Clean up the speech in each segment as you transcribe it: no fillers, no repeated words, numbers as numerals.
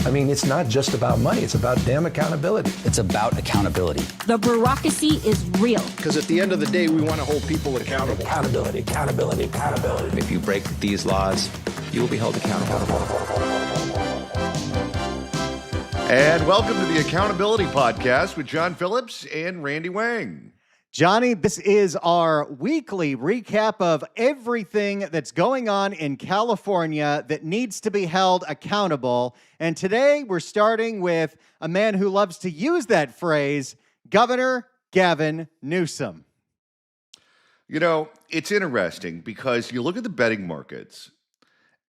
I mean, it's not just about money. It's about damn accountability. It's about accountability. The bureaucracy is real. Because at the end of the day, we want to hold people accountable. Accountability, accountability, accountability. If you break these laws, you will be held accountable. And welcome to the Accountability Podcast with John Phillips and Randy Wang. Johnny, this is our weekly recap of everything that's going on in California that needs to be held accountable. And today we're starting with a man who loves to use that phrase, Governor Gavin Newsom. You know, it's interesting because you look at the betting markets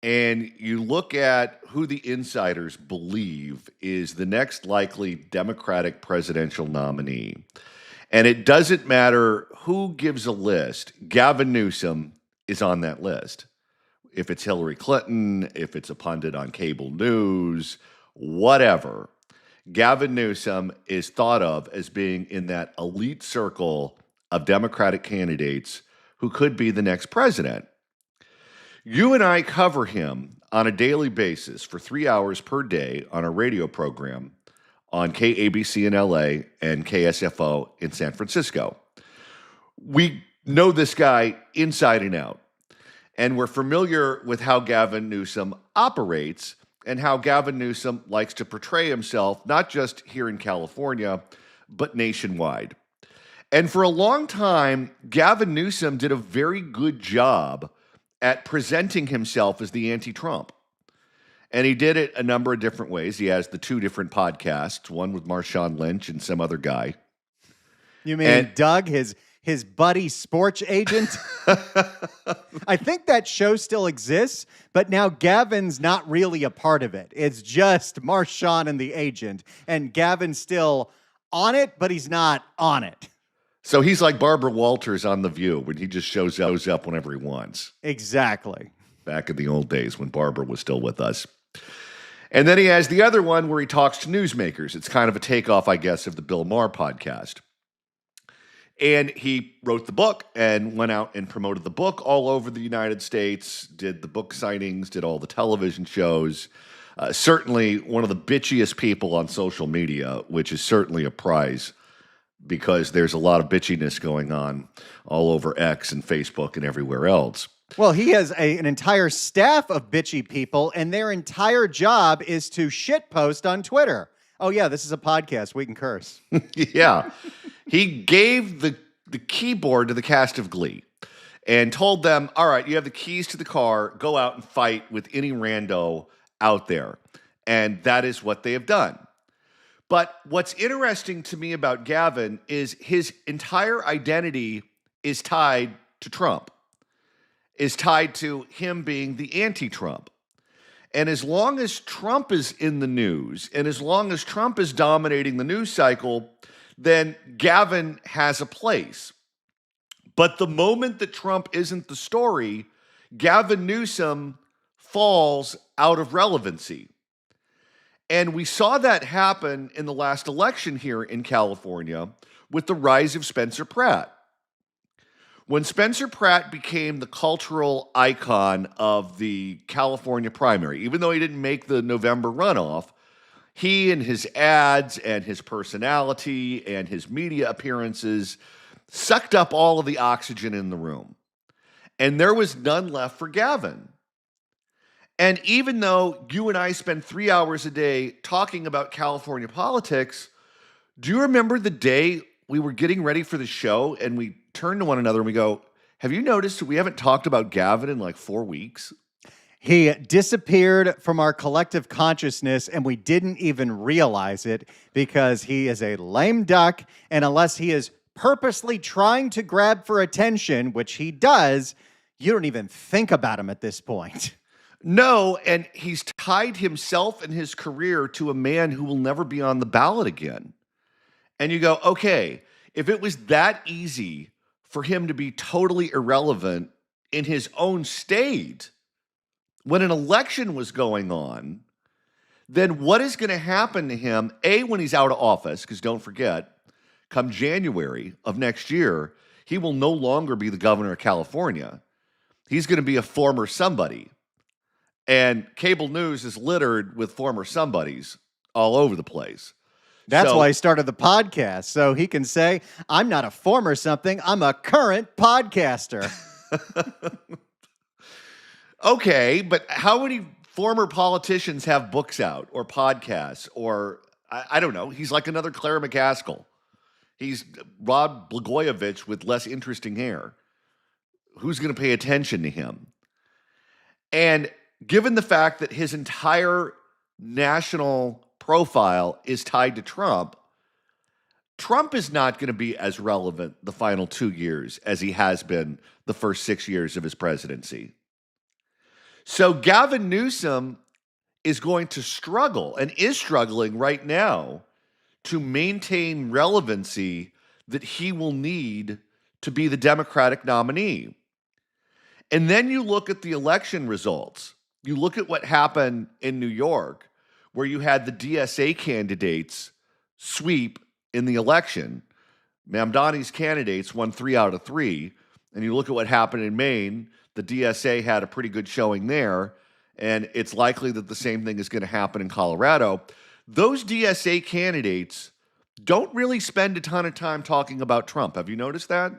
and you look at who the insiders believe is the next likely Democratic presidential nominee. And it doesn't matter who gives a list, Gavin Newsom is on that list. If it's Hillary Clinton, if it's a pundit on cable news, whatever, Gavin Newsom is thought of as being in that elite circle of Democratic candidates who could be the next president. You and I cover him on a daily basis for 3 hours per day on our radio program on KABC in LA and KSFO in San Francisco. We know this guy inside and out, and we're familiar with how Gavin Newsom operates and how Gavin Newsom likes to portray himself, not just here in California, but nationwide. And for a long time, Gavin Newsom did a very good job at presenting himself as the anti-Trump. And he did it a number of different ways. He has the two different podcasts, one with Marshawn Lynch and some other guy. You mean Doug, his buddy sports agent? I think that show still exists, but now Gavin's not really a part of it. It's just Marshawn and the agent. And Gavin's still on it, but he's not on it. So he's like Barbara Walters on The View when he just shows up whenever he wants. Exactly. Back in the old days when Barbara was still with us. And then he has the other one where he talks to newsmakers. It's kind of a takeoff, I guess, of the Bill Maher podcast. And he wrote the book and went out and promoted the book all over the United States, did the book signings, did all the television shows. Certainly one of the bitchiest people on social media, which is certainly a prize because there's a lot of bitchiness going on all over X and Facebook and everywhere else. Well, he has an entire staff of bitchy people, and their entire job is to shitpost on Twitter. Oh, yeah, this is a podcast. We can curse. Yeah. He gave the keyboard to the cast of Glee and told them, all right, you have the keys to the car. Go out and fight with any rando out there. And that is what they have done. But what's interesting to me about Gavin is his entire identity is tied to Trump. Is tied to him being the anti-Trump. And as long as Trump is in the news, and as long as Trump is dominating the news cycle, then Gavin has a place. But the moment that Trump isn't the story, Gavin Newsom falls out of relevancy. And we saw that happen in the last election here in California with the rise of Spencer Pratt. When Spencer Pratt became the cultural icon of the California primary, even though he didn't make the November runoff, he and his ads and his personality and his media appearances sucked up all of the oxygen in the room. And there was none left for Gavin. And even though you and I spend 3 hours a day talking about California politics, do you remember the day we were getting ready for the show and we turned to one another and we go, have you noticed we haven't talked about Gavin in like 4 weeks? He disappeared from our collective consciousness and we didn't even realize it because he is a lame duck. And unless he is purposely trying to grab for attention, which he does, you don't even think about him at this point. No, and he's tied himself and his career to a man who will never be on the ballot again. And you go, okay, if it was that easy for him to be totally irrelevant in his own state when an election was going on, then what is going to happen to him, A, when he's out of office, because don't forget, come January of next year, he will no longer be the governor of California. He's going to be a former somebody. And cable news is littered with former somebodies all over the place. That's So- why he started the podcast, so he can say, I'm not a former something, I'm a current podcaster. Okay, but how many former politicians have books out or podcasts or I don't know. He's like another Claire McCaskill. He's Rod Blagojevich with less interesting hair. Who's going to pay attention to him? And given the fact that his entire national profile is tied to Trump, Trump is not going to be as relevant the final 2 years as he has been the first 6 years of his presidency. So Gavin Newsom is going to struggle and is struggling right now to maintain relevancy that he will need to be the Democratic nominee. And then you look at the election results. You look at what happened in New York, where you had the DSA candidates sweep in the election. Mamdani's candidates won 3 out of 3. And you look at what happened in Maine, the DSA had a pretty good showing there. And it's likely that the same thing is going to happen in Colorado. Those DSA candidates don't really spend a ton of time talking about Trump. Have you noticed that?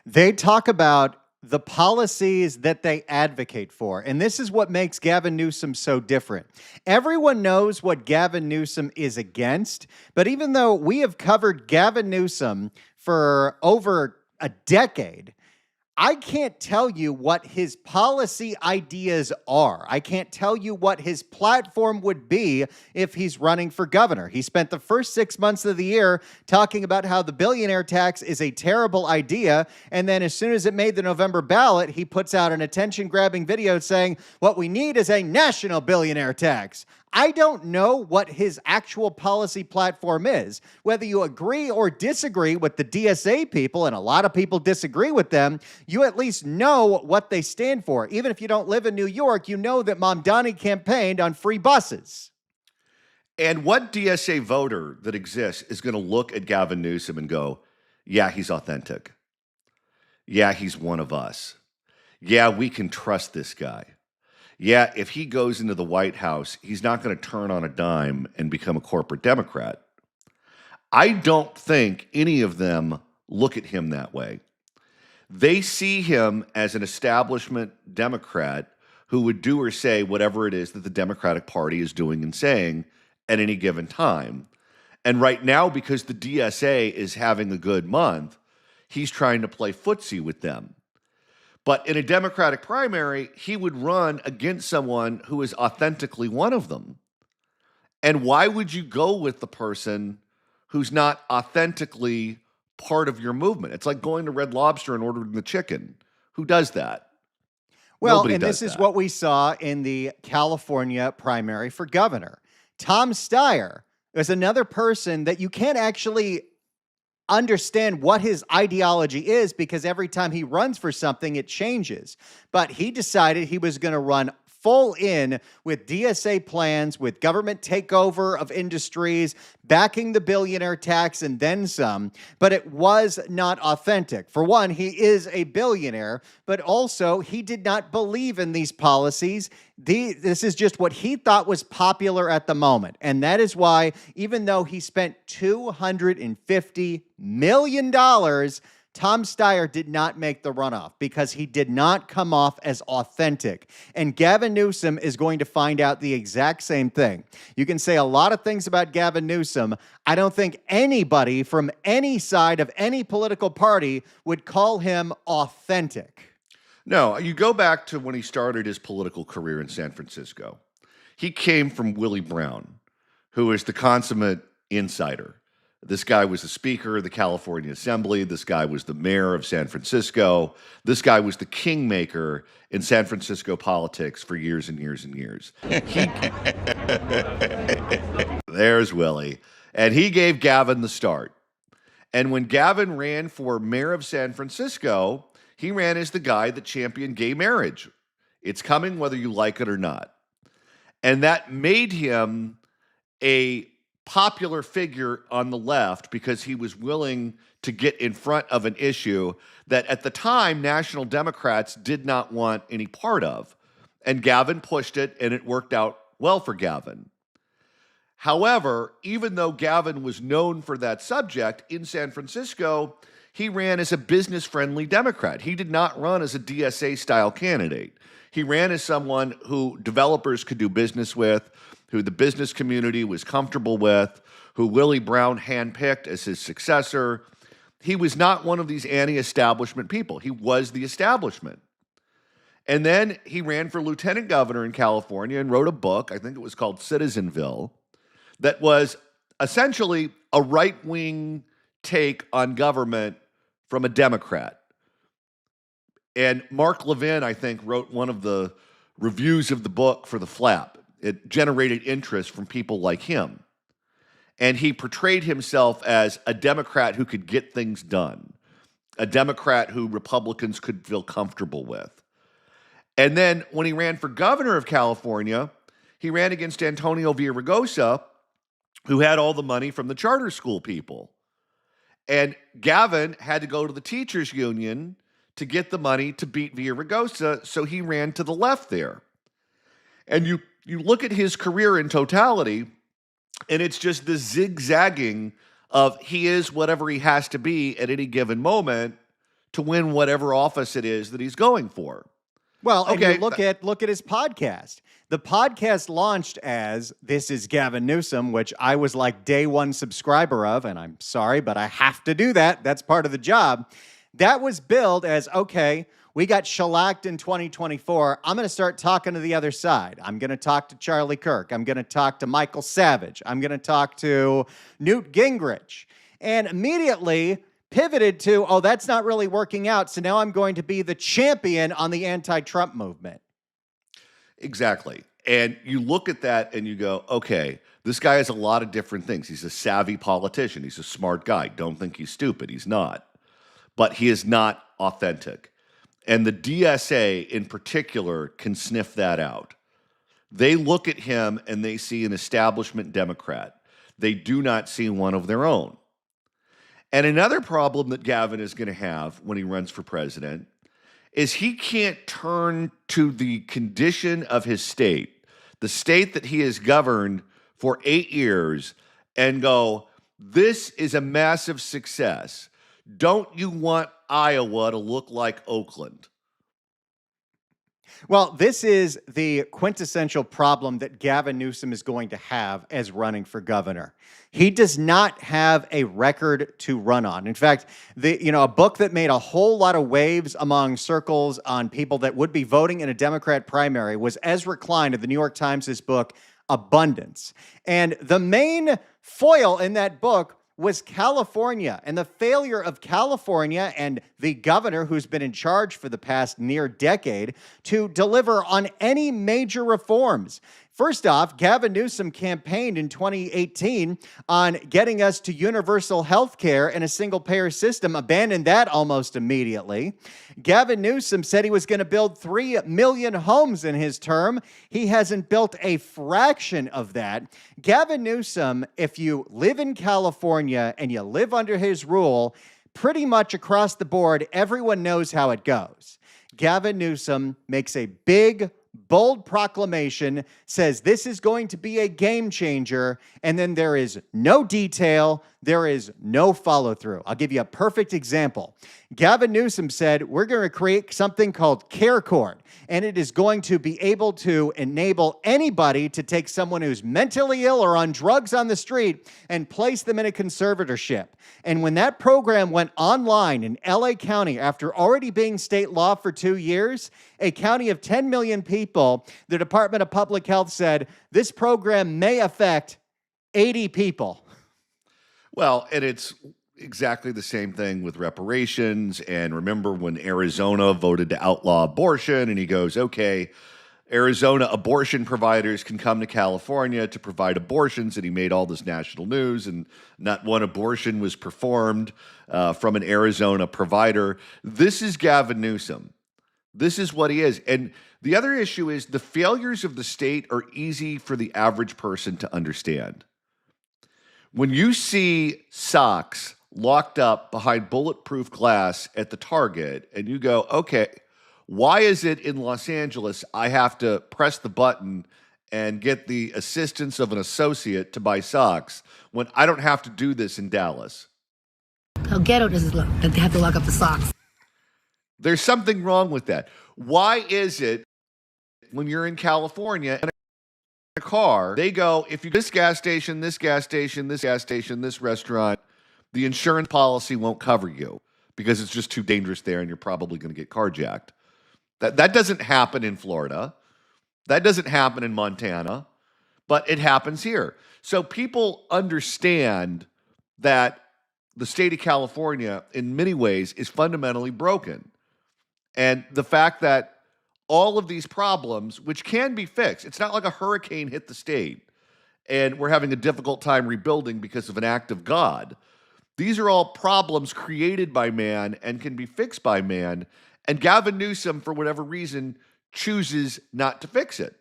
They talk about the policies that they advocate for. And this is what makes Gavin Newsom so different. Everyone knows what Gavin Newsom is against, but even though we have covered Gavin Newsom for over a decade, I can't tell you what his policy ideas are. I can't tell you what his platform would be if he's running for governor. He spent the first 6 months of the year talking about how the billionaire tax is a terrible idea. And then as soon as it made the November ballot, he puts out an attention-grabbing video saying, what we need is a national billionaire tax. I don't know what his actual policy platform is. Whether you agree or disagree with the DSA people, and a lot of people disagree with them, you at least know what they stand for. Even if you don't live in New York, you know that Mamdani campaigned on free buses. And what DSA voter that exists is going to look at Gavin Newsom and go, yeah, he's authentic. Yeah, he's one of us. Yeah, we can trust this guy. Yeah, if he goes into the White House, he's not going to turn on a dime and become a corporate Democrat. I don't think any of them look at him that way. They see him as an establishment Democrat who would do or say whatever it is that the Democratic Party is doing and saying at any given time. And right now, because the DSA is having a good month, he's trying to play footsie with them. But in a Democratic primary, he would run against someone who is authentically one of them. And why would you go with the person who's not authentically part of your movement? It's like going to Red Lobster and ordering the chicken. Who does that? Well, Nobody and does this is that. what we saw in the California primary for governor. Tom Steyer is another person that you can't actually understand what his ideology is because every time he runs for something, it changes. But he decided he was going to run full in with DSA plans, with government takeover of industries, backing the billionaire tax and then some, but it was not authentic. For one, he is a billionaire, but also he did not believe in these policies. This is just what he thought was popular at the moment. And that is why, even though he spent $250 million, Tom Steyer did not make the runoff because he did not come off as authentic. And Gavin Newsom is going to find out the exact same thing. You can say a lot of things about Gavin Newsom. I don't think anybody from any side of any political party would call him authentic. No, you go back to when he started his political career in San Francisco. He came from Willie Brown, who is the consummate insider. This guy was the Speaker of the California Assembly. This guy was the mayor of San Francisco. This guy was the kingmaker in San Francisco politics for years and years and years. There's Willie. And he gave Gavin the start. And when Gavin ran for mayor of San Francisco, he ran as the guy that championed gay marriage. It's coming whether you like it or not. And that made him a popular figure on the left because he was willing to get in front of an issue that at the time National Democrats did not want any part of. And Gavin pushed it, and it worked out well for Gavin. However, even though Gavin was known for that subject, in San Francisco, he ran as a business-friendly Democrat. He did not run as a DSA-style candidate. He ran as someone who developers could do business with, who the business community was comfortable with, who Willie Brown handpicked as his successor. He was not one of these anti-establishment people. He was the establishment. And then he ran for lieutenant governor in California and wrote a book, I think it was called Citizenville, that was essentially a right-wing take on government from a Democrat. And Mark Levin, I think, wrote one of the reviews of the book for The Flap. It generated interest from people like him. And he portrayed himself as a Democrat who could get things done, a Democrat who Republicans could feel comfortable with. And then when he ran for governor of California, he ran against Antonio Villaraigosa, who had all the money from the charter school people. And Gavin had to go to the teachers union to get the money to beat Villaraigosa, so he ran to the left there. And you look at his career in totality, and it's just the zigzagging of he is whatever he has to be at any given moment to win whatever office it is that he's going for. Well, and Okay. you look at his podcast. The podcast launched as This is Gavin Newsom, which I was like day one subscriber of, and I'm sorry, but I have to do that. That's part of the job. That was billed as, okay, we got shellacked in 2024. I'm going to start talking to the other side. I'm going to talk to Charlie Kirk. I'm going to talk to Michael Savage. I'm going to talk to Newt Gingrich. And immediately pivoted to, oh, that's not really working out, so now I'm going to be the champion on the anti-Trump movement. Exactly. And you look at that and you go, okay, this guy has a lot of different things. He's a savvy politician. He's a smart guy. Don't think he's stupid. He's not. But he is not authentic. And the DSA in particular can sniff that out. They look at him and they see an establishment Democrat. They do not see one of their own. And another problem that Gavin is going to have when he runs for president is he can't turn to the condition of his state, the state that he has governed for 8 years, and go, this is a massive success. Don't you want Iowa to look like Oakland? Well, this is the quintessential problem that Gavin Newsom is going to have as running for governor. He does not have a record to run on. In fact, a book that made a whole lot of waves among circles on people that would be voting in a Democrat primary was Ezra Klein of the New York Times' book, Abundance. And the main foil in that book was California and the failure of California and the governor who's been in charge for the past near decade to deliver on any major reforms. First off, Gavin Newsom campaigned in 2018 on getting us to universal health care and a single-payer system, abandoned that almost immediately. Gavin Newsom said he was going to build 3 million homes in his term. He hasn't built a fraction of that. Gavin Newsom, if you live in California and you live under his rule, pretty much across the board, everyone knows how it goes. Gavin Newsom makes a big, bold proclamation, says this is going to be a game changer, and then there is no detail, there is no follow-through. I'll give you a perfect example. Gavin Newsom said, we're going to create something called Care Court, and it is going to be able to enable anybody to take someone who's mentally ill or on drugs on the street and place them in a conservatorship. And when that program went online in LA County, after already being state law for 2 years, a county of 10 million people, the Department of Public Health said, this program may affect 80 people. Well, and it's exactly the same thing with reparations. And remember when Arizona voted to outlaw abortion, and he goes, okay, Arizona abortion providers can come to California to provide abortions, and he made all this national news, and not one abortion was performed from an Arizona provider. This is Gavin Newsom. This is what he is. And the other issue is the failures of the state are easy for the average person to understand. When you see socks locked up behind bulletproof glass at the Target and you go, okay, Why is it in Los Angeles I have to press the button and get the assistance of an associate to buy socks when I don't have to do this in Dallas? How ghetto does it look that they have to lock up the socks? There's something wrong with that. Why is it when you're in California in a car, they go, if you this gas station, this gas station, this gas station, this restaurant, the insurance policy won't cover you because it's just too dangerous there and you're probably going to get carjacked. That doesn't happen in Florida. That doesn't happen in Montana, but it happens here. So people understand that the state of California, in many ways, is fundamentally broken. And the fact that all of these problems, which can be fixed, it's not like a hurricane hit the state and we're having a difficult time rebuilding because of an act of God. These are all problems created by man and can be fixed by man. And Gavin Newsom, for whatever reason, chooses not to fix it.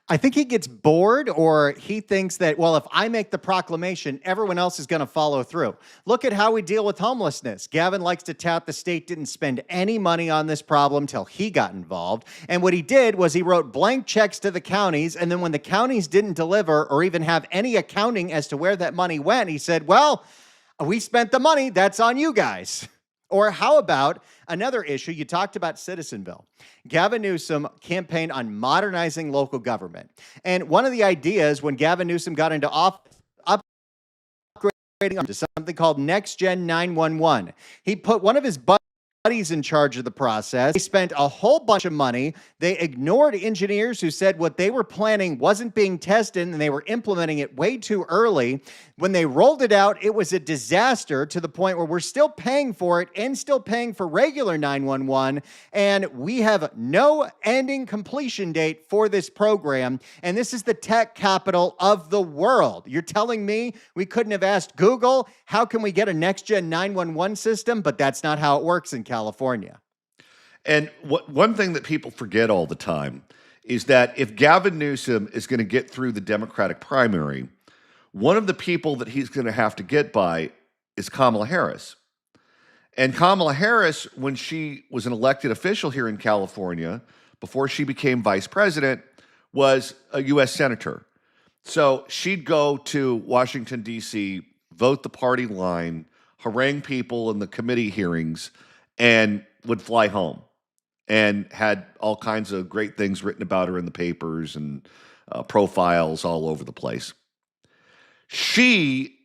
I think he gets bored, or he thinks that, well, if I make the proclamation, everyone else is going to follow through. Look at how we deal with homelessness. Gavin likes to tout the state didn't spend any money on this problem till he got involved. And what he did was he wrote blank checks to the counties. And then when the counties didn't deliver or even have any accounting as to where that money went, he said, well, we spent the money. That's on you guys. Or how about another issue? You talked about Citizenville. Gavin Newsom campaigned on modernizing local government. And one of the ideas when Gavin Newsom got into office, upgrading to something called Next Gen 911. He put one of his buddies in charge of the process. They spent a whole bunch of money. They ignored engineers who said what they were planning wasn't being tested and they were implementing it way too early. When they rolled it out, it was a disaster to the point where we're still paying for it and still paying for regular 911. And we have no ending completion date for this program. And this is the tech capital of the world. You're telling me we couldn't have asked Google, how can we get a next gen 911 system? But that's not how it works in California. And one thing that people forget all the time is that if Gavin Newsom is going to get through the Democratic primary, one of the people that he's going to have to get by is Kamala Harris. And Kamala Harris, when she was an elected official here in California, before she became vice president, was a U.S. senator. So she'd go to Washington, D.C., vote the party line, harangue people in the committee hearings, and would fly home, and had all kinds of great things written about her in the papers and profiles all over the place. She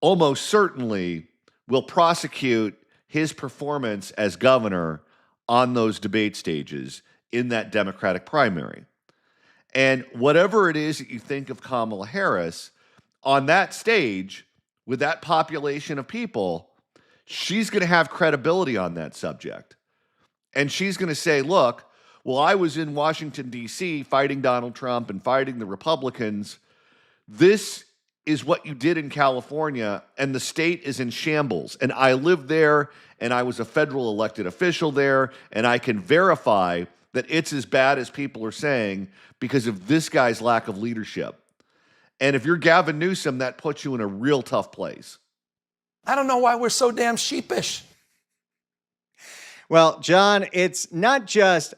almost certainly will prosecute his performance as governor on those debate stages in that Democratic primary. And whatever it is that you think of Kamala Harris, on that stage, with that population of people, she's going to have credibility on that subject. And she's going to say, look, well, I was in Washington, D.C. fighting Donald Trump and fighting the Republicans. This is what you did in California, and the state is in shambles. And I lived there, and I was a federal elected official there, and I can verify that it's as bad as people are saying because of this guy's lack of leadership. And if you're Gavin Newsom, that puts you in a real tough place. I don't know why we're so damn sheepish. Well, John, it's not just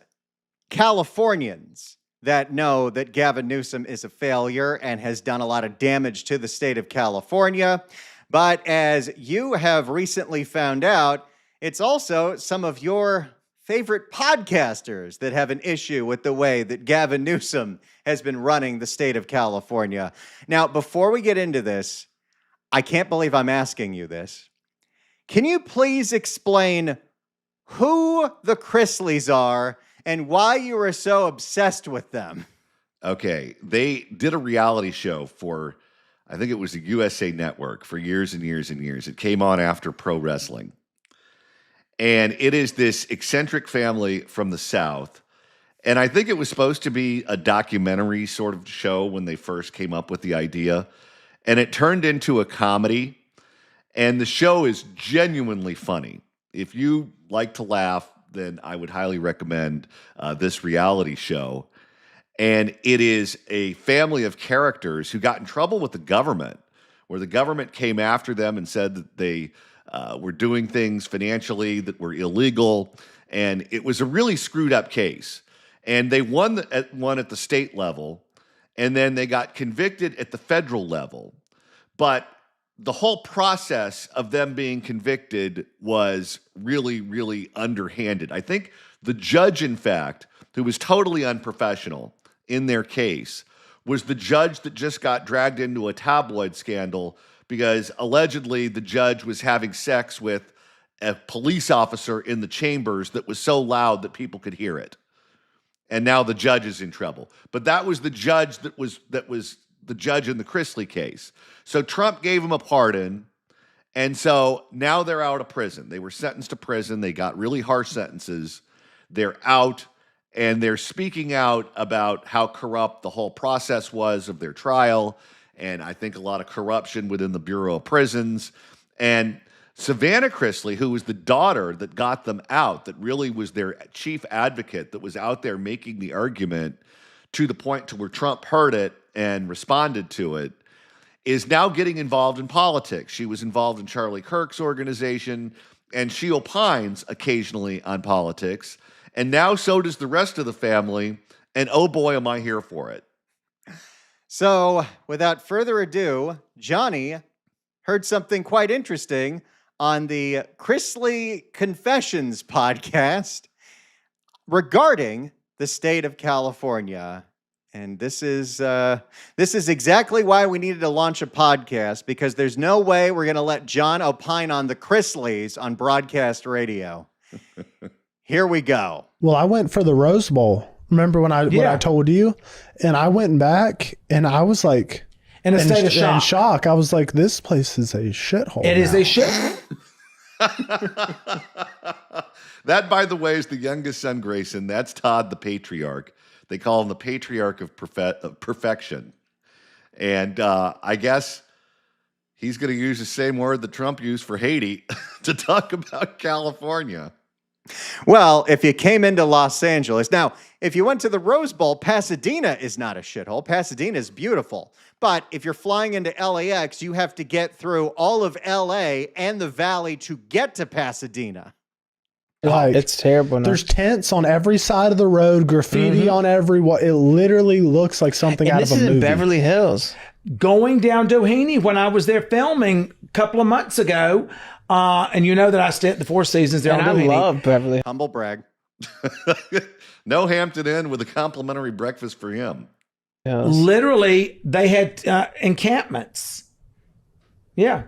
Californians that know that Gavin Newsom is a failure and has done a lot of damage to the state of California. But as you have recently found out, it's also some of your favorite podcasters that have an issue with the way that Gavin Newsom has been running the state of California. Now, before we get into this, I can't believe I'm asking you this. Can you please explain who the Chrisleys are and why you are so obsessed with them? Okay, they did a reality show for, I think it was the USA Network, for years and years and years. It came on after pro wrestling. And it is this eccentric family from the South. And I think it was supposed to be a documentary sort of show when they first came up with the idea. And it turned into a comedy. And the show is genuinely funny. If you like to laugh, then I would highly recommend this reality show. And it is a family of characters who got in trouble with the government, where the government came after them and said that they were doing things financially that were illegal. And it was a really screwed up case. And they won at the state level, and then they got convicted at the federal level. But the whole process of them being convicted was really, really underhanded. I think the judge, in fact, who was totally unprofessional in their case, was the judge that just got dragged into a tabloid scandal because allegedly the judge was having sex with a police officer in the chambers that was so loud that people could hear it. And now the judge is in trouble. But that was the judge that was the judge in the Chrisley case. So Trump gave him a pardon, and so now they're out of prison. They were sentenced to prison. They got really harsh sentences. They're out, and they're speaking out about how corrupt the whole process was of their trial, and I think a lot of corruption within the Bureau of Prisons. And Savannah Chrisley, who was the daughter that got them out, that really was their chief advocate, that was out there making the argument to the point to where Trump heard it and responded to it, is now getting involved in politics. She was involved in Charlie Kirk's organization, and she opines occasionally on politics. And now so does the rest of the family. And oh boy, am I here for it. So without further ado, Johnny heard something quite interesting on the Chrisley Confessions podcast regarding the state of California. And this is exactly why we needed to launch a podcast, because there's no way we're going to let John opine on the Chrisleys on broadcast radio. Here we go. Well, I went for the Rose Bowl. Remember when I told you? And I went back and I was like In a state of shock. In shock. I was like, this place is a shithole. It is a shit. That, by the way, is the youngest son, Grayson. That's Todd, the patriarch. They call him the patriarch of perfection. And I guess he's going to use the same word that Trump used for Haiti to talk about California. Well, if you came into Los Angeles, now, if you went to the Rose Bowl, Pasadena is not a shithole. Pasadena is beautiful. But if you're flying into LAX, you have to get through all of LA and the valley to get to Pasadena. Like, it's terrible. There's tents on every side of the road, graffiti on every wall. It literally looks like something out of a movie. This is in Beverly Hills. Going down Doheny when I was there filming a couple of months ago, and you know that I stayed at the Four Seasons there And on I Doheny. love Beverly. Humble brag. No Hampton Inn with a complimentary breakfast for him. Yes. Literally, they had encampments. Yeah.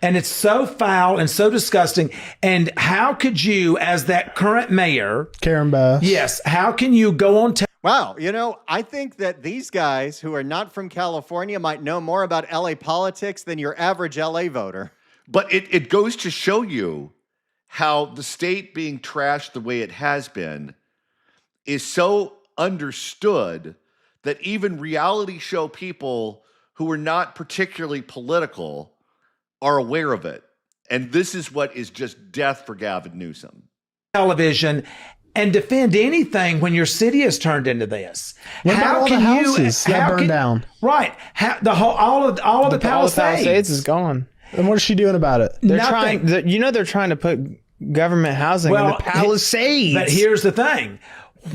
And it's so foul and so disgusting. And how could you, as that current mayor, Karen Bass. yes, how can you go on Wow, you know, I think that these guys who are not from California might know more about LA politics than your average LA voter. But it goes to show you how the state being trashed the way it has been is so understood that even reality show people who are not particularly political are aware of it. And this is what is just death for Gavin Newsom. television and defend anything when your city is turned into this? What about all the houses that burned down? Right. All of the Palisades is gone. And what is she doing about it? They're Nothing. they're trying to put government housing in the Palisades. But here's the thing.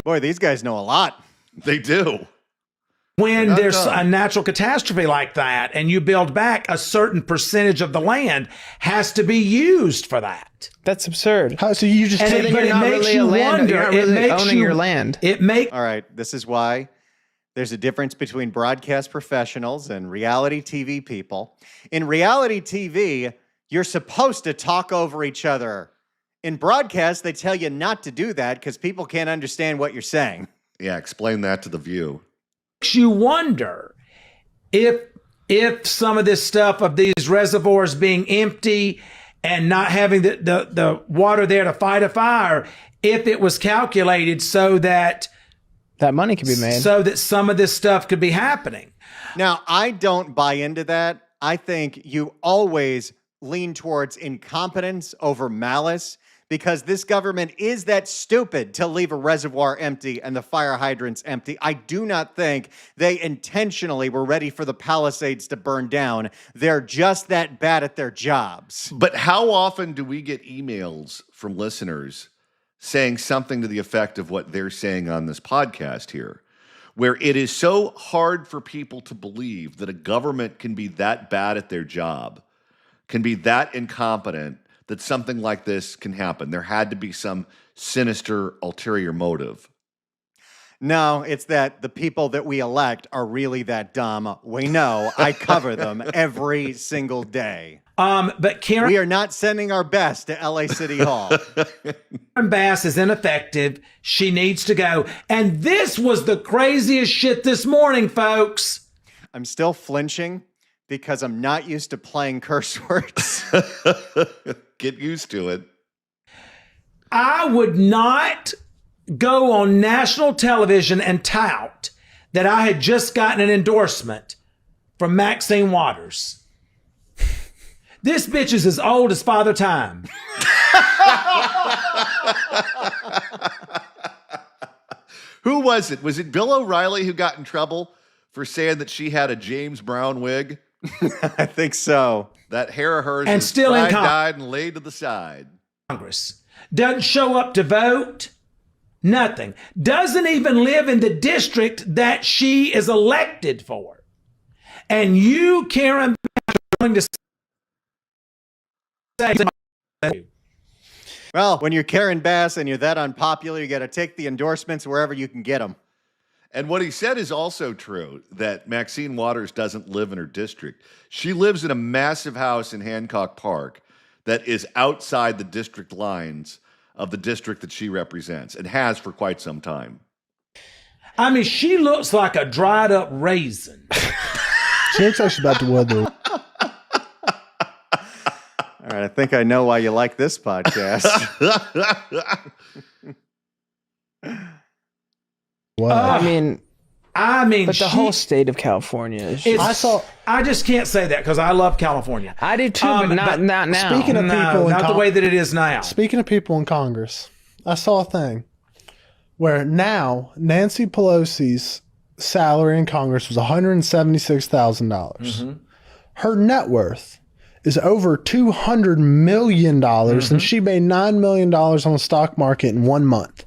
Boy, these guys know a lot. They do. When Not there's done. a natural catastrophe like that and you build back, a certain percentage of the land has to be used for that. That's absurd. How, so you just And take it, but it makes you wonder. You're not It really makes owning you, your land. It makes All right, this is why there's a difference between broadcast professionals and reality TV people. In reality TV, you're supposed to talk over each other. In broadcast, they tell you not to do that because people can't understand what you're saying. Yeah, explain that to the View. you wonder if some of this stuff of these reservoirs being empty and not having the water there to fight a fire, if it was calculated so that money could be made. so that some of this stuff could be happening. Now, I don't buy into that. I think you always lean towards incompetence over malice, because this government is that stupid to leave a reservoir empty and the fire hydrants empty. I do not think they intentionally were ready for the Palisades to burn down. They're just that bad at their jobs. But how often do we get emails from listeners saying something to the effect of what they're saying on this podcast here, where it is so hard for people to believe that a government can be that bad at their job, can be that incompetent, that something like this can happen. There had to be some sinister ulterior motive. No, it's that the people that we elect are really that dumb. We know. I cover them every single day. But Karen We are not sending our best to LA City Hall. Bass is ineffective. She needs to go. And this was the craziest shit this morning, folks. I'm still flinching because I'm not used to playing curse words. Get used to it. I would not go on national television and tout that I had just gotten an endorsement from Maxine Waters. This bitch is as old as Father Time. Who was it? Was it Bill O'Reilly who got in trouble for saying that she had a James Brown wig? I think so. That hair of hers And was still in fried, dyed, and laid to the side. Congress. Doesn't show up to vote. Nothing. Doesn't even live in the district that she is elected for. And you, Karen, are going to say, Well, when you're Karen Bass and you're that unpopular, you got to take the endorsements wherever you can get them. And what he said is also true, that Maxine Waters doesn't live in her district. She lives in a massive house in Hancock Park that is outside the district lines of the district that she represents and has for quite some time. I mean, she looks like a dried up raisin. She looks like she's about to wither. All right, I think I know why you like this podcast. What? I mean, but the she- whole state of California is. It's- I just can't say that because I love California. I do too, but not now. Speaking of No, people in not the way that it is now. Speaking of people in Congress, I saw a thing where now Nancy Pelosi's salary in Congress was $176,000. Her net worth is over $200 million, and she made $9 million on the stock market in 1 month.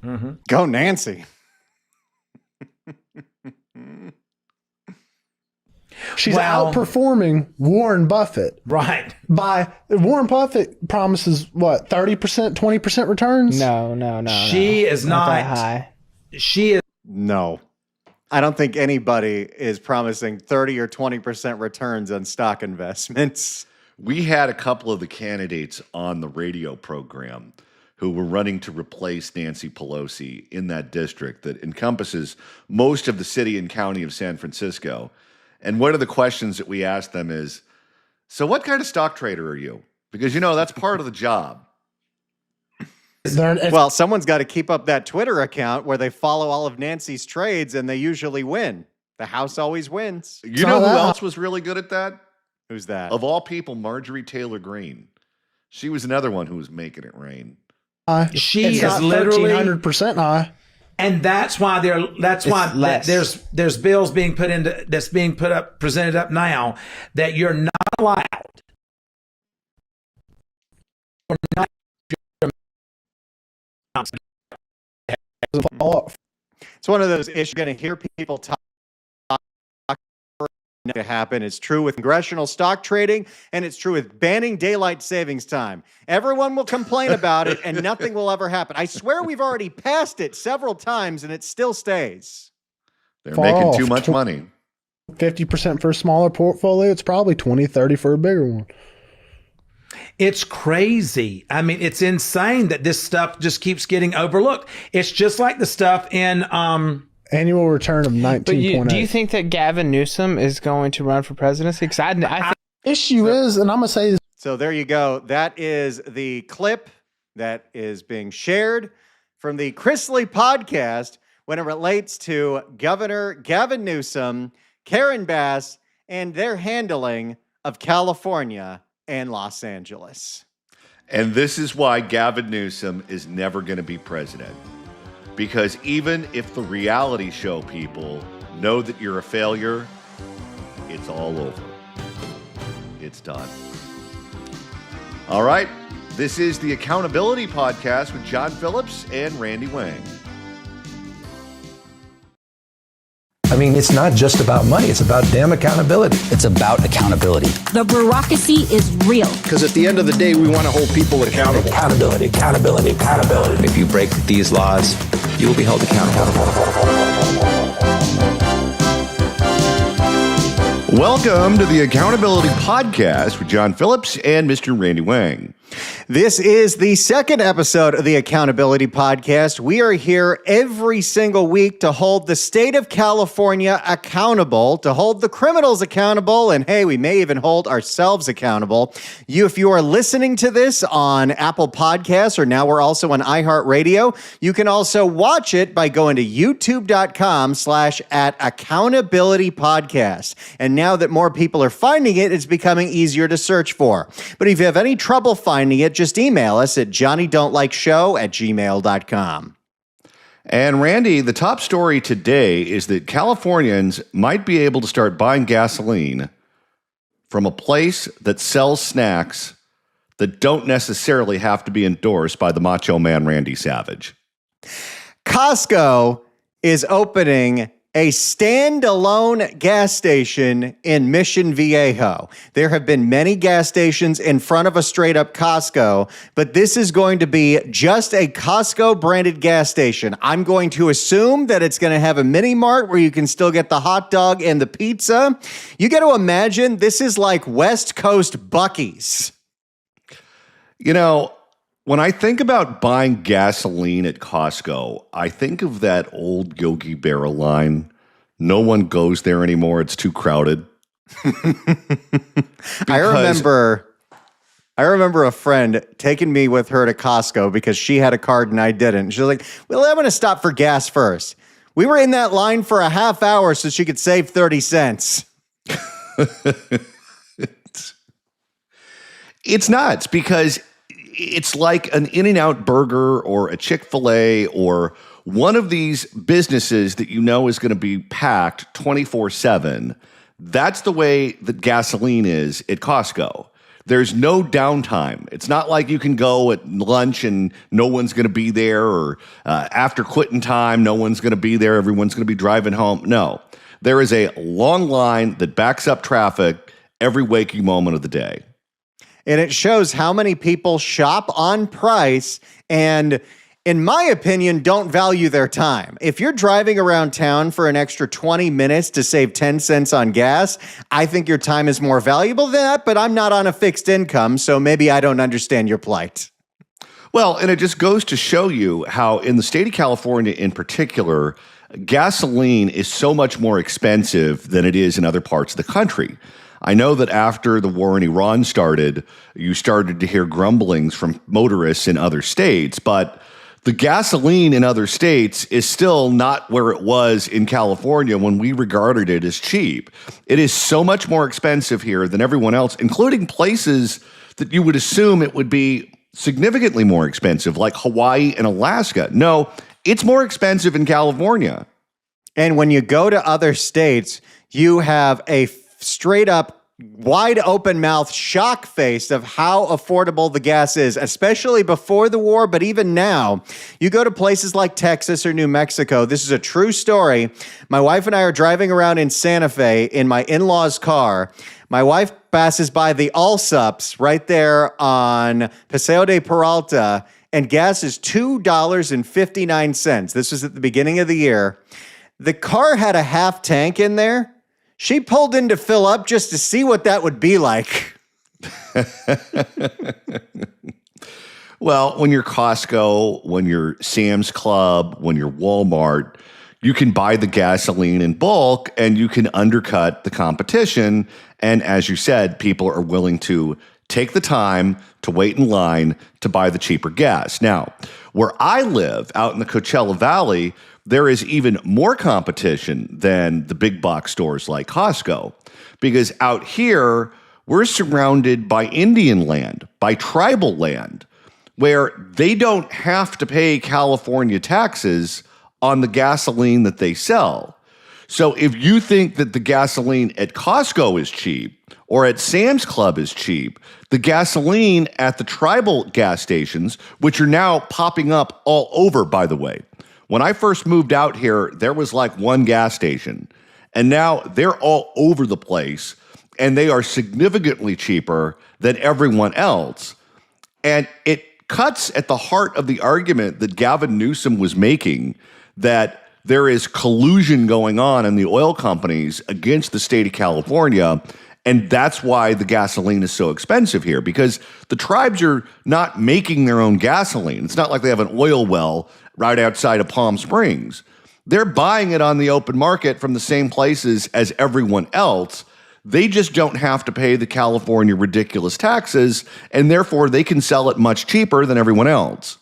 Go Nancy. She's Well- outperforming Warren Buffett. Right. By Warren Buffett promises what, 30%, 20% returns? No. She is not that high. She is. No. I don't think anybody is promising 30 or 20% returns on stock investments. We had a couple of the candidates on the radio program who were running to replace Nancy Pelosi in that district that encompasses most of the city and county of San Francisco. And one of the questions that we asked them is, so what kind of stock trader are you? Because, you know, that's part of the job. Well, someone's got to keep up that Twitter account where they follow all of Nancy's trades and they usually win. The house always wins. You know who else was really good at that? Who's that? Of all people, Marjorie Taylor Greene. She was another one who was making it rain. She it's is not literally 1,300% high. And that's why there's bills being presented up now that you're not allowed. It's one of those issues you're going to hear people talk to happen. It's true with congressional stock trading, and it's true with banning daylight savings time. Everyone will complain about it, and nothing will ever happen. I swear we've already passed it several times, and it still stays. They're making too much money. 50% for a smaller portfolio. It's probably 20, 30 for a bigger one. It's crazy. I mean, it's insane that this stuff just keeps getting overlooked. It's just like the stuff in annual return of 19.8. Do you think that Gavin Newsom is going to run for presidency? Because I think issue is, and I'm gonna say this. So there you go. That is the clip that is being shared from the Chrisley podcast when it relates to Governor Gavin Newsom, Karen Bass, and their handling of California and Los Angeles. And this is why Gavin Newsom is never going to be president. Because even if the reality show people know that you're a failure, it's all over. It's done. All right. This is the Accountability Podcast with John Phillips and Randy Wang. I mean, it's not just about money. It's about damn accountability. It's about accountability. The bureaucracy is real. Because at the end of the day, we want to hold people accountable. Accountability, accountability, accountability. If you break these laws, you will be held accountable. Welcome to the Accountability Podcast with John Phillips and Mr. Randy Wang. This is the second episode of the Accountability Podcast. We are here every single week to hold the state of California accountable, to hold the criminals accountable, and hey, we may even hold ourselves accountable. If you are listening to this on Apple Podcasts, or now we're also on iHeartRadio, you can also watch it by going to youtube.com/@accountabilitypodcast. And now that more people are finding it, it's becoming easier to search for. But if you have any trouble finding it, just email us at johnnydon'tlikeshow@gmail.com. And Randy, the top story today is that Californians might be able to start buying gasoline from a place that sells snacks that don't necessarily have to be endorsed by the macho man Randy Savage. Costco is opening a standalone gas station in Mission Viejo. There have been many gas stations in front of a straight-up Costco, but this is going to be just a Costco-branded gas station. I'm going to assume that it's going to have a mini mart where you can still get the hot dog and the pizza. You got to imagine this is like West Coast Buc-ee's. You know, when I think about buying gasoline at Costco, I think of that old Yogi Berra line. No one goes there anymore. It's too crowded. I remember a friend taking me with her to Costco because she had a card and I didn't. She was like, well, I'm going to stop for gas first. We were in that line for a half hour so she could save 30 cents. It's nuts because it's like an In-N-Out burger or a Chick-fil-A or one of these businesses that you know is going to be packed 24/7. That's the way that gasoline is at Costco. There's no downtime. It's not like you can go at lunch and no one's going to be there, or after quitting time, no one's going to be there. Everyone's going to be driving home. No, there is a long line that backs up traffic every waking moment of the day. And it shows how many people shop on price and, in my opinion, don't value their time. If you're driving around town for an extra 20 minutes to save 10 cents on gas, I think your time is more valuable than that, but I'm not on a fixed income, so maybe I don't understand your plight. Well, and it just goes to show you how in the state of California in particular, gasoline is so much more expensive than it is in other parts of the country. I know that after the war in Iran started, you started to hear grumblings from motorists in other states, but the gasoline in other states is still not where it was in California when we regarded it as cheap. It is so much more expensive here than everyone else, including places that you would assume it would be significantly more expensive, like Hawaii and Alaska. No, it's more expensive in California. And when you go to other states, you have a straight up wide open mouth shock face of how affordable the gas is, especially before the war, but even now. You go to places like Texas or New Mexico. This is a true story. My wife and I are driving around in Santa Fe in my in-laws' car. My wife passes by the Allsups right there on Paseo de Peralta, and gas is $2.59. This was at the beginning of the year. The car had a half tank in there. She pulled in to fill up just to see what that would be like. Well, when you're Costco, when you're Sam's Club, when you're Walmart, you can buy the gasoline in bulk and you can undercut the competition. And as you said, people are willing to take the time to wait in line to buy the cheaper gas. Now, where I live out in the Coachella Valley, there is even more competition than the big box stores like Costco, because out here, we're surrounded by Indian land, by tribal land, where they don't have to pay California taxes on the gasoline that they sell. So if you think that the gasoline at Costco is cheap or at Sam's Club is cheap, the gasoline at the tribal gas stations, which are now popping up all over, by the way. When I first moved out here, there was like one gas station, and now they're all over the place, and they are significantly cheaper than everyone else. And it cuts at the heart of the argument that Gavin Newsom was making, that there is collusion going on in the oil companies against the state of California, and that's why the gasoline is so expensive here, because the tribes are not making their own gasoline. It's not like they have an oil well right outside of Palm Springs. They're buying it on the open market from the same places as everyone else. They just don't have to pay the California ridiculous taxes, and therefore they can sell it much cheaper than everyone else.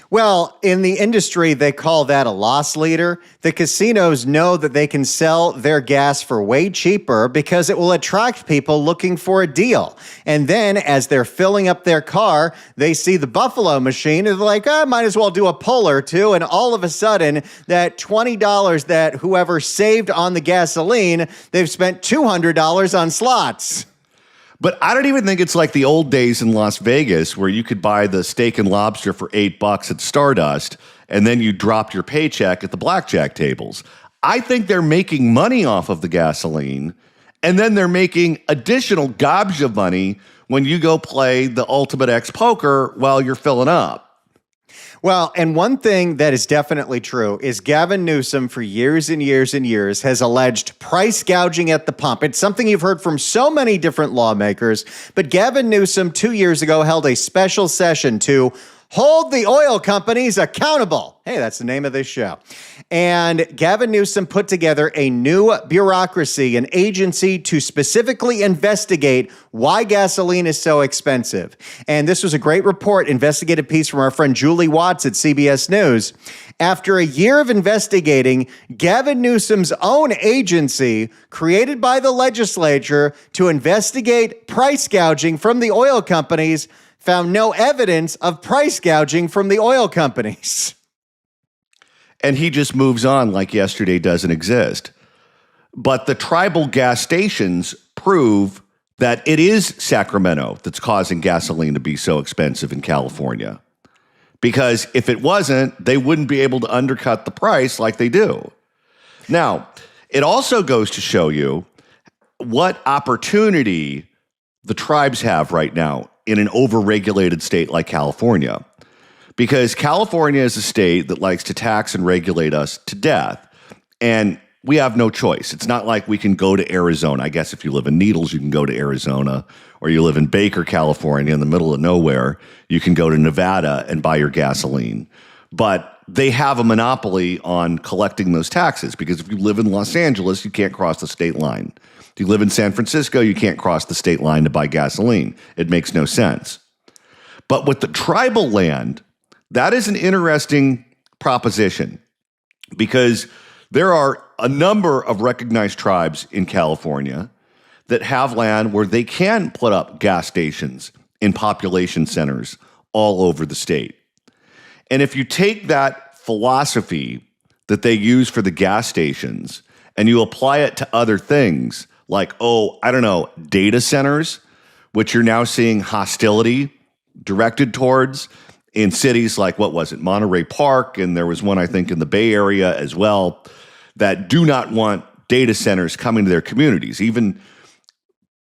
Well, in the industry, they call that a loss leader. The casinos know that they can sell their gas for way cheaper because it will attract people looking for a deal. And then as they're filling up their car, they see the Buffalo machine and they're like, I might as well do a pull or two. And all of a sudden, that $20 that whoever saved on the gasoline, they've spent $200 on slots. But I don't even think it's like the old days in Las Vegas where you could buy the steak and lobster for $8 at Stardust and then you dropped your paycheck at the blackjack tables. I think they're making money off of the gasoline, and then they're making additional gobs of money when you go play the Ultimate X Poker while you're filling up. Well, and one thing that is definitely true is Gavin Newsom for years and years and years has alleged price gouging at the pump. It's something you've heard from so many different lawmakers, but Gavin Newsom 2 years ago held a special session to hold the oil companies accountable. Hey, that's the name of this show. And Gavin Newsom put together a new bureaucracy, an agency to specifically investigate why gasoline is so expensive. And this was a great report, investigative piece from our friend Julie Watts at CBS News. After a year of investigating, Gavin Newsom's own agency, created by the legislature to investigate price gouging from the oil companies, found no evidence of price gouging from the oil companies. And he just moves on like yesterday doesn't exist. But the tribal gas stations prove that it is Sacramento that's causing gasoline to be so expensive in California. Because if it wasn't, they wouldn't be able to undercut the price like they do. Now, it also goes to show you what opportunity the tribes have right now in an overregulated state like California. Because California is a state that likes to tax and regulate us to death. And we have no choice. It's not like we can go to Arizona. I guess if you live in Needles, you can go to Arizona. Or you live in Baker, California, in the middle of nowhere, you can go to Nevada and buy your gasoline. But they have a monopoly on collecting those taxes. Because if you live in Los Angeles, you can't cross the state line. If you live in San Francisco, you can't cross the state line to buy gasoline. It makes no sense. But with the tribal land, that is an interesting proposition because there are a number of recognized tribes in California that have land where they can put up gas stations in population centers all over the state. And if you take that philosophy that they use for the gas stations and you apply it to other things like, data centers, which you're now seeing hostility directed towards in cities like, Monterey Park, and there was one, I think, in the Bay Area as well, that do not want data centers coming to their communities. Even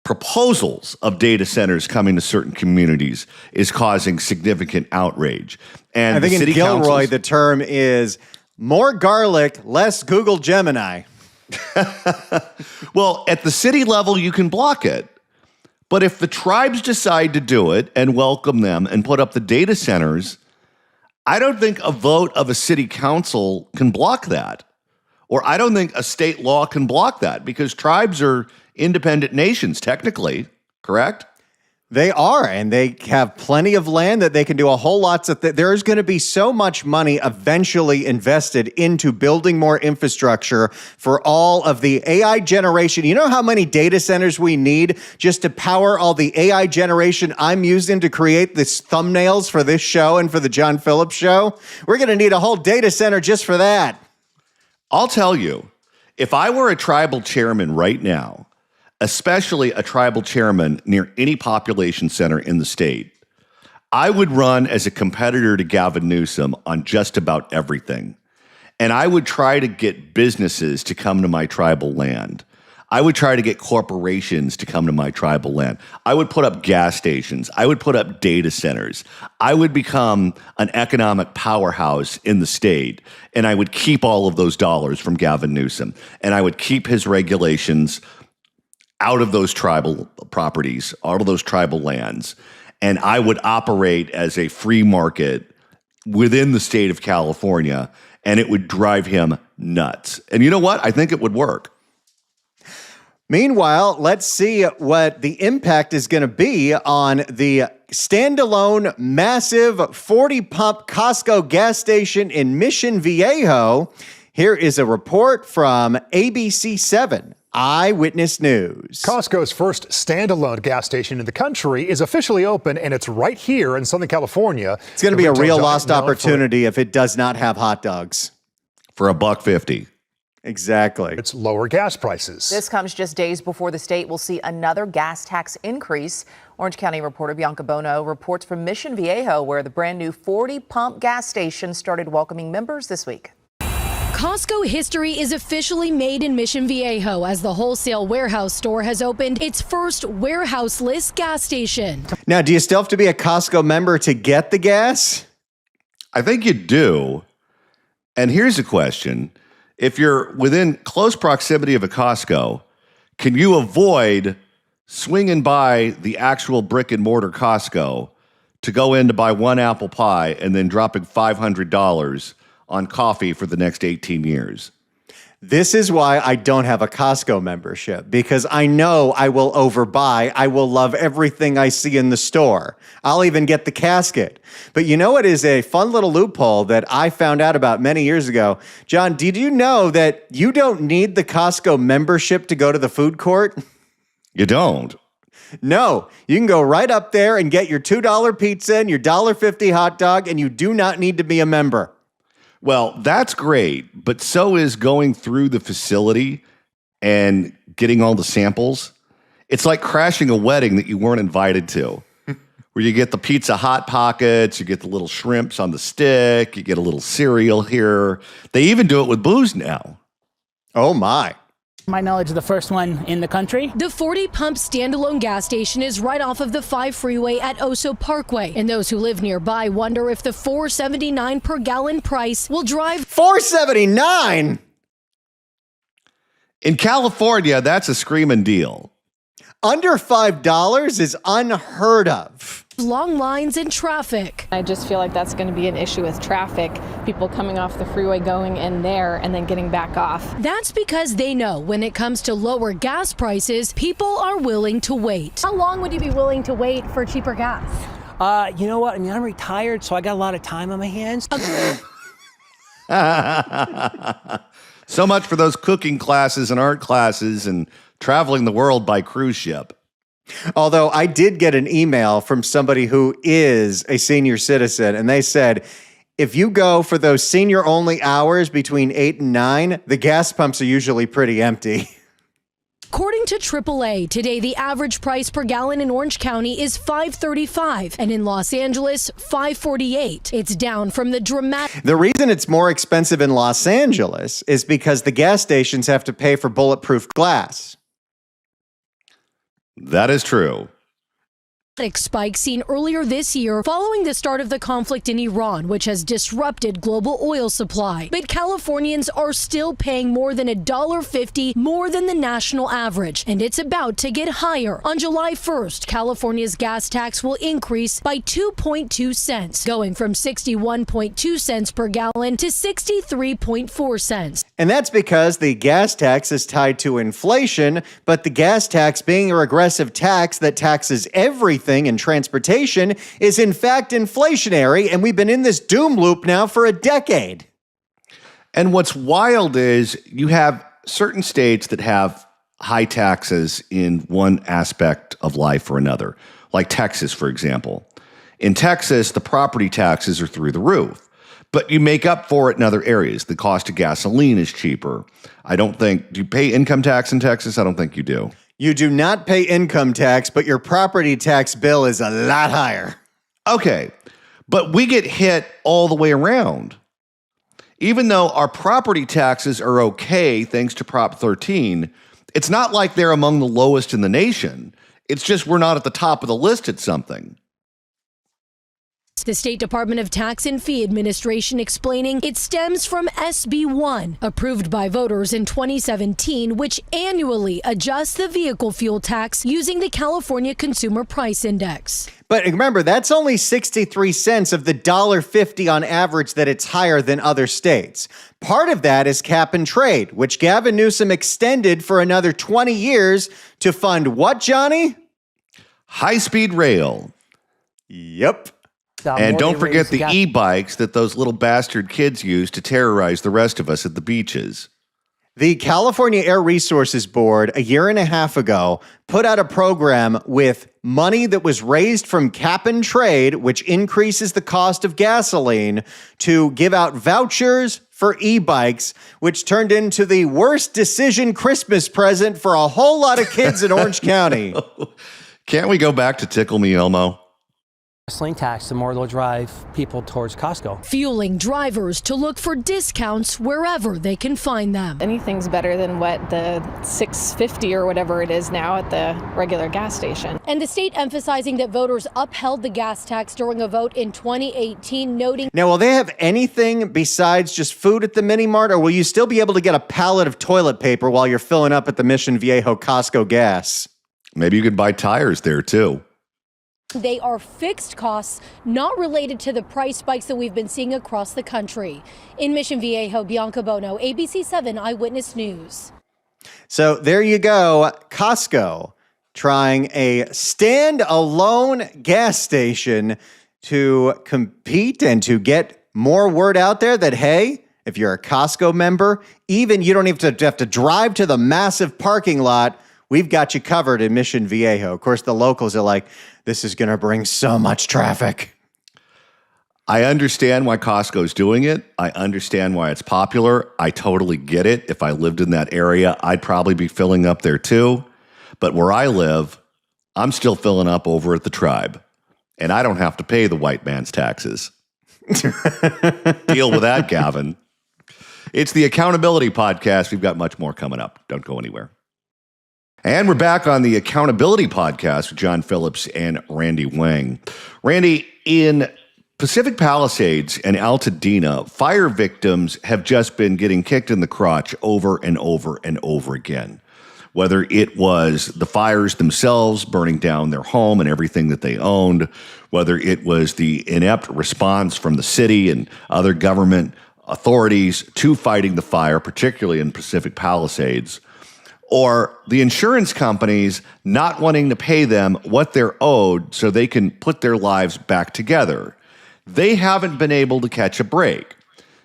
proposals of data centers coming to certain communities is causing significant outrage. And I think in Gilroy, the term is more garlic, less Google Gemini. Well, at the city level, you can block it. But if the tribes decide to do it and welcome them and put up the data centers, I don't think a vote of a city council can block that. Or I don't think a state law can block that because tribes are independent nations, technically, correct? They are, and they have plenty of land that they can do a whole lot. There is going to be so much money eventually invested into building more infrastructure for all of the AI generation. You know how many data centers we need just to power all the AI generation I'm using to create these thumbnails for this show and for the John Phillips show? We're going to need a whole data center just for that. I'll tell you, If I were a tribal chairman right now, especially a tribal chairman near any population center in the state, I would run as a competitor to Gavin Newsom on just about everything. And I would try to get businesses to come to my tribal land. I would try to get corporations to come to my tribal land. I would put up gas stations. I would put up data centers. I would become an economic powerhouse in the state, and I would keep all of those dollars from Gavin Newsom, and I would keep his regulations out of those tribal properties, out of those tribal lands, and I would operate as a free market within the state of California, and it would drive him nuts. And you know what? I think it would work. Meanwhile, let's see what the impact is going to be on the standalone, massive 40-pump Costco gas station in Mission Viejo. Here is a report from ABC7 Eyewitness News. Costco's first standalone gas station in the country is officially open, and it's right here in Southern California. It's going to be a real lost opportunity if it does not have hot dogs. For $1.50. Exactly. It's lower gas prices. This comes just days before the state will see another gas tax increase. Orange County reporter Bianca Bono reports from Mission Viejo, where the brand new 40-pump gas station started welcoming members this week. Costco history is officially made in Mission Viejo as the wholesale warehouse store has opened its first warehouse-less gas station. Now, do you still have to be a Costco member to get the gas? I think you do. And here's a question. If you're within close proximity of a Costco, can you avoid swinging by the actual brick and mortar Costco to go in to buy one apple pie and then dropping $500 on coffee for the next 18 years? This is why I don't have a Costco membership, because I know I will overbuy. I will love everything I see in the store. I'll even get the casket. But you know what is a fun little loophole that I found out about many years ago? John, did you know that you don't need the Costco membership to go to the food court? You don't. No, you can go right up there and get your $2 pizza and your $1.50 hot dog, and you do not need to be a member. Well, that's great, but so is going through the facility and getting all the samples. It's like crashing a wedding that you weren't invited to, where you get the pizza hot pockets, you get the little shrimps on the stick, you get a little cereal here. They even do it with booze now. Oh, my. My knowledge of the first one in the country. The 40-pump standalone gas station is right off of the 5 freeway at Oso Parkway. And those who live nearby wonder if the $4.79 per gallon price will drive... $4.79? In California, that's a screaming deal. Under $5 is unheard of. Long lines and traffic. I just feel like that's going to be an issue with traffic. People coming off the freeway going in there and then getting back off. That's because they know when it comes to lower gas prices, people are willing to wait. How long would you be willing to wait for cheaper gas? You know what? I mean, I'm retired, so I got a lot of time on my hands. So much for those cooking classes and art classes and traveling the world by cruise ship. Although I did get an email from somebody who is a senior citizen, and they said, if you go for those senior-only hours between 8 and 9, the gas pumps are usually pretty empty. According to AAA, today the average price per gallon in Orange County is $5.35, and in Los Angeles, $5.48. It's down from the dramatic... The reason it's more expensive in Los Angeles is because the gas stations have to pay for bulletproof glass. That is true. Spike seen earlier this year following the start of the conflict in Iran, which has disrupted global oil supply. But Californians are still paying more than $1.50 more than the national average, and it's about to get higher. On July 1st, California's gas tax will increase by 2.2 cents, going from 61.2 cents per gallon to 63.4 cents. And that's because the gas tax is tied to inflation, but the gas tax, being a regressive tax that taxes everything in transportation, is in fact inflationary, and we've been in this doom loop now for a decade. And what's wild is you have certain states that have high taxes in one aspect of life or another, like Texas, for example. In Texas, the property taxes are through the roof. But you make up for it in other areas. The cost of gasoline is cheaper. Do you pay income tax in Texas? I don't think you do. You do not pay income tax, but your property tax bill is a lot higher. Okay, but we get hit all the way around. Even though our property taxes are okay, thanks to Prop 13, it's not like they're among the lowest in the nation. It's just we're not at the top of the list at something. The State Department of Tax and Fee Administration explaining it stems from SB 1, approved by voters in 2017, which annually adjusts the vehicle fuel tax using the California Consumer Price Index. But remember, that's only 63 cents of the $1.50 on average that it's higher than other states. Part of that is cap and trade, which Gavin Newsom extended for another 20 years to fund what, Johnny? High-speed rail. Yep. And don't forget the e-bikes that those little bastard kids use to terrorize the rest of us at the beaches. The California Air Resources Board, a year and a half ago, put out a program with money that was raised from cap and trade, which increases the cost of gasoline, to give out vouchers for e-bikes, which turned into the worst decision Christmas present for a whole lot of kids in Orange County. Can't we go back to Tickle Me Elmo? Gasoline tax, the more they'll drive people towards Costco. Fueling drivers to look for discounts wherever they can find them. Anything's better than what the $6.50 or whatever it is now at the regular gas station. And the state emphasizing that voters upheld the gas tax during a vote in 2018, noting... Now, will they have anything besides just food at the mini mart, or will you still be able to get a pallet of toilet paper while you're filling up at the Mission Viejo Costco gas? Maybe you could buy tires there, too. They are fixed costs, not related to the price spikes that we've been seeing across the country. In Mission Viejo, Bianca Bono, ABC 7 Eyewitness News. So there you go. Costco trying a stand-alone gas station to compete and to get more word out there that, hey, if you're a Costco member, even you don't even have to drive to the massive parking lot. We've got you covered in Mission Viejo. Of course, the locals are like, this is going to bring so much traffic. I understand why Costco's doing it. I understand why it's popular. I totally get it. If I lived in that area, I'd probably be filling up there too. But where I live, I'm still filling up over at the Tribe. And I don't have to pay the white man's taxes. Deal with that, Gavin. It's the Accountability Podcast. We've got much more coming up. Don't go anywhere. And we're back on the Accountability Podcast with John Phillips and Randy Wang. Randy, in Pacific Palisades and Altadena, fire victims have just been getting kicked in the crotch over and over and over again. Whether it was the fires themselves burning down their home and everything that they owned, whether it was the inept response from the city and other government authorities to fighting the fire, particularly in Pacific Palisades, or the insurance companies not wanting to pay them what they're owed so they can put their lives back together. They haven't been able to catch a break.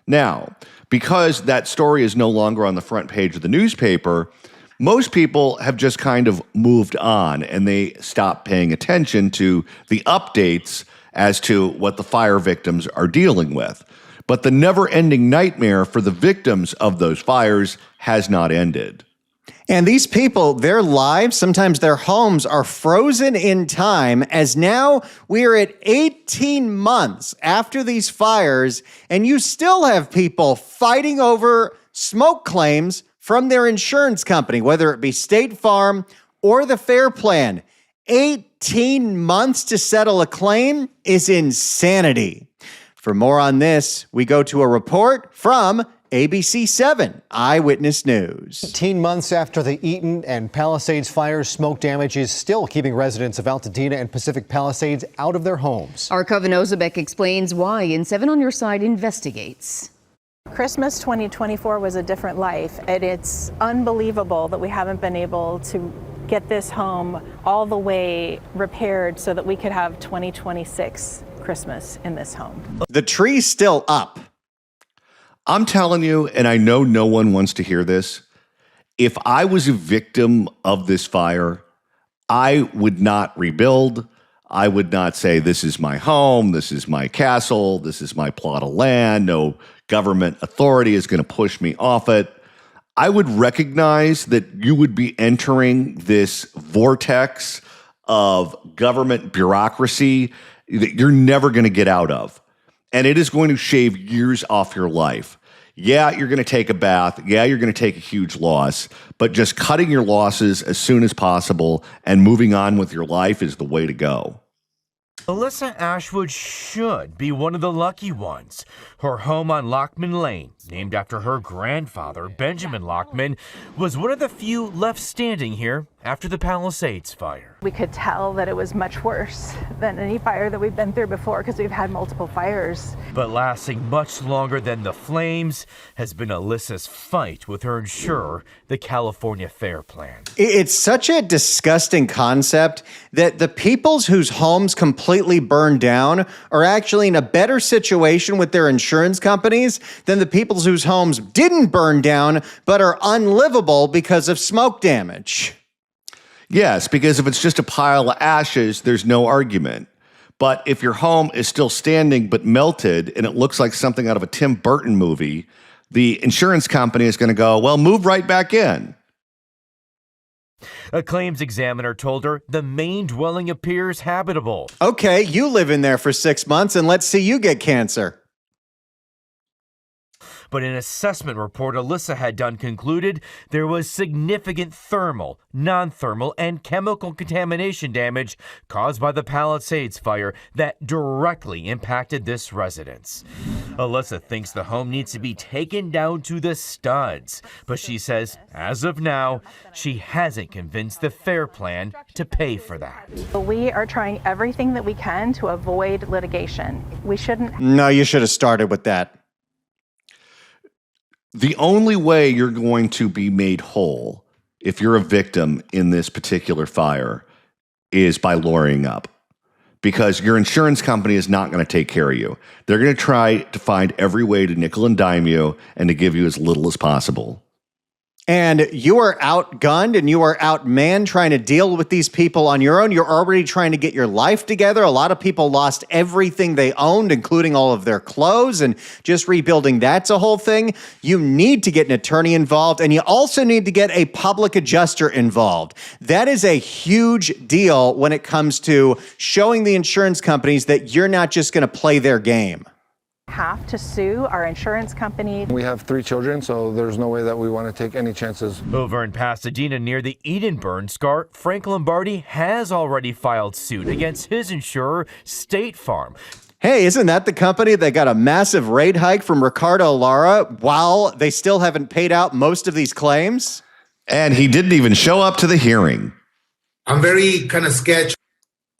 Now, because that story is no longer on the front page of the newspaper, most people have just kind of moved on and they stopped paying attention to the updates as to what the fire victims are dealing with. But the never-ending nightmare for the victims of those fires has not ended. And these people, their lives, sometimes their homes, are frozen in time, as now we're at 18 months after these fires, and you still have people fighting over smoke claims from their insurance company, whether it be State Farm or the Fair Plan. 18 months to settle a claim is insanity. For more on this, we go to a report from ABC 7 Eyewitness News. 18 months after the Eaton and Palisades fires, smoke damage is still keeping residents of Altadena and Pacific Palisades out of their homes. Our Kevin Ozebek explains why and 7 on Your Side investigates. Christmas 2024 was a different life, and it's unbelievable that we haven't been able to get this home all the way repaired so that we could have 2026 Christmas in this home. The tree's still up. I'm telling you, and I know no one wants to hear this, if I was a victim of this fire, I would not rebuild. I would not say this is my home, this is my castle, this is my plot of land. No government authority is going to push me off it. I would recognize that you would be entering this vortex of government bureaucracy that you're never going to get out of. And it is going to shave years off your life. Yeah, you're going to take a bath. Yeah, you're going to take a huge loss. But just cutting your losses as soon as possible and moving on with your life is the way to go. Alyssa Ashwood should be one of the lucky ones. Her home on Lockman Lane, named after her grandfather, Benjamin Lockman, was one of the few left standing here after the Palisades fire. We could tell that it was much worse than any fire that we've been through before because we've had multiple fires. But lasting much longer than the flames has been Alyssa's fight with her insurer, the California Fair Plan. It's such a disgusting concept that the peoples whose homes completely burned down are actually in a better situation with their insurance companies than the peoples whose homes didn't burn down but are unlivable because of smoke damage. Yes, because if it's just a pile of ashes, there's no argument. But if your home is still standing but melted and it looks like something out of a Tim Burton movie, the insurance company is going to go, well, move right back in. A claims examiner told her the main dwelling appears habitable. Okay, you live in there for 6 months and let's see you get cancer. But an assessment report Alyssa had done concluded there was significant thermal, non-thermal, and chemical contamination damage caused by the Palisades fire that directly impacted this residence. Alyssa thinks the home needs to be taken down to the studs, but she says, as of now, she hasn't convinced the Fair Plan to pay for that. We are trying everything that we can to avoid litigation. We shouldn't. No, you should have started with that. The only way you're going to be made whole if you're a victim in this particular fire is by lawyering up, because your insurance company is not going to take care of you. They're going to try to find every way to nickel and dime you and to give you as little as possible. And you are outgunned and you are outmanned trying to deal with these people on your own. You're already trying to get your life together. A lot of people lost everything they owned, including all of their clothes, and just rebuilding that's a whole thing. You need to get an attorney involved, and you also need to get a public adjuster involved. That is a huge deal when it comes to showing the insurance companies that you're not just going to play their game. Have to sue our insurance company. We have 3 children, so there's no way that we want to take any chances. Over in Pasadena near the Eden burn scar, Frank Lombardi has already filed suit against his insurer, State Farm. Hey, isn't that the company that got a massive rate hike from Ricardo Lara while they still haven't paid out most of these claims? And he didn't even show up to the hearing. I'm very kind of sketched.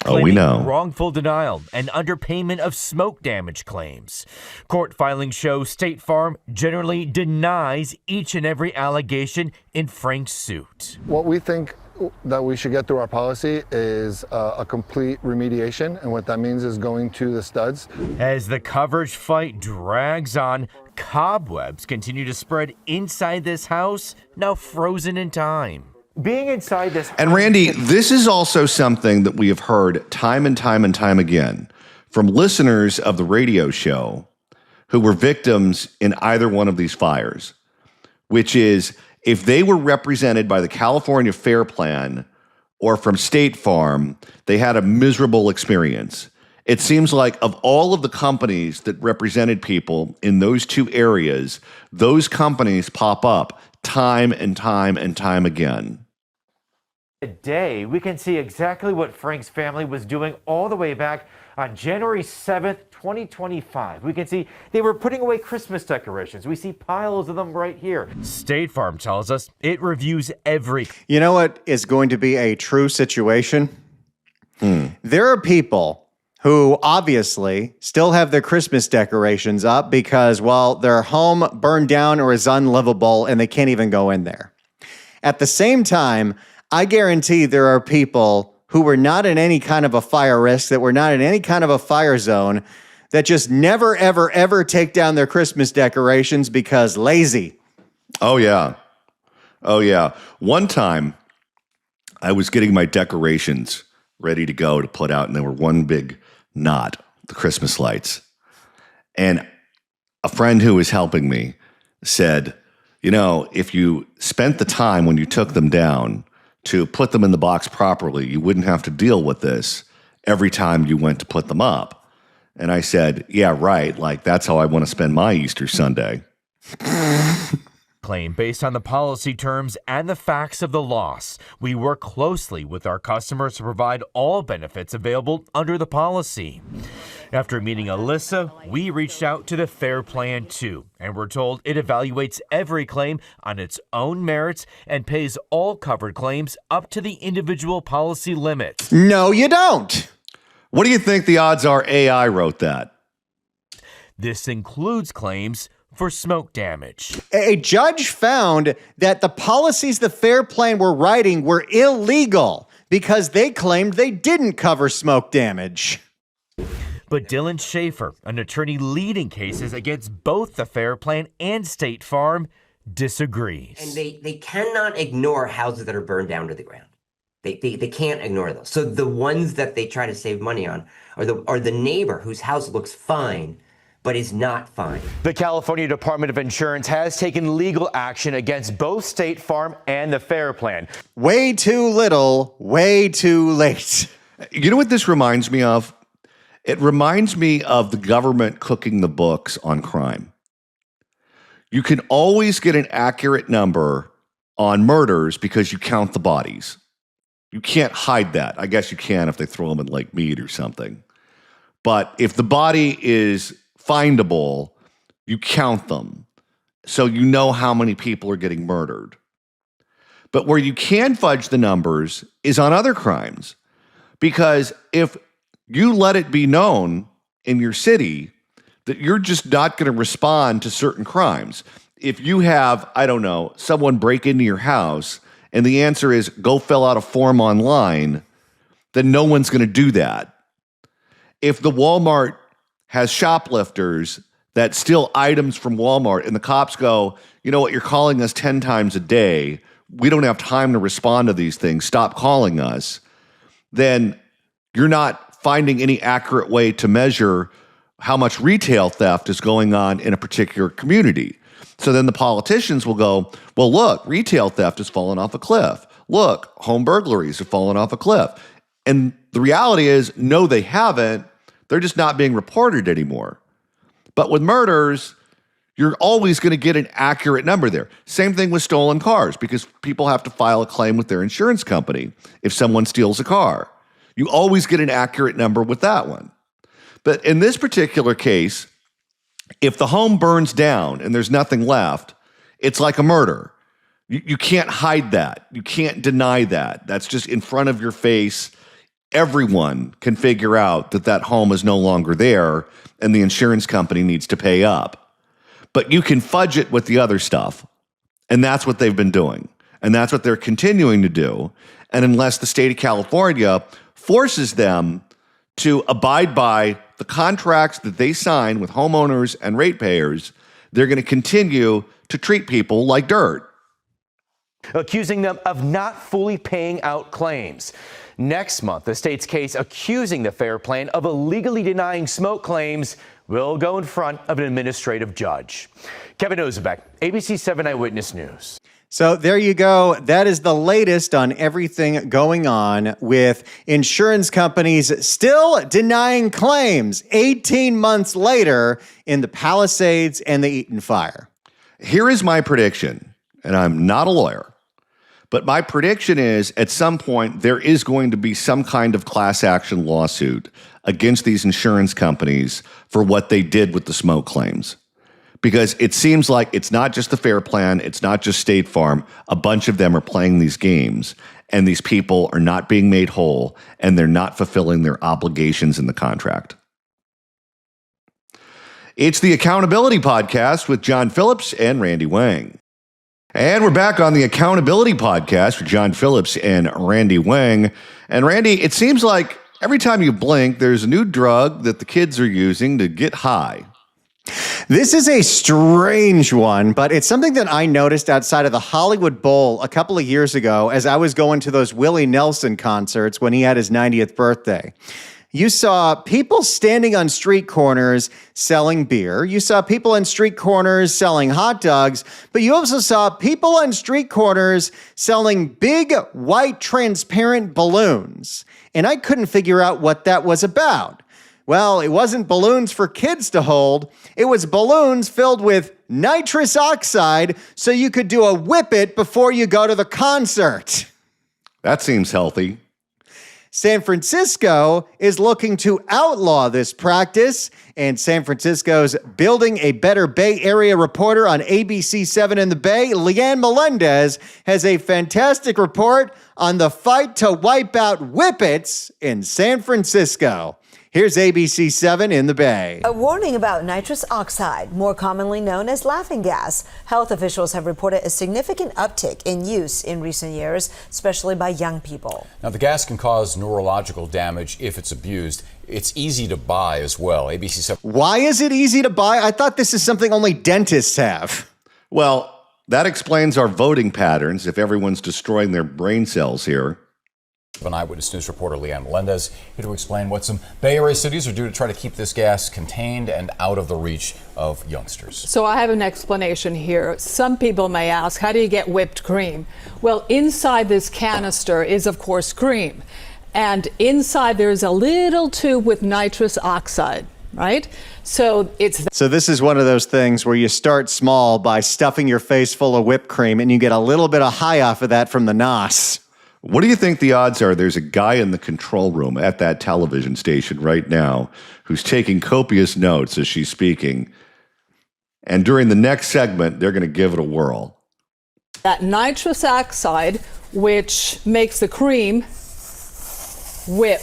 Oh, we know. Wrongful denial and underpayment of smoke damage claims. Court filings show State Farm generally denies each and every allegation in Frank's suit. What we think that we should get through our policy is a complete remediation, and what that means is going to the studs. As the coverage fight drags on, cobwebs continue to spread inside this house, now frozen in time. Being inside this house. And Randy, this is also something that we have heard time and time and time again from listeners of the radio show who were victims in either one of these fires, which is if they were represented by the California Fair Plan or from State Farm, they had a miserable experience. It seems like of all of the companies that represented people in those 2 areas, those companies pop up time and time and time again. Today, we can see exactly what Frank's family was doing all the way back on January 7th, 2025. We can see they were putting away Christmas decorations. We see piles of them right here. State Farm tells us it reviews every. You know what is going to be a true situation? There are people who obviously still have their Christmas decorations up because, well, their home burned down or is unlivable and they can't even go in there. At the same time, I guarantee there are people who were not in any kind of a fire risk, that were not in any kind of a fire zone, that just never, ever, ever take down their Christmas decorations because lazy. Oh, yeah. Oh, yeah. One time, I was getting my decorations ready to go to put out, and they were one big knot, the Christmas lights. And a friend who was helping me said, you know, if you spent the time when you took them down to put them in the box properly, you wouldn't have to deal with this every time you went to put them up. And I said, yeah, right. Like, that's how I want to spend my Easter Sunday. Claim based on the policy terms and the facts of the loss. We work closely with our customers to provide all benefits available under the policy. After meeting Alyssa, we reached out to the Fair Plan too, and we're told it evaluates every claim on its own merits and pays all covered claims up to the individual policy limits. No, you don't. What do you think the odds are AI wrote that? This includes claims for smoke damage. A judge found that the policies the Fair Plan were writing were illegal because they claimed they didn't cover smoke damage. But Dylan Schaefer, an attorney leading cases against both the Fair Plan and State Farm, disagrees. And they cannot ignore houses that are burned down to the ground. They can't ignore those. So the ones that they try to save money on are the neighbor whose house looks fine but is not fine. The California Department of Insurance has taken legal action against both State Farm and the Fair Plan. Way too little, way too late. You know what this reminds me of? It reminds me of the government cooking the books on crime. You can always get an accurate number on murders because you count the bodies. You can't hide that. I guess you can if they throw them in Lake Mead or something. But if the body is findable, you count them. So you know how many people are getting murdered. But where you can fudge the numbers is on other crimes. Because if you let it be known in your city that you're just not going to respond to certain crimes. If you have, I don't know, someone break into your house and the answer is go fill out a form online, then no one's going to do that. If the Walmart has shoplifters that steal items from Walmart and the cops go, you know what, you're calling us 10 times a day. We don't have time to respond to these things. Stop calling us. Then you're not finding any accurate way to measure how much retail theft is going on in a particular community. So then the politicians will go, well, look, retail theft has fallen off a cliff. Look, home burglaries have fallen off a cliff. And the reality is, no, they haven't. They're just not being reported anymore. But with murders, you're always going to get an accurate number there. Same thing with stolen cars, because people have to file a claim with their insurance company if someone steals a car. You always get an accurate number with that one. But in this particular case, if the home burns down and there's nothing left, it's like a murder. You can't hide that. You can't deny that. That's just in front of your face. Everyone can figure out that that home is no longer there and the insurance company needs to pay up. But you can fudge it with the other stuff. And that's what they've been doing. And that's what they're continuing to do. And unless the state of California forces them to abide by the contracts that they sign with homeowners and ratepayers, they're going to continue to treat people like dirt. Accusing them of not fully paying out claims. Next month, the state's case accusing the Fair Plan of illegally denying smoke claims will go in front of an administrative judge. Kevin Ozebek, ABC 7 Eyewitness News. So there you go. That is the latest on everything going on with insurance companies still denying claims 18 months later in the Palisades and the Eaton fire. Here is my prediction, and I'm not a lawyer, but my prediction is at some point there is going to be some kind of class action lawsuit against these insurance companies for what they did with the smoke claims. Because it seems like it's not just the Fair Plan, it's not just State Farm. A bunch of them are playing these games, and these people are not being made whole, and they're not fulfilling their obligations in the contract. It's the Accountability Podcast with John Phillips and Randy Wang. And we're back on the Accountability Podcast with John Phillips and Randy Wang. And Randy, it seems like every time you blink, there's a new drug that the kids are using to get high. This is a strange one, but it's something that I noticed outside of the Hollywood Bowl a couple of years ago as I was going to those Willie Nelson concerts when he had his 90th birthday. You saw people standing on street corners selling beer. You saw people on street corners selling hot dogs, but you also saw people on street corners selling big, white, transparent balloons. And I couldn't figure out what that was about. Well, it wasn't balloons for kids to hold. It was balloons filled with nitrous oxide so you could do a whippet before you go to the concert. That seems healthy. San Francisco is looking to outlaw this practice, and San Francisco's Building a Better Bay Area reporter on ABC7 in the Bay, Leanne Melendez, has a fantastic report on the fight to wipe out whippets in San Francisco. Here's ABC7 in the Bay. A warning about nitrous oxide, more commonly known as laughing gas. Health officials have reported a significant uptick in use in recent years, especially by young people. Now, the gas can cause neurological damage if it's abused. It's easy to buy as well. ABC7. Why is it easy to buy? I thought this is something only dentists have. Well, that explains our voting patterns if everyone's destroying their brain cells here. An Eyewitness News reporter, Leanne Melendez, here to explain what some Bay Area cities are doing to try to keep this gas contained and out of the reach of youngsters. So I have an explanation here. Some people may ask, how do you get whipped cream? Well, inside this canister is, of course, cream. And inside there's a little tube with nitrous oxide, right? So this is one of those things where you start small by stuffing your face full of whipped cream and you get a little bit of high off of that from the nos. What do you think the odds are there's a guy in the control room at that television station right now who's taking copious notes as she's speaking, and during the next segment, they're going to give it a whirl? that nitrous oxide, which makes the cream whip.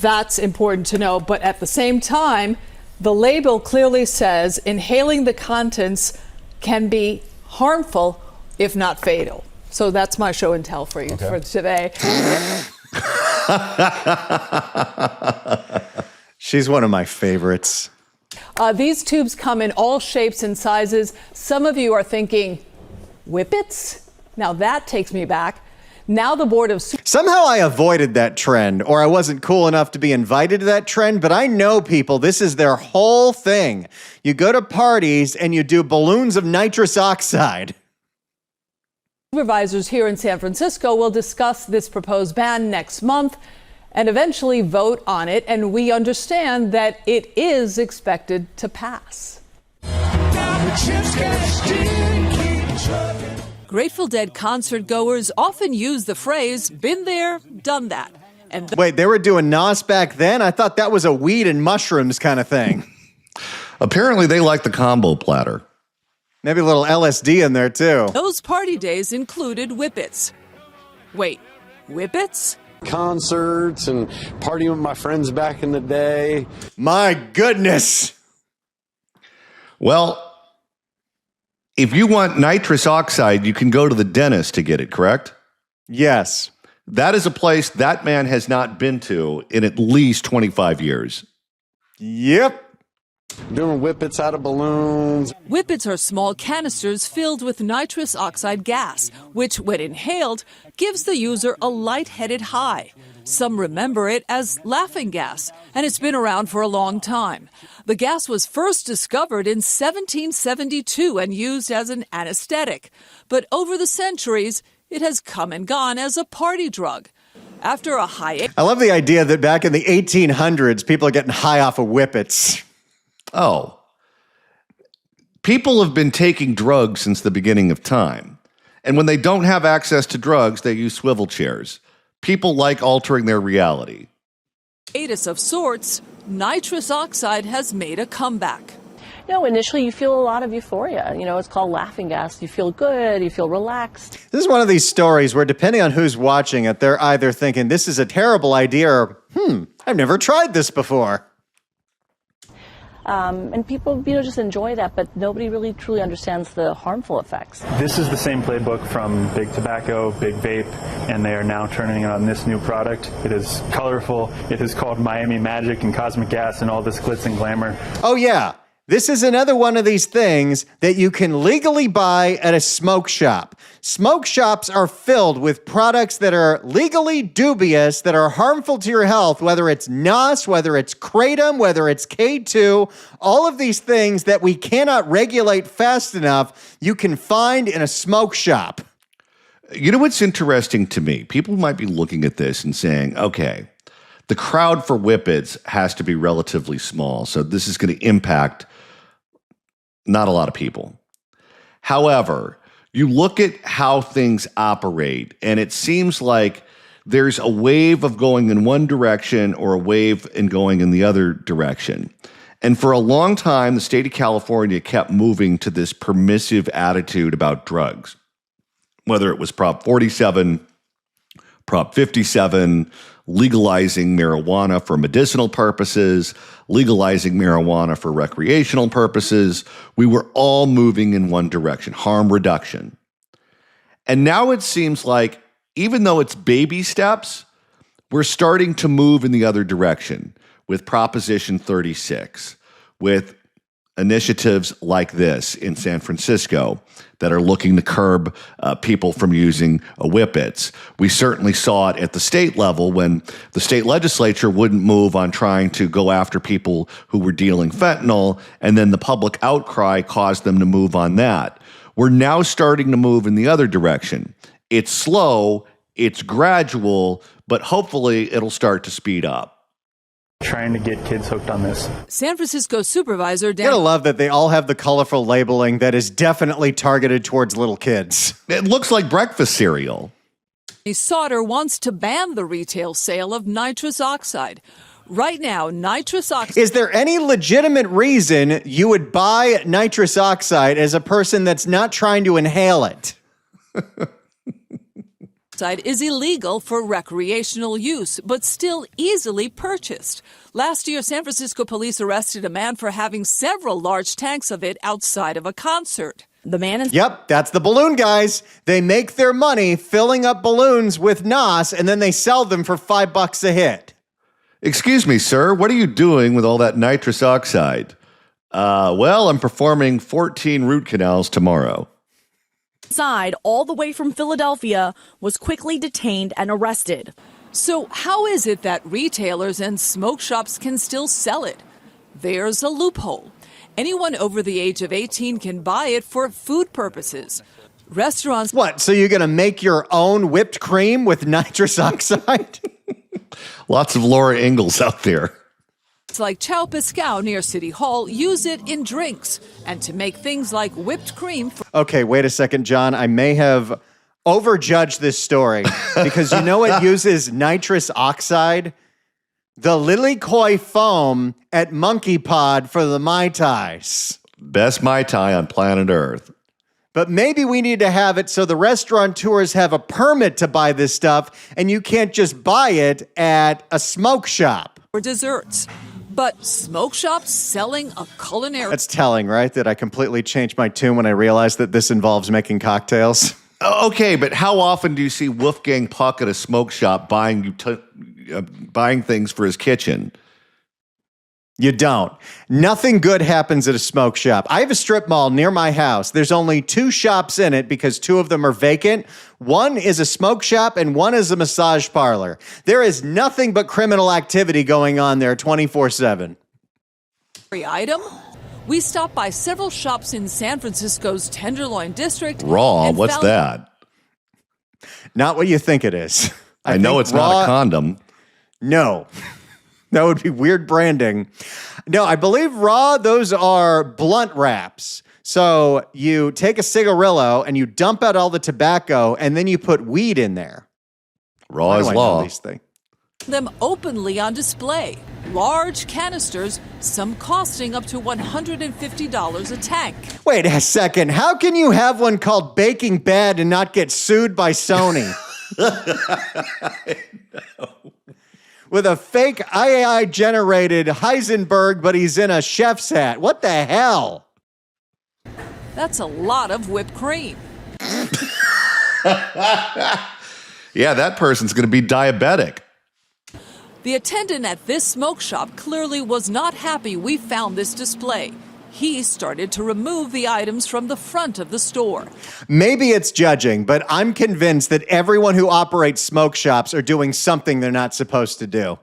That's important to know. But at the same time, the label clearly says inhaling the contents can be harmful, if not fatal. So that's my show and tell for you for today. She's one of my favorites. These tubes come in all shapes and sizes. Some of you are thinking, whippets? Now that takes me back. Now the board of... Somehow I avoided that trend, or I wasn't cool enough to be invited to that trend, but I know people, this is their whole thing. You go to parties and you do balloons of nitrous oxide. Supervisors here in San Francisco will discuss this proposed ban next month and eventually vote on it, and we understand that it is expected to pass. Grateful Dead concert goers often use the phrase, been there, done that. And Wait, they were doing NOS back then? I thought that was a weed and mushrooms kind of thing. Apparently they like the combo platter. Maybe a little LSD in there too. those party days included whippets. Wait, whippets? Concerts and partying with my friends back in the day. My goodness. Well, if you want nitrous oxide, you can go to the dentist to get it, correct? Yes. That is a place that man has not been to in at least 25 years. Yep. Doing whippets out of balloons. Whippets are small canisters filled with nitrous oxide gas, which, when inhaled, gives the user a lightheaded high. Some remember it as laughing gas, and it's been around for a long time. The gas was first discovered in 1772 and used as an anesthetic. But over the centuries, it has come and gone as a party drug. After a high... I love the idea that back in the 1800s, people are getting high off of whippets. Oh. People have been taking drugs since the beginning of time. And when they don't have access to drugs, they use swivel chairs. People like altering their reality. hiatus of sorts, nitrous oxide has made a comeback. Initially you feel a lot of euphoria. It's called laughing gas. You feel good, you feel relaxed. This is one of these stories where, depending on who's watching it, they're either thinking, this is a terrible idea, or, I've never tried this before. And people, just enjoy that, but nobody really truly understands the harmful effects. This is the same playbook from Big Tobacco, Big Vape, and they are now turning on this new product. It is colorful. It is called Miami Magic and Cosmic Gas and all this glitz and glamour. Oh, yeah. This is another one of these things that you can legally buy at a smoke shop. Smoke shops are filled with products that are legally dubious, that are harmful to your health, whether it's NOS, whether it's Kratom, whether it's K2, all of these things that we cannot regulate fast enough, you can find in a smoke shop. You know what's interesting to me? People might be looking at this and saying, okay, the crowd for Whippets has to be relatively small, so this is going to impact not a lot of people. However, you look at how things operate, and it seems like there's a wave of going in one direction or a wave in going in the other direction. And for a long time, the state of California kept moving to this permissive attitude about drugs, whether it was Prop 47, Prop 57, legalizing marijuana for medicinal purposes, legalizing marijuana for recreational purposes. We were all moving in one direction, harm reduction. And now it seems like, even though it's baby steps, we're starting to move in the other direction with Proposition 36, with initiatives like this in San Francisco that are looking to curb people from using Whippets. We certainly saw it at the state level when the state legislature wouldn't move on trying to go after people who were dealing fentanyl, and then the public outcry caused them to move on that. We're now starting to move in the other direction. It's slow, it's gradual, but hopefully it'll start to speed up. Trying to get kids hooked on this. San Francisco supervisor You gotta love that they all have the colorful labeling that is definitely targeted towards little kids. It looks like breakfast cereal. Sauter wants to ban the retail sale of nitrous oxide. Right now, nitrous oxide... Is there any legitimate reason you would buy nitrous oxide as a person that's not trying to inhale it? is illegal for recreational use, but still easily purchased. Last year, San Francisco police arrested a man for having several large tanks of it outside of a concert. The man is... Yep, that's the balloon guys. They make their money filling up balloons with NOS, and then they sell them for $5 a hit. Excuse me, sir, what are you doing with all that nitrous oxide? Well, I'm performing 14 root canals tomorrow. Side all the way from Philadelphia was quickly detained and arrested. So how is it that retailers and smoke shops can still sell it? There's a loophole. Anyone over the age of 18 can buy it for food purposes. Restaurants... What, so you're going to make your own whipped cream with nitrous oxide? Lots of Laura Ingalls out there. like Chow Piscow near City Hall use it in drinks and to make things like whipped cream. Okay, wait a second, John. I may have overjudged this story because you know what uses nitrous oxide? The Lilikoi foam at Monkey Pod for the Mai Tais. Best Mai Tai on planet Earth. But maybe we need to have it so the restaurateurs have a permit to buy this stuff and you can't just buy it at a smoke shop. For desserts. But smoke shops selling a culinary... That's telling, right? That I completely changed my tune when I realized that this involves making cocktails. Okay, but how often do you see Wolfgang Puck at a smoke shop buying things for his kitchen? You don't. Nothing good happens at a smoke shop. I have a strip mall near my house. There's only 2 shops in it because 2 of them are vacant. One is a smoke shop and one is a massage parlor. There is nothing but criminal activity going on there 24/7. Item? We stopped by several shops in San Francisco's Tenderloin District. Raw? What's that? Not what you think it is. I know it's not a condom. No. That would be weird branding. No, I believe Raw, those are blunt wraps. So you take a cigarillo and you dump out all the tobacco and then you put weed in there. Raw is law. These things? Them openly on display. Large canisters, some costing up to $150 a tank. Wait a second. How can you have one called Baking Bad and not get sued by Sony? No. With a fake AI-generated Heisenberg, but he's in a chef's hat. What the hell? That's a lot of whipped cream. Yeah, that person's going to be diabetic. The attendant at this smoke shop clearly was not happy we found this display. he started to remove the items from the front of the store. Maybe it's judging, but I'm convinced that everyone who operates smoke shops are doing something they're not supposed to do.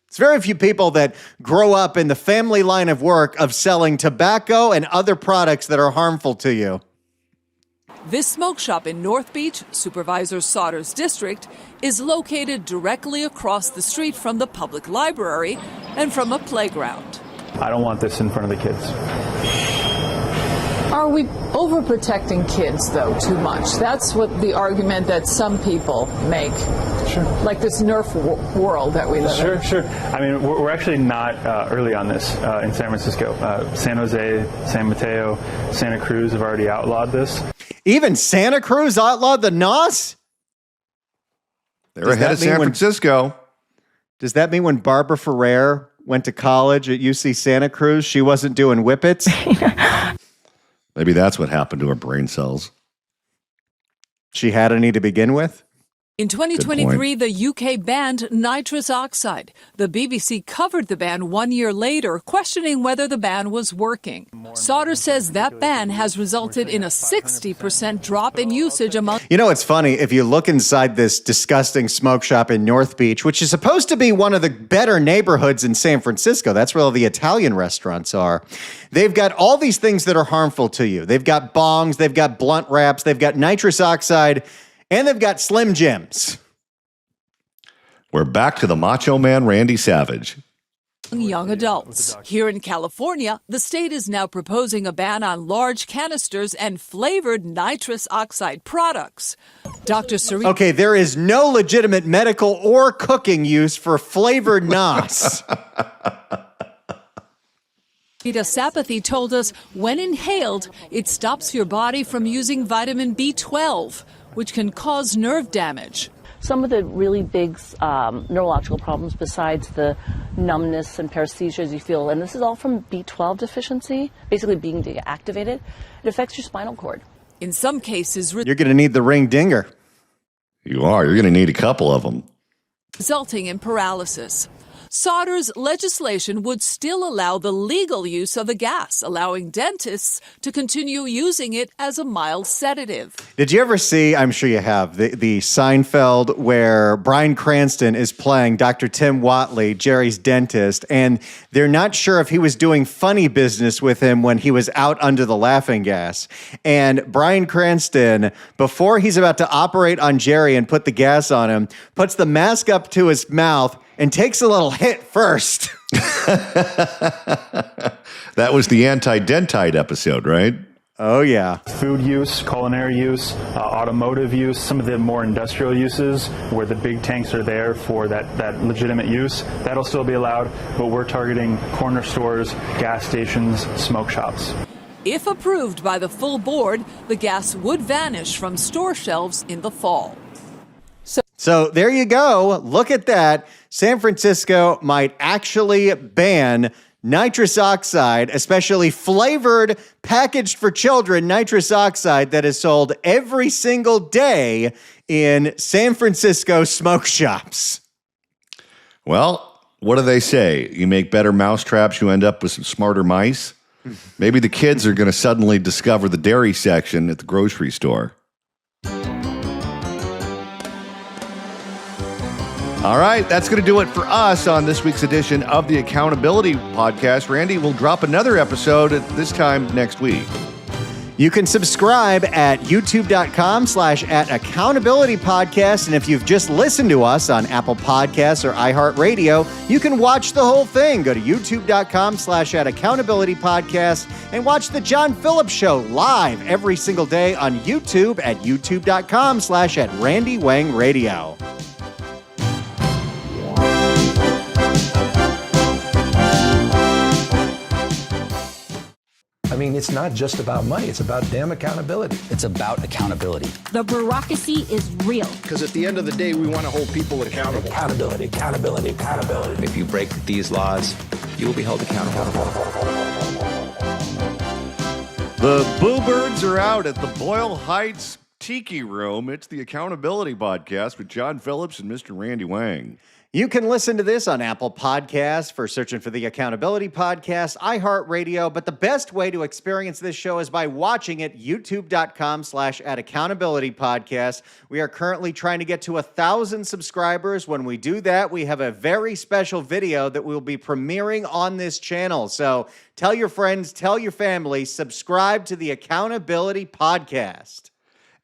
It's very few people that grow up in the family line of work of selling tobacco and other products that are harmful to you. This smoke shop in North Beach, Supervisor Sauter's district, is located directly across the street from the public library and from a playground. I don't want this in front of the kids. Are we overprotecting kids, though, too much? That's what the argument that some people make. Sure. Like this Nerf world that we live in. Sure. I mean, we're actually not early on this in San Francisco. San Jose, San Mateo, Santa Cruz have already outlawed this. Even Santa Cruz outlawed the NOS? They're ahead of San Francisco. Does that mean when Barbara Ferrer went to college at UC Santa Cruz, she wasn't doing whippets? Maybe that's what happened to her brain cells. She had any to begin with? In 2023, the UK banned nitrous oxide. The BBC covered the ban 1 year later, questioning whether the ban was working. Sauter says that ban has resulted in a 60% drop in usage among... You know, it's funny. If you look inside this disgusting smoke shop in North Beach, which is supposed to be one of the better neighborhoods in San Francisco, that's where all the Italian restaurants are. They've got all these things that are harmful to you. They've got bongs, they've got blunt wraps, they've got nitrous oxide, and they've got Slim Jims. We're back to the Macho Man Randy Savage. Young adults. Here in California, the state is now proposing a ban on large canisters and flavored nitrous oxide products. Dr. Sarita... Okay, there is no legitimate medical or cooking use for flavored NOS. Sapathy told us when inhaled, it stops your body from using vitamin B12, which can cause nerve damage. Some of the really big neurological problems besides the numbness and paresthesias you feel, and this is all from B12 deficiency, basically being deactivated, it affects your spinal cord. In some cases, you're going to need the ring dinger. You are. You're going to need a couple of them. Resulting in paralysis. Sauter's legislation would still allow the legal use of the gas, allowing dentists to continue using it as a mild sedative. Did you ever see, I'm sure you have, the Seinfeld where Bryan Cranston is playing Dr. Tim Whatley, Jerry's dentist, and they're not sure if he was doing funny business with him when he was out under the laughing gas. And Bryan Cranston, before he's about to operate on Jerry and put the gas on him, puts the mask up to his mouth and takes a little hit first. That was the anti-dentite episode, right? Oh, yeah. Food use, culinary use, automotive use, some of the more industrial uses where the big tanks are there for that legitimate use, that'll still be allowed, but we're targeting corner stores, gas stations, smoke shops. If approved by the full board, the gas would vanish from store shelves in the fall. So there you go. Look at that. San Francisco might actually ban nitrous oxide, especially flavored, packaged for children nitrous oxide that is sold every single day in San Francisco smoke shops. Well, what do they say? You make better mousetraps, you end up with some smarter mice. Maybe the kids are going to suddenly discover the dairy section at the grocery store. All right, that's going to do it for us on this week's edition of the Accountability Podcast. Randy will drop another episode at this time next week. You can subscribe at youtube.com/@accountabilitypodcast. And if you've just listened to us on Apple Podcasts or iHeartRadio, you can watch the whole thing. Go to youtube.com/@accountabilitypodcast and watch the John Phillips Show live every single day on YouTube at youtube.com/@RandyWangRadio. I mean, it's not just about money. It's about damn accountability. It's about accountability. The bureaucracy is real. Because at the end of the day, we want to hold people accountable. Accountability, accountability, accountability. If you break these laws, you will be held accountable. The Boo Birds are out at the Boyle Heights Tiki Room. It's the Accountability Podcast with John Phillips and Mr. Randy Wang. You can listen to this on Apple Podcasts for searching for the Accountability Podcast, iHeartRadio, but the best way to experience this show is by watching it, youtube.com/@accountabilitypodcast. We are currently trying to get to 1,000 subscribers. When we do that, we have a very special video that we'll be premiering on this channel. So tell your friends, tell your family, subscribe to the Accountability Podcast.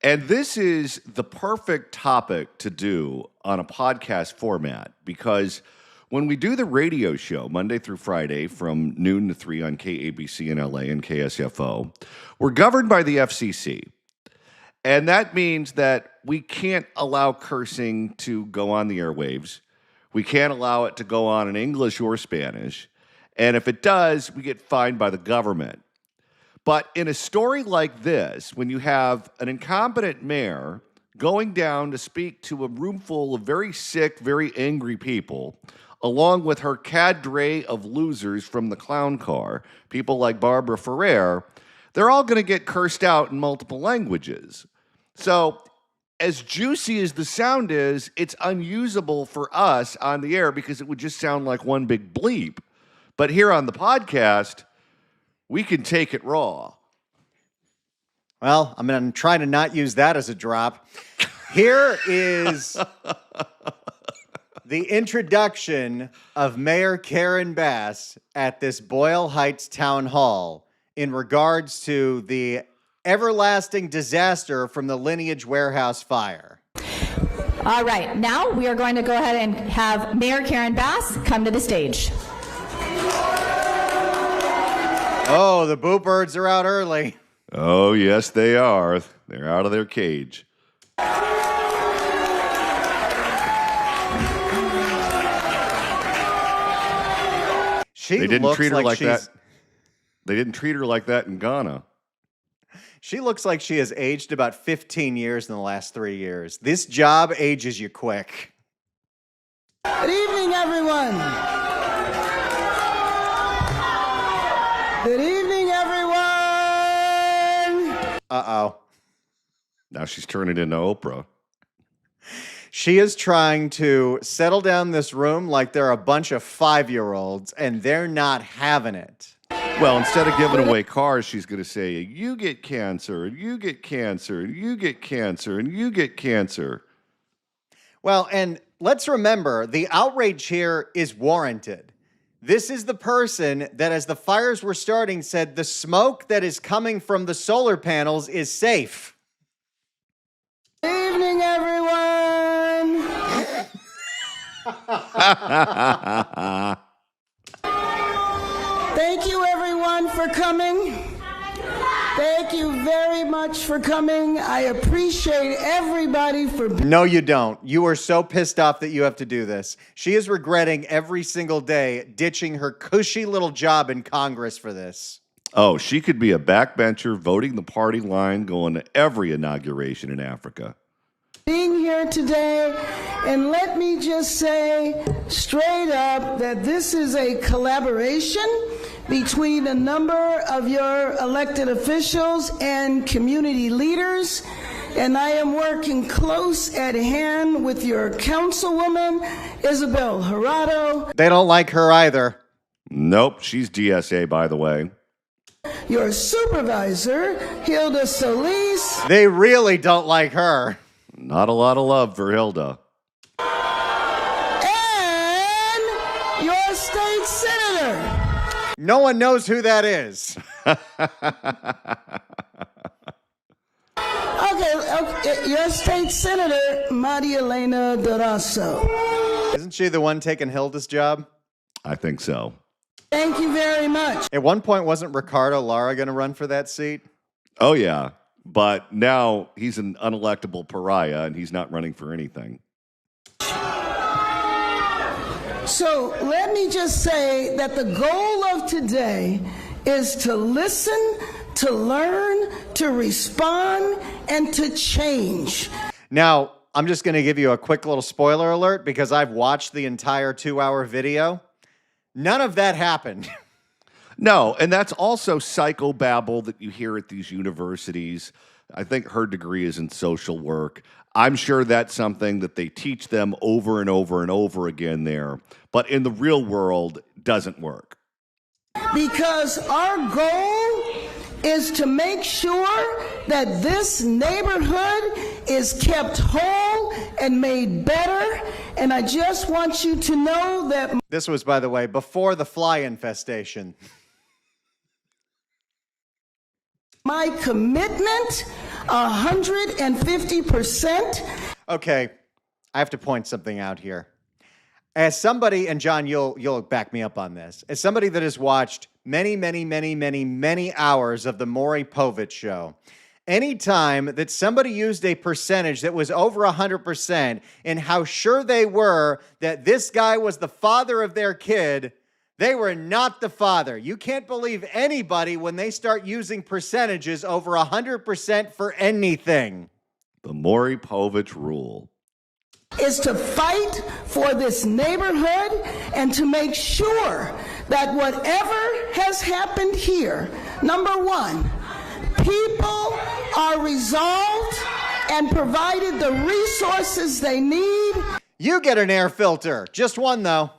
And this is the perfect topic to do on a podcast format because when we do the radio show Monday through Friday from noon to 3 on KABC in LA and KSFO, we're governed by the FCC. And that means that we can't allow cursing to go on the airwaves. We can't allow it to go on in English or Spanish. And if it does, we get fined by the government. But in a story like this, when you have an incompetent mayor going down to speak to a room full of very sick, very angry people, along with her cadre of losers from the clown car, people like Barbara Ferrer, they're all going to get cursed out in multiple languages. So as juicy as the sound is, it's unusable for us on the air because it would just sound like one big bleep. But here on the podcast, we can take it raw. Well, I'm going to try to not use that as a drop. Here is the introduction of Mayor Karen Bass at this Boyle Heights Town Hall in regards to the everlasting disaster from the Lineage Warehouse fire. All right, now we are going to go ahead and have Mayor Karen Bass come to the stage. Oh, the boo birds are out early. Oh, yes, they are. They're out of their cage. They didn't treat her like that. They didn't treat her like that in Ghana. She looks like she has aged about 15 years in the last 3 years. This job ages you quick. Good evening, everyone. Good evening, everyone. Uh-oh. Now she's turning into Oprah. She is trying to settle down this room like they're a bunch of 5-year-olds, and they're not having it. Well, instead of giving away cars, she's going to say, you get cancer, and you get cancer, and you get cancer, and you get cancer. Well, and let's remember, the outrage here is warranted. This is the person that, as the fires were starting, said the smoke that is coming from the solar panels is safe. Good evening, everyone. Thank you, everyone, for coming. Thank you very much for coming. I appreciate everybody for... No, you don't. You are so pissed off that you have to do this. She is regretting every single day ditching her cushy little job in Congress for this. Oh, she could be a backbencher voting the party line going to every inauguration in Africa. Being here today, and let me just say straight up that this is a collaboration between a number of your elected officials and community leaders, and I am working close at hand with your councilwoman, Isabel Jurado. They don't like her either. Nope, she's DSA, by the way. Your supervisor, Hilda Solis. They really don't like her. Not a lot of love for Hilda. And your state senator. No one knows who that is. Okay, your state senator, Maria Elena Durazo. Isn't she the one taking Hilda's job? I think so. Thank you very much. At one point, wasn't Ricardo Lara going to run for that seat? Oh, yeah. But now he's an unelectable pariah, and he's not running for anything. So let me just say that the goal of today is to listen, to learn, to respond, and to change. Now, I'm just going to give you a quick little spoiler alert because I've watched the entire 2-hour video. None of that happened. No, and that's also psychobabble that you hear at these universities I think her degree is in social work. I'm sure that's something that they teach them over and over and over again there. But in the real world, doesn't work. Because our goal is to make sure that this neighborhood is kept whole and made better. And I just want you to know that This was, by the way, before the fly infestation. my commitment, 150%. Okay, I have to point something out here. As somebody, and John, you'll back me up on this, as somebody that has watched many hours of the Maury Povich show, anytime that somebody used a percentage that was over 100% in how sure they were that this guy was the father of their kid, they were not the father. You can't believe anybody when they start using percentages over 100% for anything. The Maury Povich rule is to fight for this neighborhood and to make sure that whatever has happened here, number one, people are resolved and provided the resources they need. You get an air filter. Just one, though.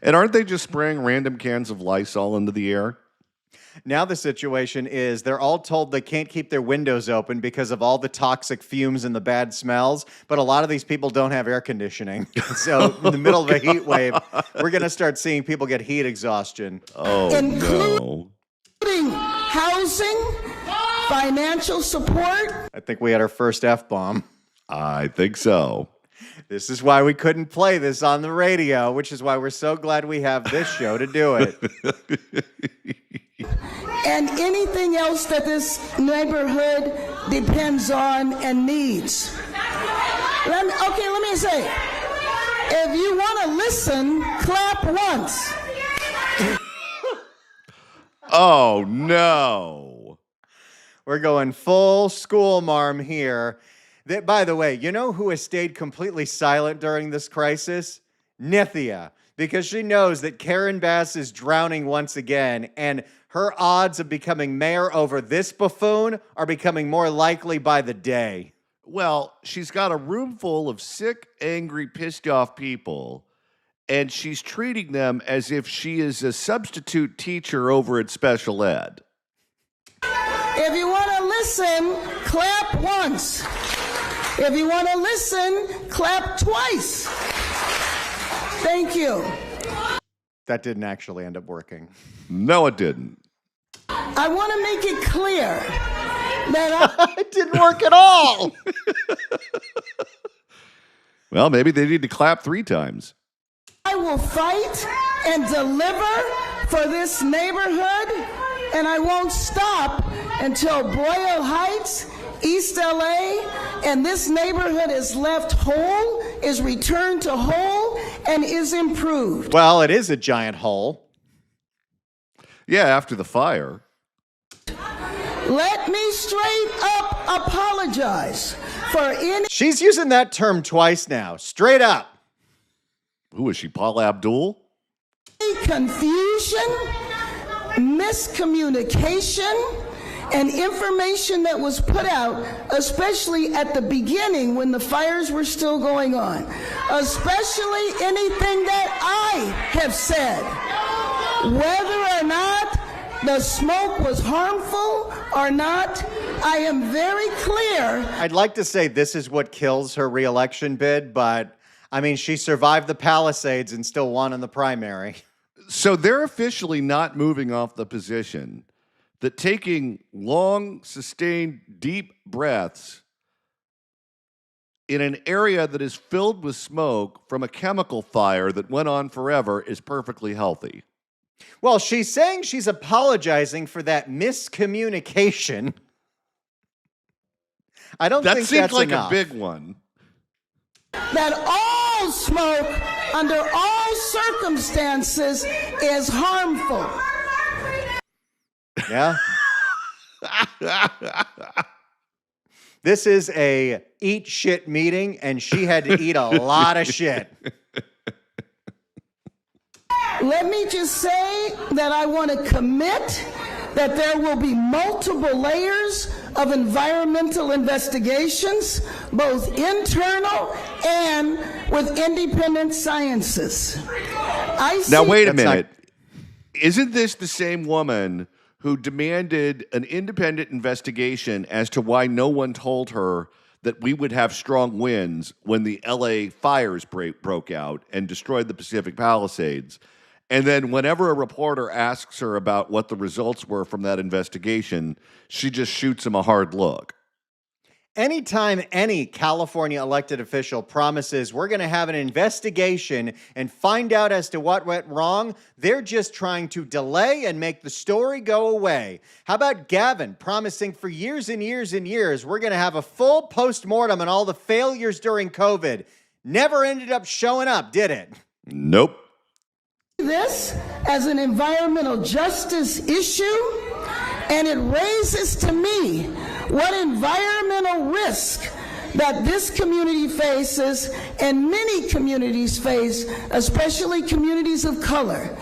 And aren't they just spraying random cans of Lysol into the air? Now the situation is they're all told they can't keep their windows open because of all the toxic fumes and the bad smells, but a lot of these people don't have air conditioning. So in the middle of a heat wave, we're going to start seeing people get heat exhaustion. Oh, no. Including housing, financial support. I think we had our first F-bomb. I think so. This is why we couldn't play this on the radio, which is why we're so glad we have this show to do it. And anything else that this neighborhood depends on and needs. Let me say, if you want to listen, clap once. Oh, no. We're going full school marm here. That, by the way, you know who has stayed completely silent during this crisis? Nithya, because she knows that Karen Bass is drowning once again, and her odds of becoming mayor over this buffoon are becoming more likely by the day. Well, she's got a room full of sick, angry, pissed off people, and she's treating them as if she is a substitute teacher over at special ed. If you want to listen, clap once. If you want to listen, clap twice. Thank you. That didn't actually end up working. No, it didn't. I want to make it clear that it didn't work at all. Well, maybe they need to clap 3 times. I will fight and deliver for this neighborhood, and I won't stop until Boyle Heights, East LA, and this neighborhood is left whole, is returned to whole, and is improved. Well, it is a giant hole. Yeah, after the fire. Let me straight up apologize for any... She's using that term twice now. Straight up. Who is she, Paul Abdul? Confusion, miscommunication, and information that was put out, especially at the beginning when the fires were still going on, especially anything that I have said, whether or not the smoke was harmful or not, I am very clear. I'd like to say this is what kills her reelection bid, but I mean, she survived the Palisades and still won in the primary. So they're officially not moving off the position that taking long, sustained, deep breaths in an area that is filled with smoke from a chemical fire that went on forever is perfectly healthy. Well, she's saying she's apologizing for that miscommunication. I don't think that's enough. That seems like a big one. That all smoke, under all circumstances, is harmful. Yeah. This is a eat shit meeting, and she had to eat a lot of shit. Let me just say that I want to commit that there will be multiple layers of environmental investigations, both internal and with independent scientists. Now, wait a minute. Isn't this the same woman who demanded an independent investigation as to why no one told her that we would have strong winds when the LA fires broke out and destroyed the Pacific Palisades? And then whenever a reporter asks her about what the results were from that investigation, she just shoots him a hard look. Anytime any California elected official promises we're going to have an investigation and find out as to what went wrong, they're just trying to delay and make the story go away. How about Gavin promising for years and years and years we're going to have a full postmortem on all the failures during COVID? Never ended up showing up, did it? Nope. This as an environmental justice issue, and it raises to me what environmental risk that this community faces and many communities face, especially communities of color.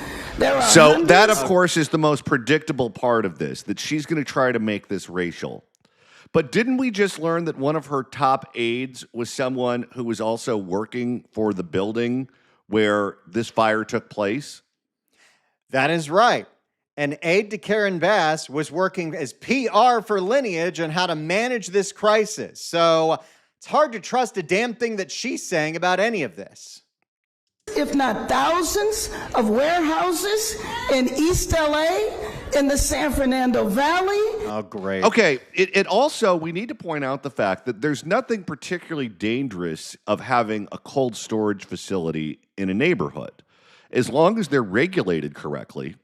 So that, of course, is the most predictable part of this, that she's going to try to make this racial. But didn't we just learn that one of her top aides was someone who was also working for the building where this fire took place? That is right. An aide to Karen Bass was working as PR for Lineage on how to manage this crisis. So it's hard to trust a damn thing that she's saying about any of this. If not thousands of warehouses in East LA, in the San Fernando Valley. Oh, great. Okay, it also, we need to point out the fact that there's nothing particularly dangerous of having a cold storage facility in a neighborhood, as long as they're regulated correctly.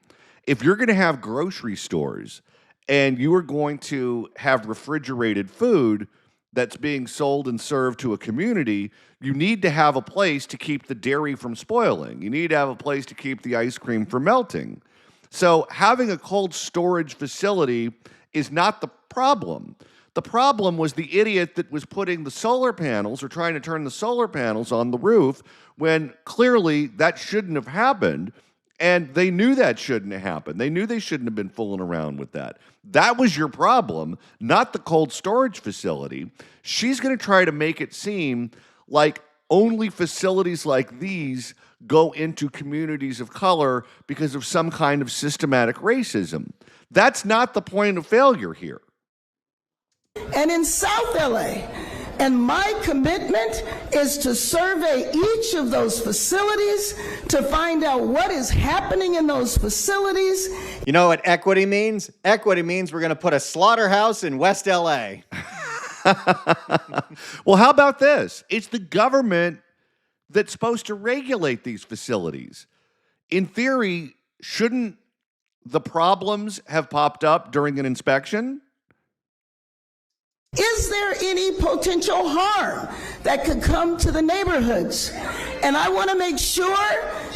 If you're going to have grocery stores and you are going to have refrigerated food that's being sold and served to a community, you need to have a place to keep the dairy from spoiling. You need to have a place to keep the ice cream from melting. So having a cold storage facility is not the problem. The problem was the idiot that was putting the solar panels or trying to turn the solar panels on the roof when clearly that shouldn't have happened. And they knew that shouldn't have happened. They knew they shouldn't have been fooling around with that. That was your problem, not the cold storage facility. She's going to try to make it seem like only facilities like these go into communities of color because of some kind of systematic racism. That's not the point of failure here. And in South LA, and my commitment is to survey each of those facilities to find out what is happening in those facilities. You know what equity means? Equity means we're going to put a slaughterhouse in West LA. Well, how about this? It's the government that's supposed to regulate these facilities. In theory, shouldn't the problems have popped up during an inspection? Is there any potential harm that could come to the neighborhoods? And I want to make sure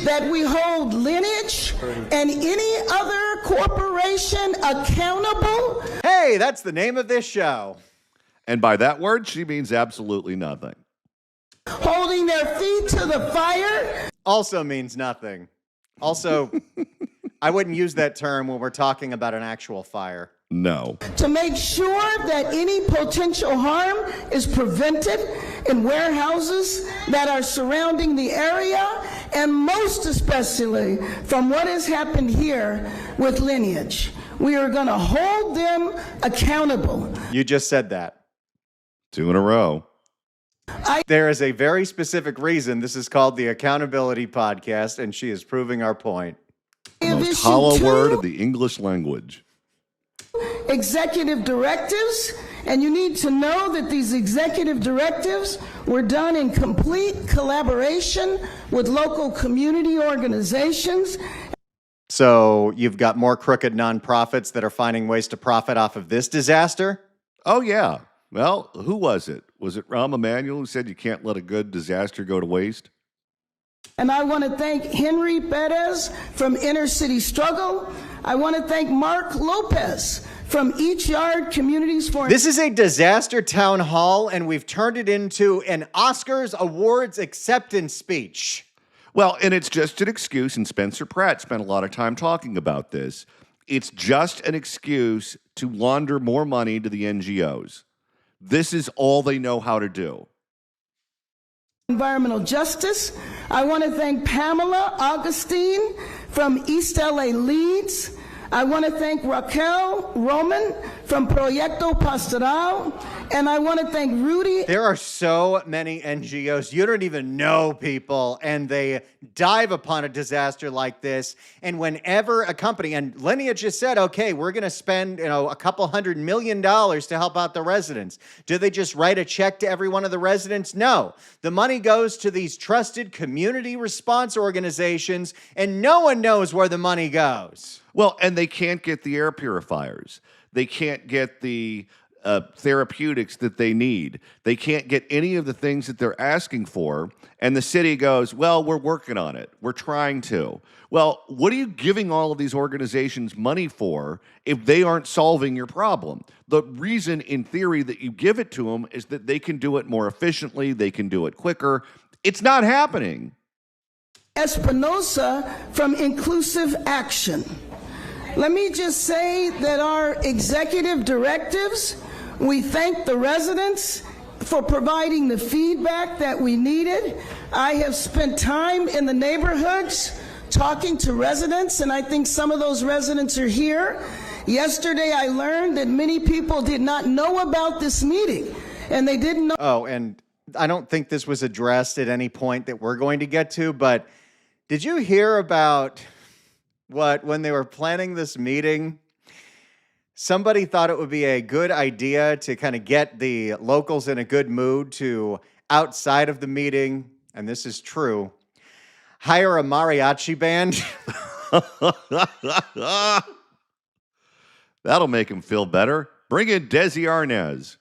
that we hold Lineage and any other corporation accountable. Hey, that's the name of this show. And by that word, she means absolutely nothing. Holding their feet to the fire also means nothing. Also, I wouldn't use that term when we're talking about an actual fire. No. To make sure that any potential harm is prevented in warehouses that are surrounding the area, and most especially from what has happened here with Lineage. We are going to hold them accountable. You just said that. 2 in a row. There is a very specific reason this is called the Accountability Podcast, and she is proving our point. The most hollow word of the English language. Executive directives, and you need to know that these executive directives were done in complete collaboration with local community organizations. So you've got more crooked nonprofits that are finding ways to profit off of this disaster? Oh, yeah. Well, who was it? Was it Rahm Emanuel who said you can't let a good disaster go to waste? And I want to thank Henry Perez from Inner City Struggle. I want to thank Mark Lopez from Each Yard Communities for... This is a disaster town hall, and we've turned it into an Oscars awards acceptance speech. Well, and it's just an excuse, and Spencer Pratt spent a lot of time talking about this. It's just an excuse to launder more money to the NGOs. This is all they know how to do. Environmental justice. I want to thank Pamela Augustine from East LA Leads. I want to thank Raquel Roman from Proyecto Pastoral. And I want to thank Rudy. There are so many NGOs. You don't even know people, and they dive upon a disaster like this. And whenever a company, and Lineage just said, okay, we're going to spend a couple $100 million to help out the residents. Do they just write a check to every one of the residents? No. The money goes to these trusted community response organizations, and no one knows where the money goes. Well, and they can't get the air purifiers. They can't get the therapeutics that they need. They can't get any of the things that they're asking for. And the city goes, well, we're working on it. We're trying to. Well, what are you giving all of these organizations money for if they aren't solving your problem? The reason, in theory, that you give it to them is that they can do it more efficiently. They can do it quicker. It's not happening. Espinosa from Inclusive Action. Let me just say that our executive directives, we thank the residents for providing the feedback that we needed. I have spent time in the neighborhoods talking to residents, and I think some of those residents are here. Yesterday, I learned that many people did not know about this meeting, and they didn't know. Oh, and I don't think this was addressed at any point that we're going to get to, but did you hear about when they were planning this meeting? Somebody thought it would be a good idea to kind of get the locals in a good mood to, outside of the meeting, and this is true, hire a mariachi band. That'll make him feel better. Bring in Desi Arnaz.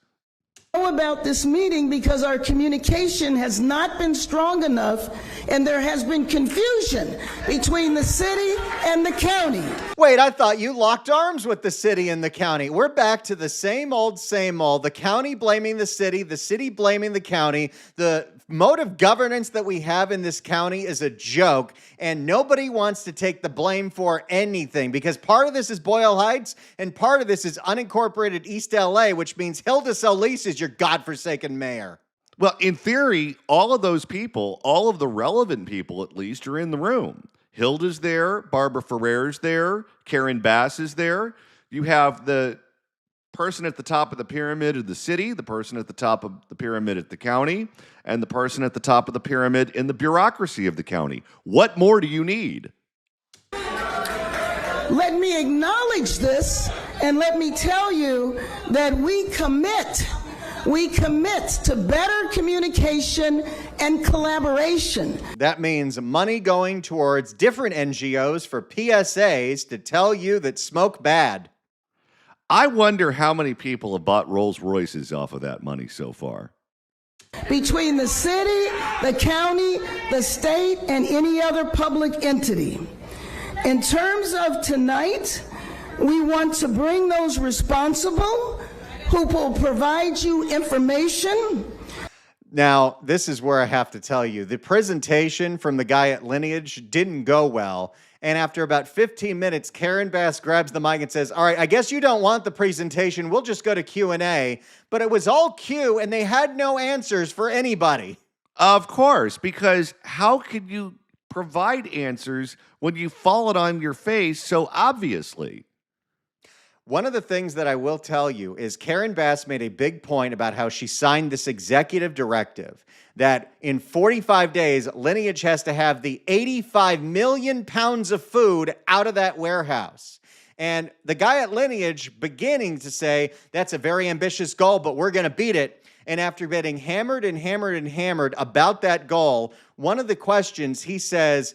About this meeting because our communication has not been strong enough and there has been confusion between the city and the county. Wait, I thought you locked arms with the city and the county. We're back to the same old, same old. The county blaming the city blaming the county. The mode of governance that we have in this county is a joke, and nobody wants to take the blame for anything because part of this is Boyle Heights and part of this is unincorporated East LA, which means Hilda Solis is your godforsaken mayor. Well, in theory, all of those people, all of the relevant people at least, are in the room. Hilda's there, Barbara Ferrer's there, Karen Bass is there. You have the person at the top of the pyramid of the city, the person at the top of the pyramid at the county, and the person at the top of the pyramid in the bureaucracy of the county. What more do you need? Let me acknowledge this and let me tell you that we commit to better communication and collaboration. That means money going towards different NGOs for PSAs to tell you that smoke bad. I wonder how many people have bought Rolls Royces off of that money so far. Between the city, the county, the state, and any other public entity. In terms of tonight, we want to bring those responsible who will provide you information. Now, this is where I have to tell you, the presentation from the guy at Lineage didn't go well. And after about 15 minutes, Karen Bass grabs the mic and says, all right, I guess you don't want the presentation. We'll just go to Q&A. But it was all Q, and they had no answers for anybody. Of course, because how could you provide answers when you fall on your face so obviously? One of the things that I will tell you is Karen Bass made a big point about how she signed this executive directive that in 45 days, Lineage has to have the 85 million pounds of food out of that warehouse. And the guy at Lineage beginning to say, that's a very ambitious goal, but we're going to beat it. And after getting hammered and hammered and hammered about that goal, one of the questions he says,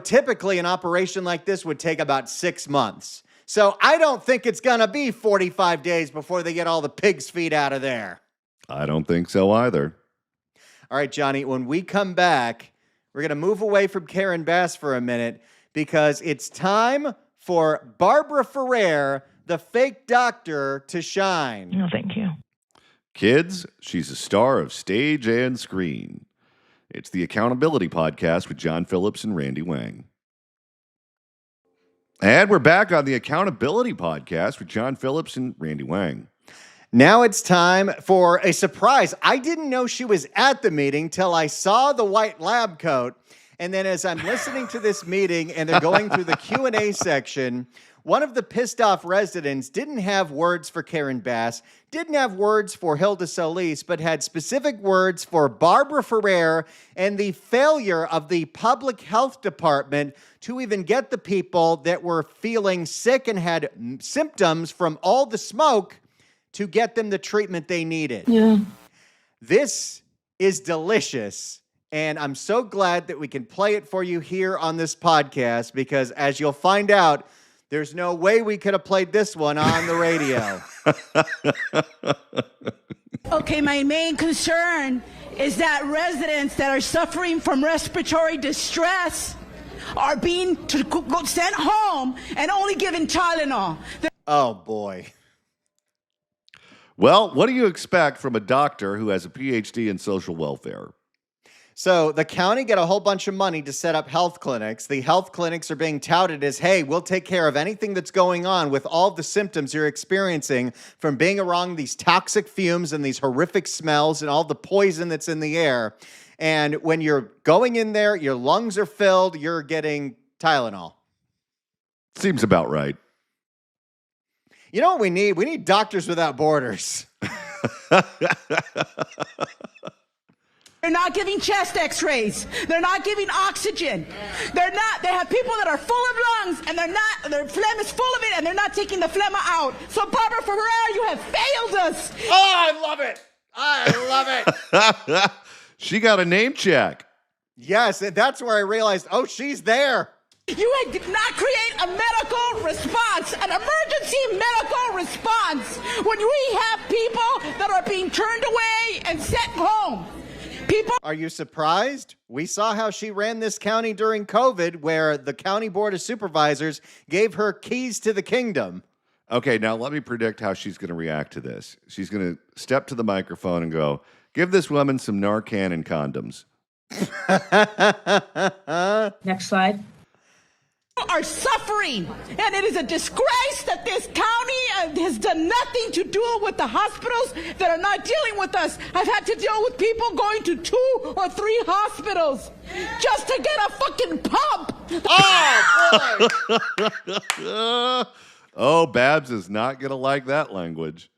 typically an operation like this would take about 6 months. So I don't think it's going to be 45 days before they get all the pig's feet out of there. I don't think so either. All right, Johnny, when we come back, we're going to move away from Karen Bass for a minute because it's time for Barbara Ferrer, the fake doctor, to shine. No, thank you. Kids, she's a star of stage and screen. It's the Accountability Podcast with John Phillips and Randy Wang. And we're back on the Accountability Podcast with John Phillips and Randy Wang. Now it's time for a surprise. I didn't know she was at the meeting till I saw the white lab coat. And then as I'm listening to this meeting and they're going through the Q&A section, one of the pissed off residents didn't have words for Karen Bass, didn't have words for Hilda Solis, but had specific words for Barbara Ferrer and the failure of the public health department to even get the people that were feeling sick and had symptoms from all the smoke to get them the treatment they needed. Yeah. This is delicious. And I'm so glad that we can play it for you here on this podcast because as you'll find out, there's no way we could have played this one on the radio. Okay, my main concern is that residents that are suffering from respiratory distress are being sent home and only given Tylenol. Oh, boy. Well, what do you expect from a doctor who has a PhD in social welfare? So the county got a whole bunch of money to set up health clinics. The health clinics are being touted as, hey, we'll take care of anything that's going on with all the symptoms you're experiencing from being around these toxic fumes and these horrific smells and all the poison that's in the air. And when you're going in there, your lungs are filled, you're getting Tylenol. Seems about right. You know what we need? We need Doctors Without Borders. They're not giving chest x-rays. They're not giving oxygen. They have people that are full of lungs and their phlegm is full of it and they're not taking the phlegm out. So Barbara Ferrer, you have failed us. Oh, I love it. I love it. She got a name check. Yes, and that's where I realized, oh, she's there. You did not create a medical response, an emergency medical response, when we have people that are being turned away and sent home. Are you surprised? We saw how she ran this county during COVID, where the county board of supervisors gave her keys to the kingdom. Okay, now let me predict how she's going to react to this. She's going to step to the microphone and go, give this woman some Narcan and condoms. Next slide. Are suffering, and it is a disgrace that this county has done nothing to do with the hospitals that are not dealing with us. I've had to deal with people going to 2 or 3 hospitals just to get a fucking pump. Oh, boy! Oh, Babs is not going to like that language.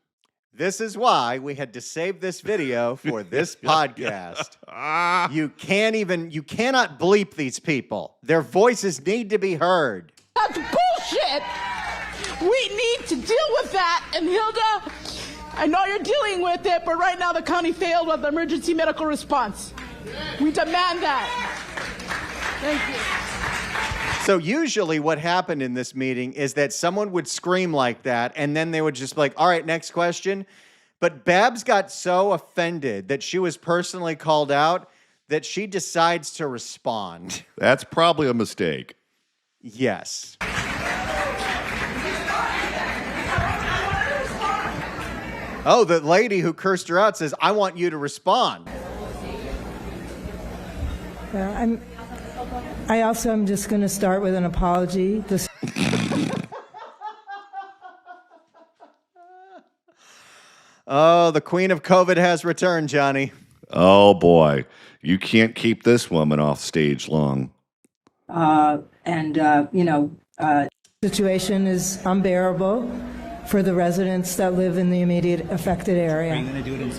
This is why we had to save this video for this podcast. You cannot bleep these people. Their voices need to be heard. That's bullshit. We need to deal with that. And Hilda, I know you're dealing with it, but right now the county failed with the emergency medical response. We demand that. Thank you. So usually what happened in this meeting is that someone would scream like that, and then they would just be like, all right, next question. But Babs got so offended that she was personally called out that she decides to respond. That's probably a mistake. Yes. Oh, the lady who cursed her out says, I want you to respond. I also am just going to start with an apology. Oh, the queen of COVID has returned, Johnny. Oh, boy. You can't keep this woman off stage long. Situation is unbearable for the residents that live in the immediate affected area. Are you going to do it in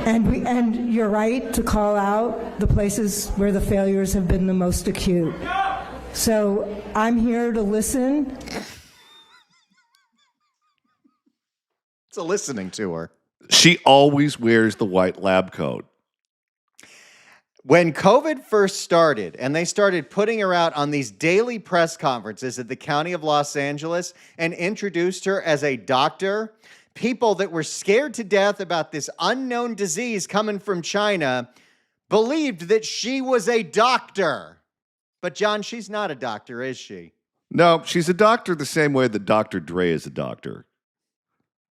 And you're right to call out the places where the failures have been the most acute. So I'm here to listen. It's a listening to her. She always wears the white lab coat. When COVID first started and they started putting her out on these daily press conferences at the County of Los Angeles and introduced her as a doctor, people that were scared to death about this unknown disease coming from China believed that she was a doctor. But John, she's not a doctor, is she? No, she's a doctor the same way that Dr. Dre is a doctor.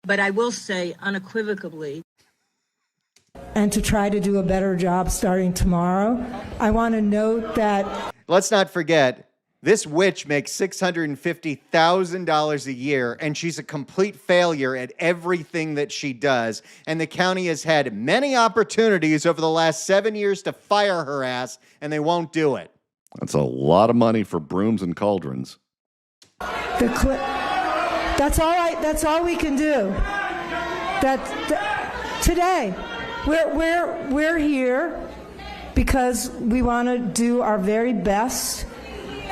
But I will say unequivocally, and to try to do a better job starting tomorrow. I want to note that. Let's not forget, this witch makes $650,000 a year, and she's a complete failure at everything that she does. And the county has had many opportunities over the last 7 years to fire her ass, and they won't do it. That's a lot of money for brooms and cauldrons. That's all right. That's all we can do. Today, we're here because we want to do our very best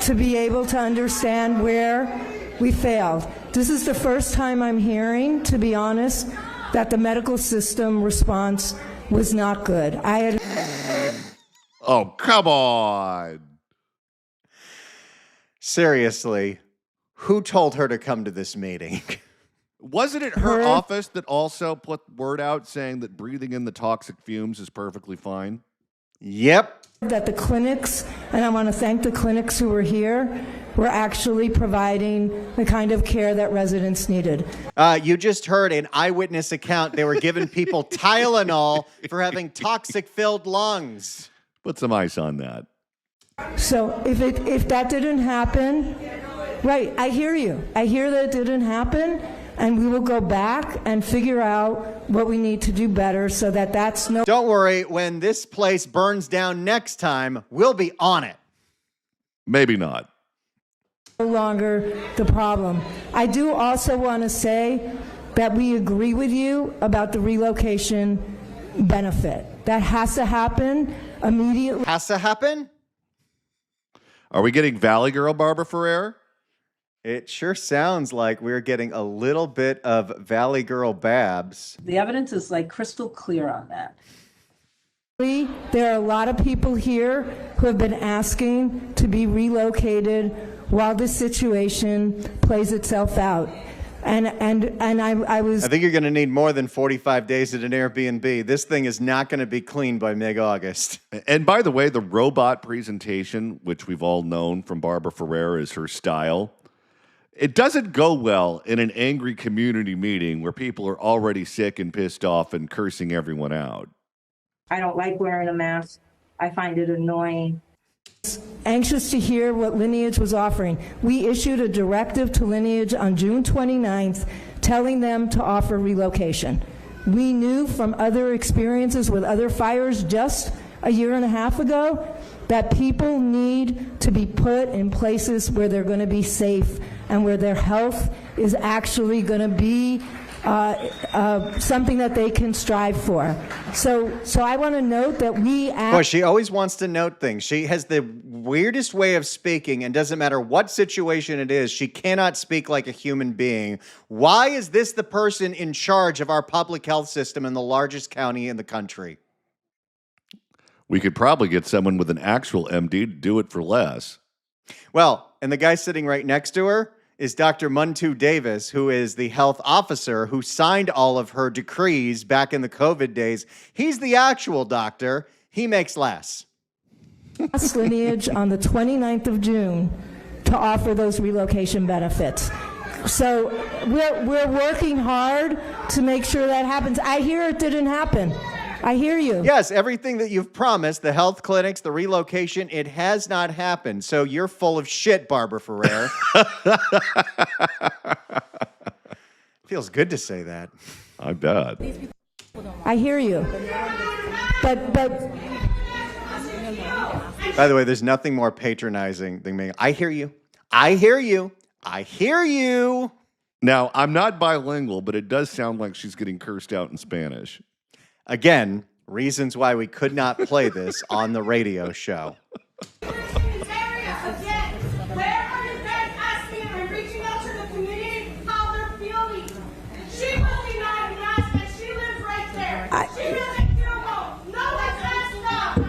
to be able to understand where we failed. This is the first time I'm hearing, to be honest, that the medical system response was not good. Oh, come on. Seriously, who told her to come to this meeting? Wasn't it her office that also put word out saying that breathing in the toxic fumes is perfectly fine? Yep. That the clinics, and I want to thank the clinics who were here, were actually providing the kind of care that residents needed. You just heard an eyewitness account. They were giving people Tylenol for having toxic-filled lungs. Put some ice on that. So if that didn't happen, right, I hear you. I hear that it didn't happen, and we will go back and figure out what we need to do better so that that's no... Don't worry, when this place burns down next time, we'll be on it. Maybe not. No longer the problem. I do also want to say that we agree with you about the relocation benefit. That has to happen immediately. Has to happen? Are we getting Valley Girl Barbara Ferrer? It sure sounds like we're getting a little bit of Valley Girl Babs. The evidence is like crystal clear on that. There are a lot of people here who have been asking to be relocated while this situation plays itself out. And I think you're going to need more than 45 days at an Airbnb. This thing is not going to be clean by mid-August. And by the way, the robot presentation, which we've all known from Barbara Ferrer is her style, it doesn't go well in an angry community meeting where people are already sick and pissed off and cursing everyone out. I don't like wearing a mask. I find it annoying. Anxious to hear what Lineage was offering. We issued a directive to Lineage on June 29th telling them to offer relocation. We knew from other experiences with other fires just a year and a half ago that people need to be put in places where they're going to be safe and where their health is actually going to be something that they can strive for. So I want to note that Boy, she always wants to note things. She has the weirdest way of speaking, and doesn't matter what situation it is, she cannot speak like a human being. Why is this the person in charge of our public health system in the largest county in the country? We could probably get someone with an actual MD to do it for less. Well, and the guy sitting right next to her is Dr. Muntu Davis, who is the health officer who signed all of her decrees back in the COVID days. He's the actual doctor. He makes less. Lineage on the 29th of June to offer those relocation benefits. So we're working hard to make sure that happens. I hear it didn't happen. I hear you. Yes, everything that you've promised, the health clinics, the relocation, it has not happened. So you're full of shit, Barbara Ferrer. Feels good to say that. I bet. I hear you. But by the way, there's nothing more patronizing than me. I hear you. I hear you. I hear you. Now, I'm not bilingual, but it does sound like she's getting cursed out in Spanish. Again, reasons why we could not play this on the radio show.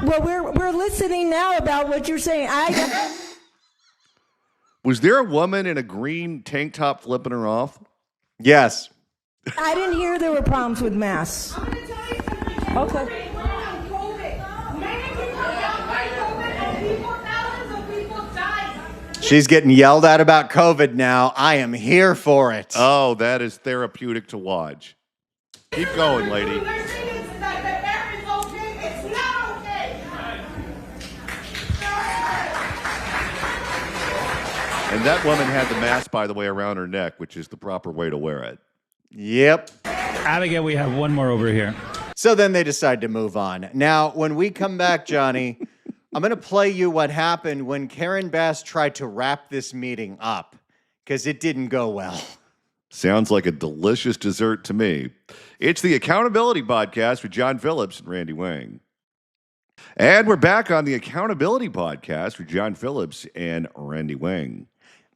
Well, we're listening now about what you're saying. Was there a woman in a green tank top flipping her off? Yes. I didn't hear there were problems with masks. Okay. She's getting yelled at about COVID now. I am here for it. Oh, that is therapeutic to watch. Keep going, lady. And that woman had the mask, by the way, around her neck, which is the proper way to wear it. Yep. Abigail, we have one more over here. So then they decide to move on. Now, when we come back, Johnny, I'm going to play you what happened when Karen Bass tried to wrap this meeting up, because it didn't go well. Sounds like a delicious dessert to me. It's the Accountability Podcast with John Phillips and Randy Wang. And we're back on the Accountability Podcast with John Phillips and Randy Wang.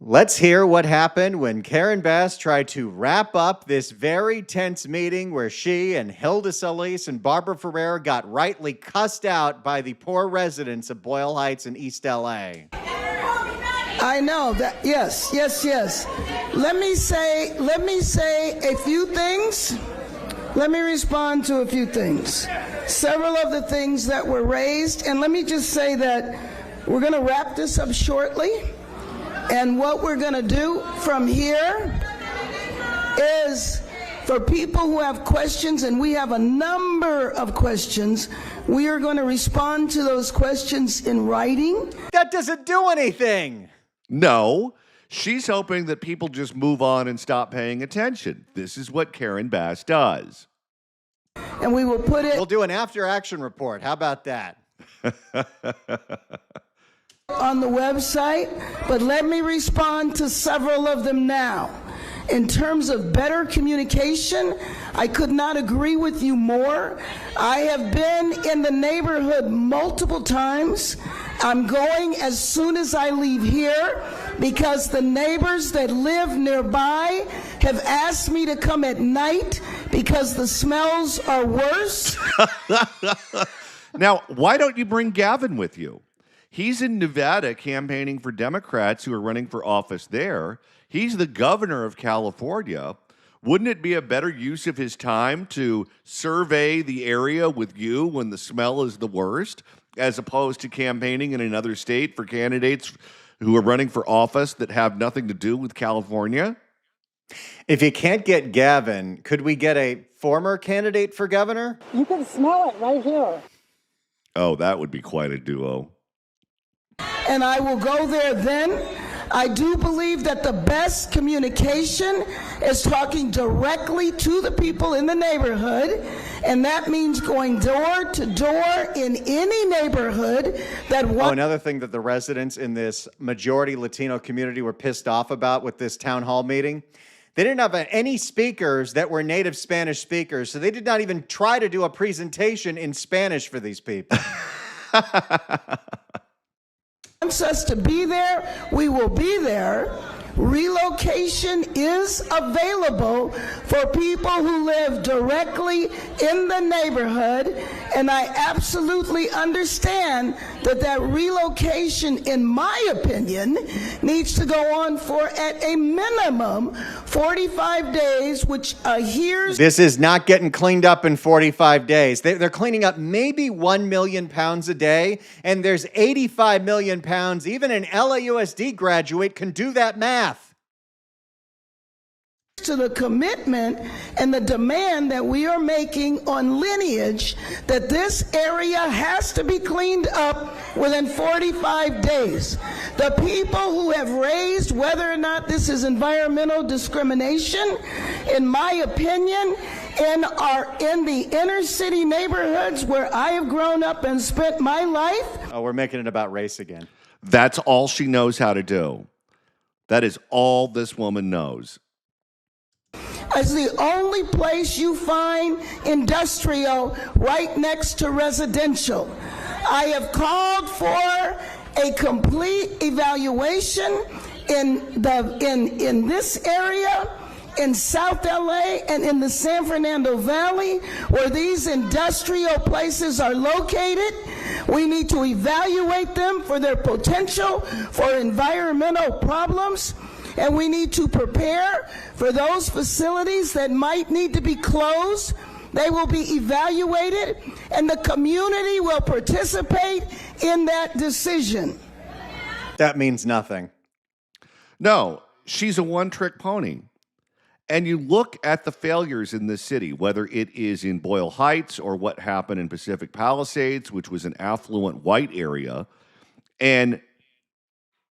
Let's hear what happened when Karen Bass tried to wrap up this very tense meeting where she and Hilda Solis and Barbara Ferrer got rightly cussed out by the poor residents of Boyle Heights in East LA. I know that. Yes. Let me say a few things. Let me respond to a few things. Several of the things that were raised, and let me just say that we're going to wrap this up shortly. And what we're going to do from here is for people who have questions, and we have a number of questions, we are going to respond to those questions in writing. That doesn't do anything. No, she's hoping that people just move on and stop paying attention. This is what Karen Bass does. And we will put it... We'll do an after-action report. How about that? on the website, but let me respond to several of them now. In terms of better communication, I could not agree with you more. I have been in the neighborhood multiple times. I'm going as soon as I leave here because the neighbors that live nearby have asked me to come at night because the smells are worse. Now, why don't you bring Gavin with you? He's in Nevada campaigning for Democrats who are running for office there. He's the governor of California. Wouldn't it be a better use of his time to survey the area with you when the smell is the worst, as opposed to campaigning in another state for candidates who are running for office that have nothing to do with California? If you can't get Gavin, could we get a former candidate for governor? You can smell it right here. Oh, that would be quite a duo. And I will go there then. I do believe that the best communication is talking directly to the people in the neighborhood, and that means going door to door in any neighborhood that wants. Another thing that the residents in this majority Latino community were pissed off about with this town hall meeting, they didn't have any speakers that were native Spanish speakers, so they did not even try to do a presentation in Spanish for these people. Wants us to be there, we will be there. Relocation is available for people who live directly in the neighborhood, and I absolutely understand that relocation, in my opinion, needs to go on for at a minimum 45 days, which here's... This is not getting cleaned up in 45 days. They're cleaning up maybe 1 million pounds a day, and there's 85 million pounds. Even an LAUSD graduate can do that math. To the commitment and the demand that we are making on lineage, that this area has to be cleaned up within 45 days. The people who have raised whether or not this is environmental discrimination, in my opinion, are in the inner city neighborhoods where I have grown up and spent my life. Oh, we're making it about race again. That's all she knows how to do. That is all this woman knows. It's the only place you find industrial right next to residential. I have called for a complete evaluation in this area, in South LA and in the San Fernando Valley, where these industrial places are located. We need to evaluate them for their potential for environmental problems. And we need to prepare for those facilities that might need to be closed. They will be evaluated, and the community will participate in that decision. That means nothing. No, she's a one-trick pony. And you look at the failures in this city, whether it is in Boyle Heights or what happened in Pacific Palisades, which was an affluent white area, and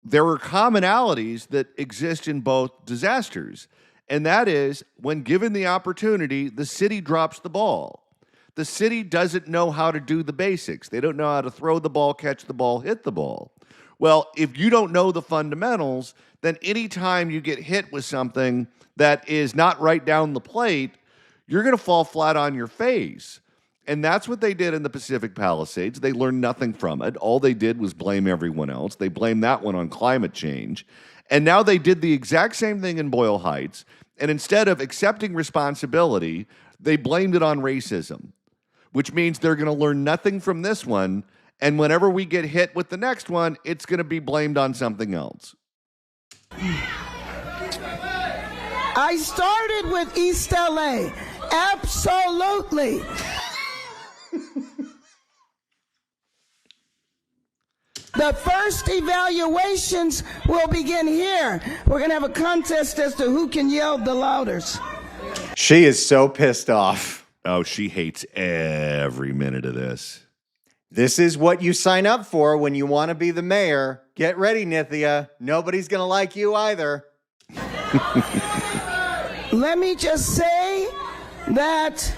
there are commonalities that exist in both disasters. And that is, when given the opportunity, the city drops the ball. The city doesn't know how to do the basics. They don't know how to throw the ball, catch the ball, hit the ball. Well, if you don't know the fundamentals, then anytime you get hit with something that is not right down the plate, you're going to fall flat on your face. And that's what they did in the Pacific Palisades. They learned nothing from it. All they did was blame everyone else. They blamed that one on climate change. And now they did the exact same thing in Boyle Heights. And instead of accepting responsibility, they blamed it on racism, which means they're going to learn nothing from this one. And whenever we get hit with the next one, it's going to be blamed on something else. I started with East LA. Absolutely. The first evaluations will begin here. We're going to have a contest as to who can yell the loudest. She is so pissed off. Oh, she hates every minute of this. This is what you sign up for when you want to be the mayor. Get ready, Nithya. Nobody's going to like you either. Let me just say that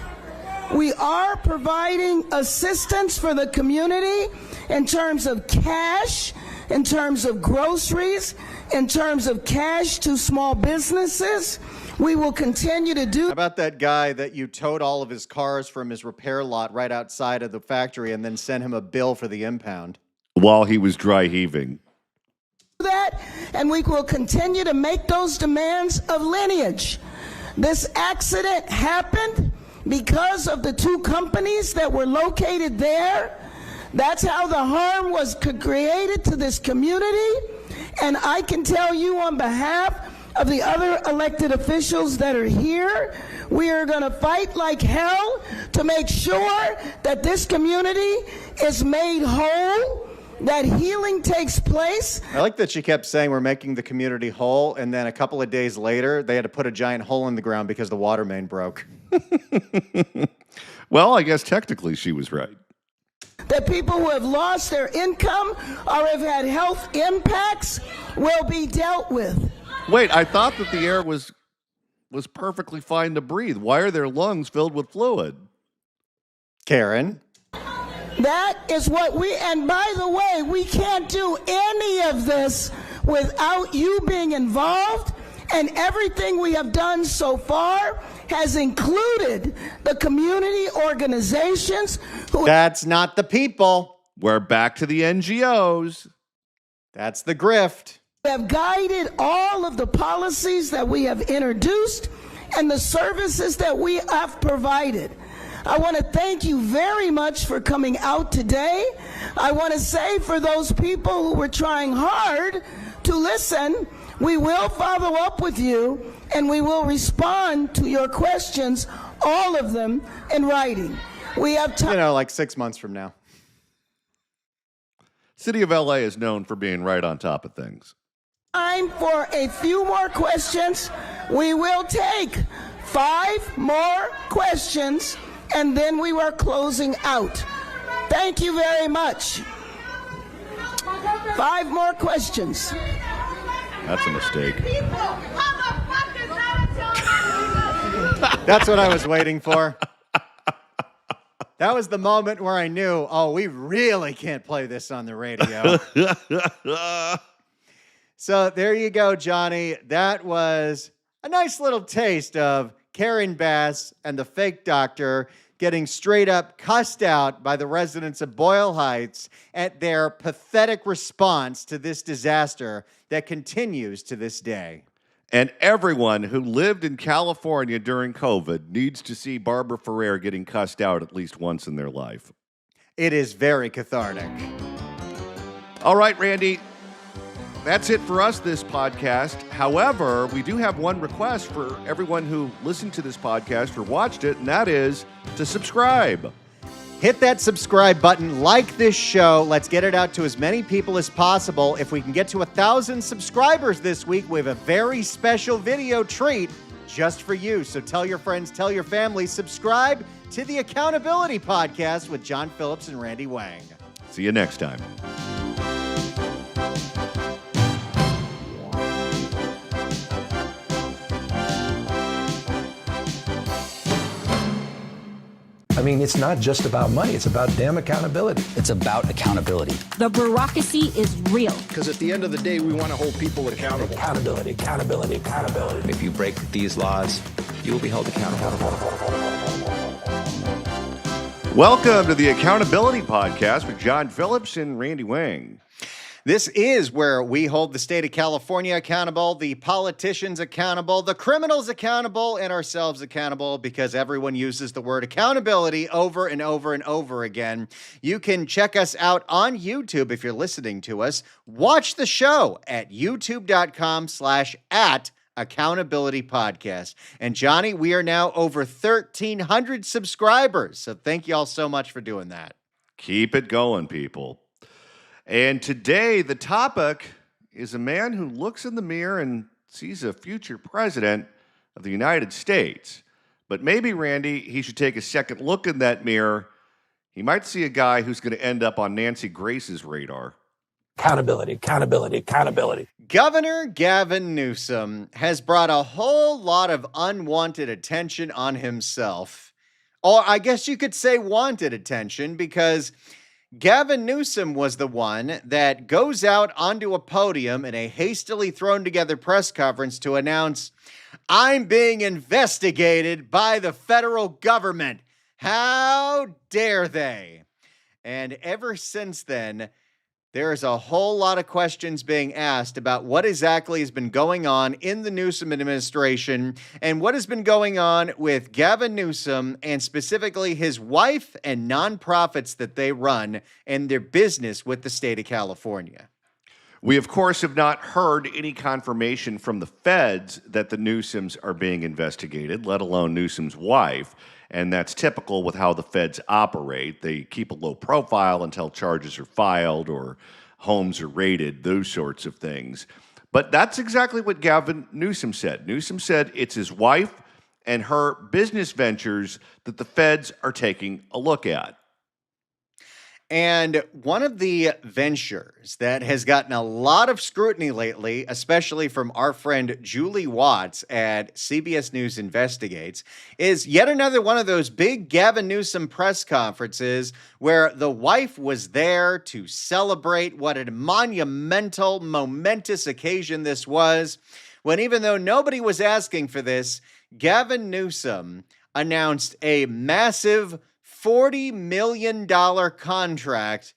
we are providing assistance for the community in terms of cash, in terms of groceries, in terms of cash to small businesses. We will continue to do. How about that guy that you towed all of his cars from his repair lot right outside of the factory and then sent him a bill for the impound? While he was dry heaving. That, and we will continue to make those demands of lineage. This accident happened because of the two companies that were located there. That's how the harm was created to this community. And I can tell you on behalf of the other elected officials that are here, we are going to fight like hell to make sure that this community is made whole, that healing takes place. I like that she kept saying we're making the community whole, and then a couple of days later, they had to put a giant hole in the ground because the water main broke. Well, I guess technically she was right. That people who have lost their income or have had health impacts will be dealt with. Wait, I thought that the air was perfectly fine to breathe. Why are their lungs filled with fluid? Karen? That is what and by the way, we can't do any of this without you being involved, and everything we have done so far has included the community organizations who... That's not the people. We're back to the NGOs. That's the grift. Have guided all of the policies that we have introduced and the services that we have provided. I want to thank you very much for coming out today. I want to say for those people who were trying hard to listen, we will follow up with you and we will respond to your questions, all of them, in writing. We have time. Like 6 months from now. City of LA is known for being right on top of things. Time for a few more questions. We will take 5 more questions and then we are closing out. Thank you very much. 5 more questions. That's a mistake. That's what I was waiting for. That was the moment where I knew, we really can't play this on the radio. So there you go, Johnny. That was a nice little taste of Karen Bass and the fake doctor getting straight up cussed out by the residents of Boyle Heights at their pathetic response to this disaster that continues to this day. And everyone who lived in California during COVID needs to see Barbara Ferrer getting cussed out at least once in their life. It is very cathartic. All right, Randy. That's it for us this podcast. However, we do have one request for everyone who listened to this podcast or watched it, and that is to subscribe. Hit that subscribe button, like this show. Let's get it out to as many people as possible. If we can get to 1,000 subscribers this week, we have a very special video treat just for you. So tell your friends, tell your family, subscribe to the Accountability Podcast with John Phillips and Randy Wang. See you next time. mean, it's not just about money. It's about damn accountability. It's about accountability. The bureaucracy is real. Because at the end of the day, we want to hold people accountable. Accountability, accountability, accountability. If you break these laws, you will be held accountable. Welcome to the Accountability Podcast with John Phillips and Randy Wang. This is where we hold the state of California accountable, the politicians accountable, the criminals accountable, and ourselves accountable, because everyone uses the word accountability over and over and over again. You can check us out on YouTube if you're listening to us. Watch the show at youtube.com/@accountability podcast. And Johnny, we are now over 1,300 subscribers. So thank you all so much for doing that. Keep it going, people. And today, the topic is a man who looks in the mirror and sees a future president of the United States. But maybe, Randy, he should take a second look in that mirror. He might see a guy who's going to end up on Nancy Grace's radar. Accountability, accountability, accountability. Governor Gavin Newsom has brought a whole lot of unwanted attention on himself. Or I guess you could say wanted attention, because Gavin Newsom was the one that goes out onto a podium in a hastily thrown together press conference to announce, "I'm being investigated by the federal government. How dare they?" And ever since then, there's a whole lot of questions being asked about what exactly has been going on in the Newsom administration and what has been going on with Gavin Newsom and specifically his wife and nonprofits that they run and their business with the state of California. We, of course, have not heard any confirmation from the feds that the Newsoms are being investigated, let alone Newsom's wife. And that's typical with how the feds operate. They keep a low profile until charges are filed or homes are raided, those sorts of things. But that's exactly what Gavin Newsom said. Newsom said it's his wife and her business ventures that the feds are taking a look at. And one of the ventures that has gotten a lot of scrutiny lately, especially from our friend Julie Watts at CBS News Investigates, is yet another one of those big Gavin Newsom press conferences where the wife was there to celebrate what a monumental, momentous occasion this was, when even though nobody was asking for this, Gavin Newsom announced a massive $40 million contract.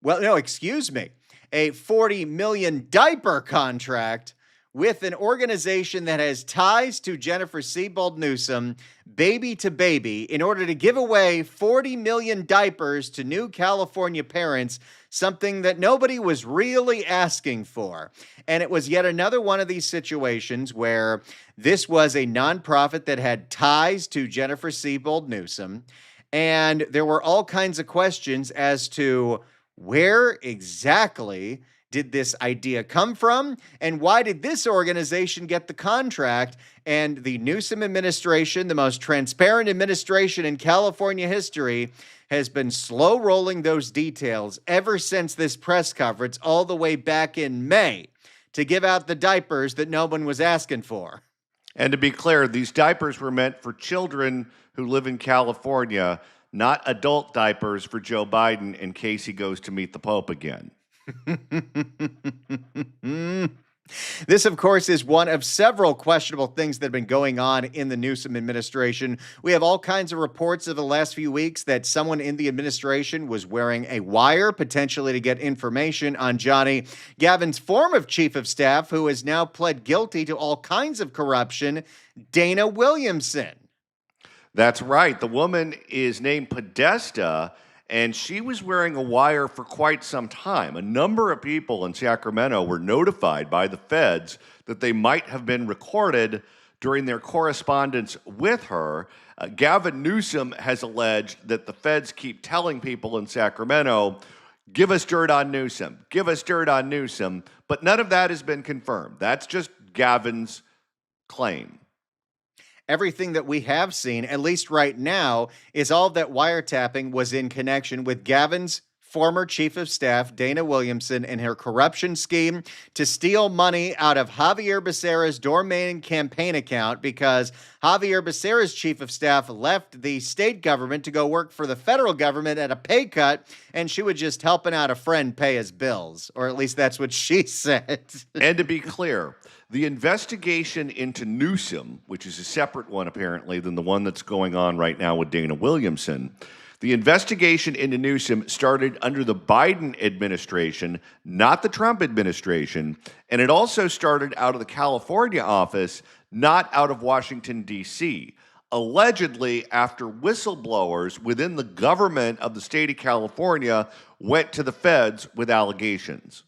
Well, no, excuse me. A $40 million diaper contract with an organization that has ties to Jennifer Siebold Newsom, Baby to Baby, in order to give away 40 million diapers to new California parents, something that nobody was really asking for. And it was yet another one of these situations where this was a nonprofit that had ties to Jennifer Siebold Newsom. And there were all kinds of questions as to where exactly did this idea come from, and why did this organization get the contract? And the Newsom administration, the most transparent administration in California history, has been slow rolling those details ever since this press conference all the way back in May to give out the diapers that no one was asking for. And to be clear, these diapers were meant for children who live in California, not adult diapers for Joe Biden in case he goes to meet the Pope again. This, of course, is one of several questionable things that have been going on in the Newsom administration. We have all kinds of reports of the last few weeks that someone in the administration was wearing a wire, potentially to get information on Johnny, Gavin's former chief of staff, who has now pled guilty to all kinds of corruption, Dana Williamson. That's right. The woman is named Podesta, and she was wearing a wire for quite some time. A number of people in Sacramento were notified by the feds that they might have been recorded during their correspondence with her. Gavin Newsom has alleged that the feds keep telling people in Sacramento, give us dirt on Newsom, give us dirt on Newsom, but none of that has been confirmed. That's just Gavin's claim. Everything that we have seen, at least right now, is all that wiretapping was in connection with Gavin's former chief of staff, Dana Williamson, and her corruption scheme to steal money out of Javier Becerra's domain campaign account because Javier Becerra's chief of staff left the state government to go work for the federal government at a pay cut, and she was just helping out a friend pay his bills, or at least that's what she said. And to be clear, the investigation into Newsom, which is a separate one apparently than the one that's going on right now with Dana Williamson, the investigation into Newsom started under the Biden administration, not the Trump administration, and it also started out of the California office, not out of Washington, D.C., allegedly after whistleblowers within the government of the state of California went to the feds with allegations.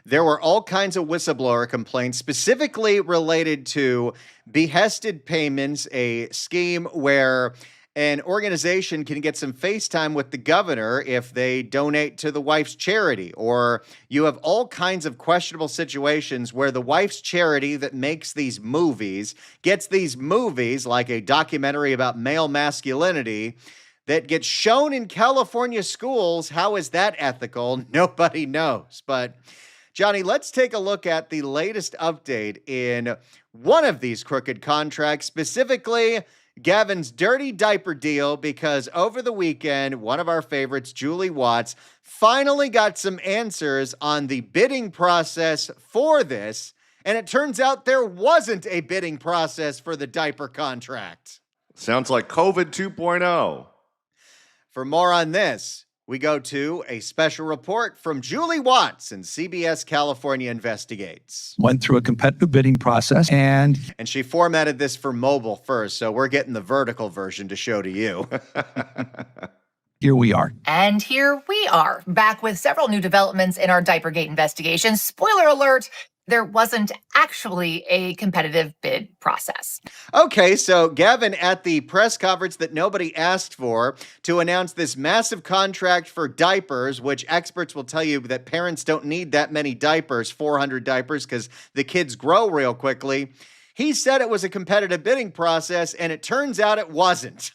There were all kinds of whistleblower complaints specifically related to behested payments, a scheme where an organization can get some FaceTime with the governor if they donate to the wife's charity. Or you have all kinds of questionable situations where the wife's charity that makes these movies gets these movies, like a documentary about male masculinity, that gets shown in California schools. How is that ethical? Nobody knows. But Johnny, let's take a look at the latest update in one of these crooked contracts, specifically Gavin's dirty diaper deal, because over the weekend, one of our favorites, Julie Watts, finally got some answers on the bidding process for this, and it turns out there wasn't a bidding process for the diaper contract. Sounds like COVID 2.0. For more on this, we go to a special report from Julie Watts in CBS California Investigates. Went through a competitive bidding process and she formatted this for mobile first, so we're getting the vertical version to show to you. Here we are. And here we are, back with several new developments in our Diapergate investigation. Spoiler alert, there wasn't actually a competitive bid process. Okay, so Gavin, at the press conference that nobody asked for to announce this massive contract for diapers, which experts will tell you that parents don't need that many diapers, 400 diapers, because the kids grow real quickly. He said it was a competitive bidding process, and it turns out it wasn't.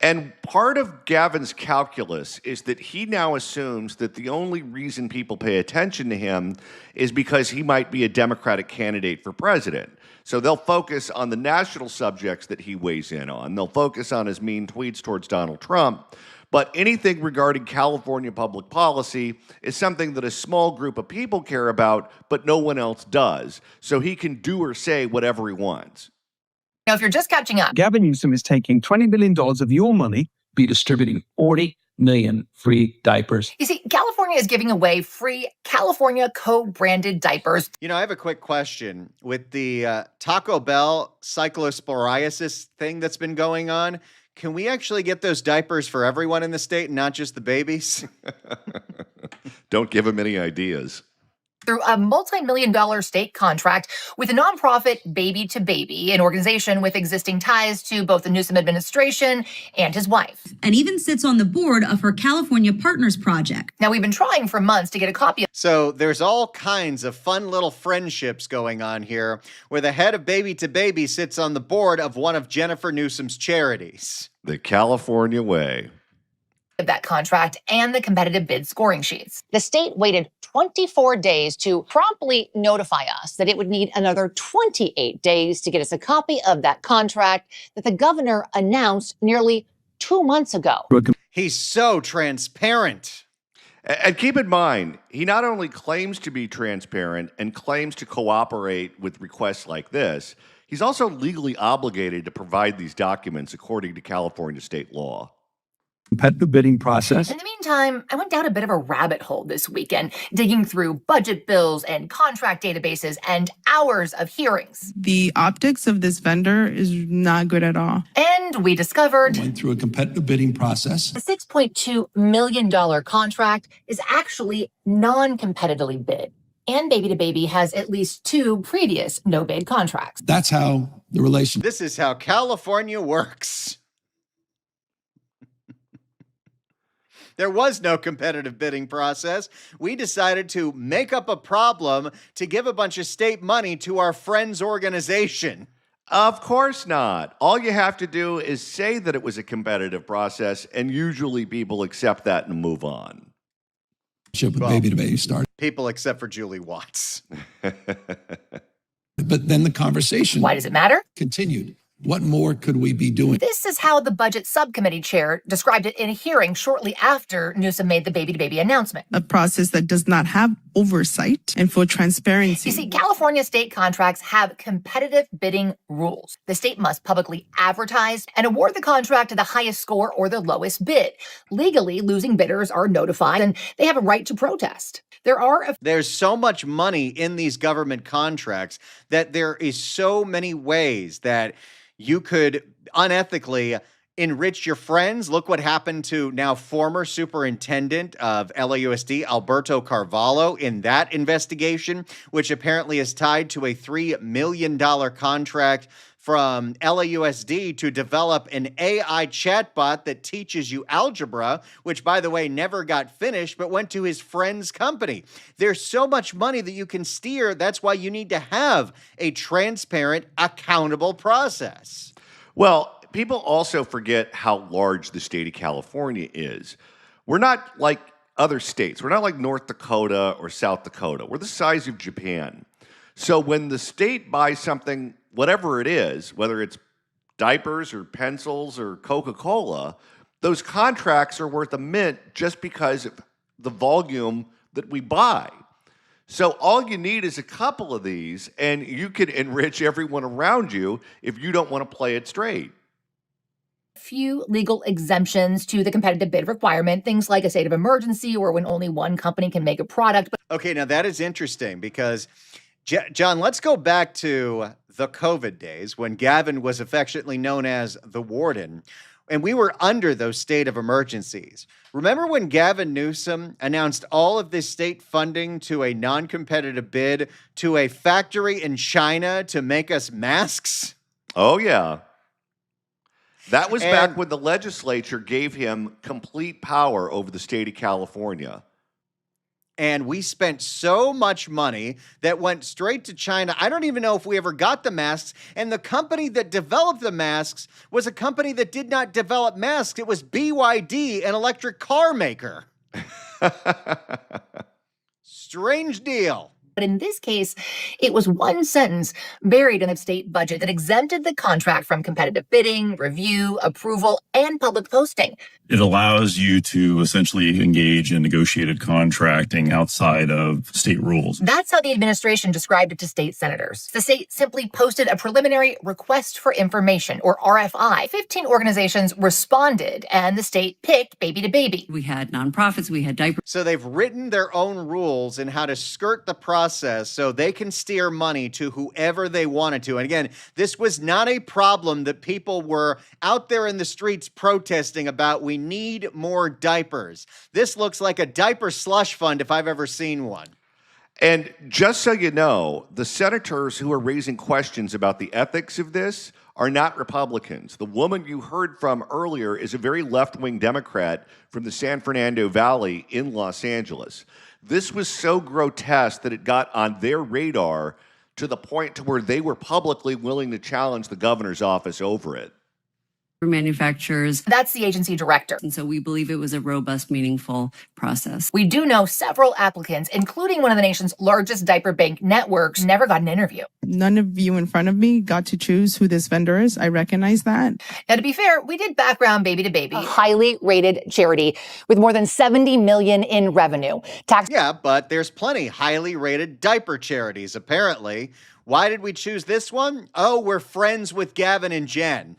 And part of Gavin's calculus is that he now assumes that the only reason people pay attention to him is because he might be a Democratic candidate for president. So they'll focus on the national subjects that he weighs in on. They'll focus on his mean tweets towards Donald Trump. But anything regarding California public policy is something that a small group of people care about, but no one else does. So he can do or say whatever he wants. Now, if you're just catching up, Gavin Newsom is taking $20 billion of your money, be distributing 40 million free diapers. You see, California is giving away free California co-branded diapers. You know, I have a quick question. With the Taco Bell cyclosporiasis thing that's been going on, can we actually get those diapers for everyone in the state and not just the babies? Don't give him any ideas. Through a multi-million-dollar state contract with a nonprofit Baby to Baby, an organization with existing ties to both the Newsom administration and his wife. And even sits on the board of her California Partners Project. Now, we've been trying for months to get a copy of. So there's all kinds of fun little friendships going on here, where the head of Baby to Baby sits on the board of one of Jennifer Newsom's charities. The California way. Of that contract and the competitive bid scoring sheets. The state waited 24 days to promptly notify us that it would need another 28 days to get us a copy of that contract that the governor announced nearly 2 months ago. He's so transparent. And keep in mind, he not only claims to be transparent and claims to cooperate with requests like this, he's also legally obligated to provide these documents according to California state law. Competitive bidding process. In the meantime, I went down a bit of a rabbit hole this weekend, digging through budget bills and contract databases and hours of hearings. The optics of this vendor is not good at all. And we discovered Went through a competitive bidding process. the $6.2 million contract is actually non-competitively bid. And Baby to Baby has at least 2 previous no-bid contracts. That's how the relation. This is how California works. There was no competitive bidding process. We decided to make up a problem to give a bunch of state money to our friends' organization. Of course not. All you have to do is say that it was a competitive process, and usually people accept that and move on. with baby to baby started. People except for Julie Watts. But then the conversation. Why does it matter? Continued. What more could we be doing? This is how the budget subcommittee chair described it in a hearing shortly after Newsom made the baby-to-baby announcement. A process that does not have oversight and full transparency. You see, California state contracts have competitive bidding rules. The state must publicly advertise and award the contract to the highest score or the lowest bid. Legally, losing bidders are notified and they have a right to protest. There's so much money in these government contracts that there is so many ways that you could unethically enrich your friends. Look what happened to now former superintendent of LAUSD, Alberto Carvalho, in that investigation, which apparently is tied to a $3 million contract from LAUSD to develop an AI chatbot that teaches you algebra, which, by the way, never got finished, but went to his friend's company. There's so much money that you can steer. That's why you need to have a transparent, accountable process. Well, people also forget how large the state of California is. We're not like other states. We're not like North Dakota or South Dakota. We're the size of Japan. So when the state buys something, whatever it is, whether it's diapers or pencils or Coca-Cola, those contracts are worth a mint just because of the volume that we buy. So all you need is a couple of these, and you can enrich everyone around you if you don't want to play it straight. Few legal exemptions to the competitive bid requirement, things like a state of emergency or when only one company can make a product. Okay, now that is interesting because, John, let's go back to the COVID days when Gavin was affectionately known as the warden, and we were under those state of emergencies. Remember when Gavin Newsom announced all of this state funding to a non-competitive bid to a factory in China to make us masks? Oh, yeah. That was back when the legislature gave him complete power over the state of California. And we spent so much money that went straight to China. I don't even know if we ever got the masks. And the company that developed the masks was a company that did not develop masks. It was BYD, an electric car maker. Strange deal. But in this case, it was one sentence buried in the state budget that exempted the contract from competitive bidding, review, approval, and public posting. It allows you to essentially engage in negotiated contracting outside of state rules. That's how the administration described it to state senators. The state simply posted a preliminary request for information, or RFI. 15 organizations responded, and the state picked baby to baby. We had nonprofits, we had diapers. So they've written their own rules in how to skirt the process so they can steer money to whoever they wanted to. And again, this was not a problem that people were out there in the streets protesting about. We need more diapers. This looks like a diaper slush fund if I've ever seen one. And just so you know, the senators who are raising questions about the ethics of this are not Republicans. The woman you heard from earlier is a very left-wing Democrat from the San Fernando Valley in Los Angeles. This was so grotesque that it got on their radar to the point to where they were publicly willing to challenge the governor's office over it. Manufacturers. That's the agency director. And so we believe it was a robust, meaningful process. We do know several applicants, including one of the nation's largest diaper bank networks, never got an interview. None of you in front of me got to choose who this vendor is. I recognize that. Now, to be fair, we did background Baby to Baby, A highly rated charity with more than $70 million in revenue. Yeah, but there's plenty highly rated diaper charities, apparently. Why did we choose this one? Oh, we're friends with Gavin and Jen.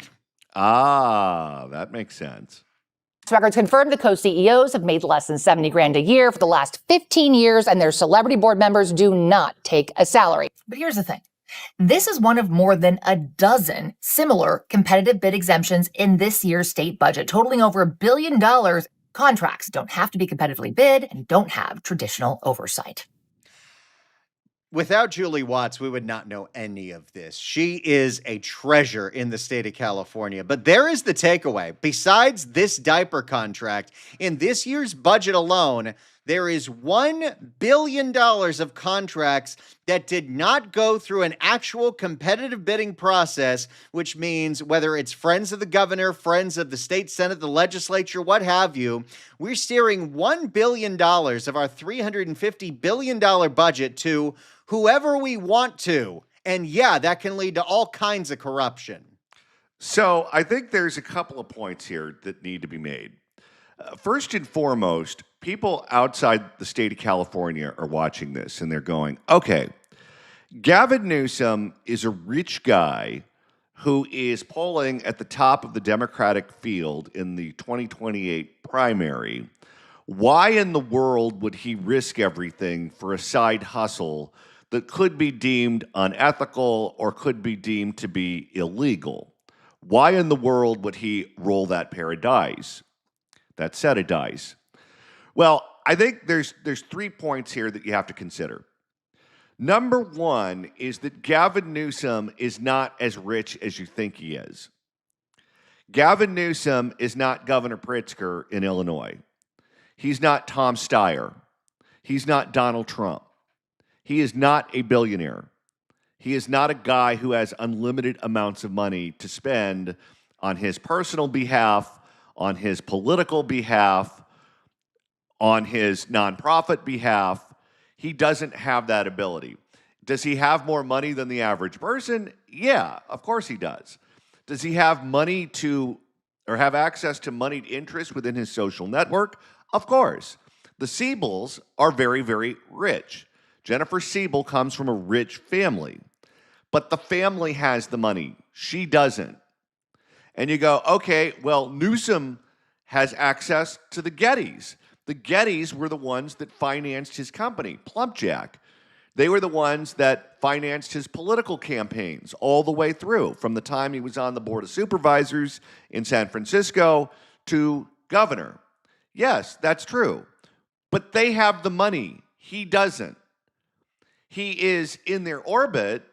Ah, that makes sense. Records confirmed the co-CEOs have made less than $70,000 a year for the last 15 years, and their celebrity board members do not take a salary. But here's the thing. This is one of more than a dozen similar competitive bid exemptions in this year's state budget, totaling over $1 billion. Contracts don't have to be competitively bid and don't have traditional oversight. Without Julie Watts, we would not know any of this. She is a treasure in the state of California. But there is the takeaway. Besides this diaper contract, in this year's budget alone, there is $1 billion of contracts that did not go through an actual competitive bidding process, which means whether it's friends of the governor, friends of the state senate, the legislature, what have you, we're steering $1 billion of our $350 billion budget to whoever we want to. And yeah, that can lead to all kinds of corruption. So I think there's a couple of points here that need to be made. First and foremost, people outside the state of California are watching this and they're going, okay, Gavin Newsom is a rich guy who is polling at the top of the Democratic field in the 2028 primary. Why in the world would he risk everything for a side hustle that could be deemed unethical or could be deemed to be illegal? Why in the world would he roll that pair of dice? That set of dice. Well, I think there's 3 points here that you have to consider. Number one is that Gavin Newsom is not as rich as you think he is. Gavin Newsom is not Governor Pritzker in Illinois. He's not Tom Steyer. He's not Donald Trump. He is not a billionaire. He is not a guy who has unlimited amounts of money to spend on his personal behalf, on his political behalf, on his nonprofit behalf. He doesn't have that ability. Does he have more money than the average person? Yeah, of course he does. Does he have money to, or have access to moneyed interest within his social network? Of course. The Siebels are very, very rich. Jennifer Siebel comes from a rich family, but the family has the money. She doesn't. And you go, okay, well, Newsom has access to the Gettys. The Gettys were the ones that financed his company, Plumpjack. They were the ones that financed his political campaigns all the way through, from the time he was on the Board of Supervisors in San Francisco to governor. Yes, that's true. But they have the money. He doesn't. He is in their orbit.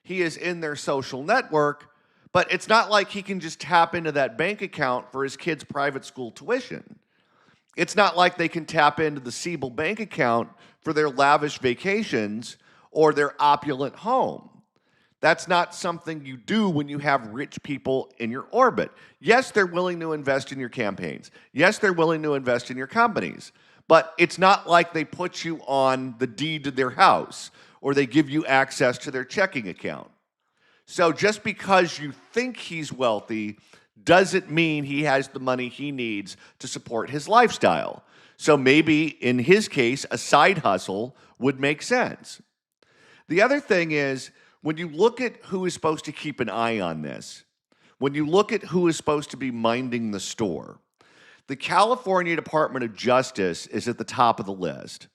He is in their social network. But it's not like he can just tap into that bank account for his kids' private school tuition. It's not like they can tap into the Siebel bank account for their lavish vacations or their opulent home. That's not something you do when you have rich people in your orbit. Yes, they're willing to invest in your campaigns. Yes, they're willing to invest in your companies. But it's not like they put you on the deed to their house or they give you access to their checking account. So just because you think he's wealthy doesn't mean he has the money he needs to support his lifestyle. So maybe in his case, a side hustle would make sense. The other thing is, when you look at who is supposed to keep an eye on this, when you look at who is supposed to be minding the store, the California Department of Justice is at the top of the list.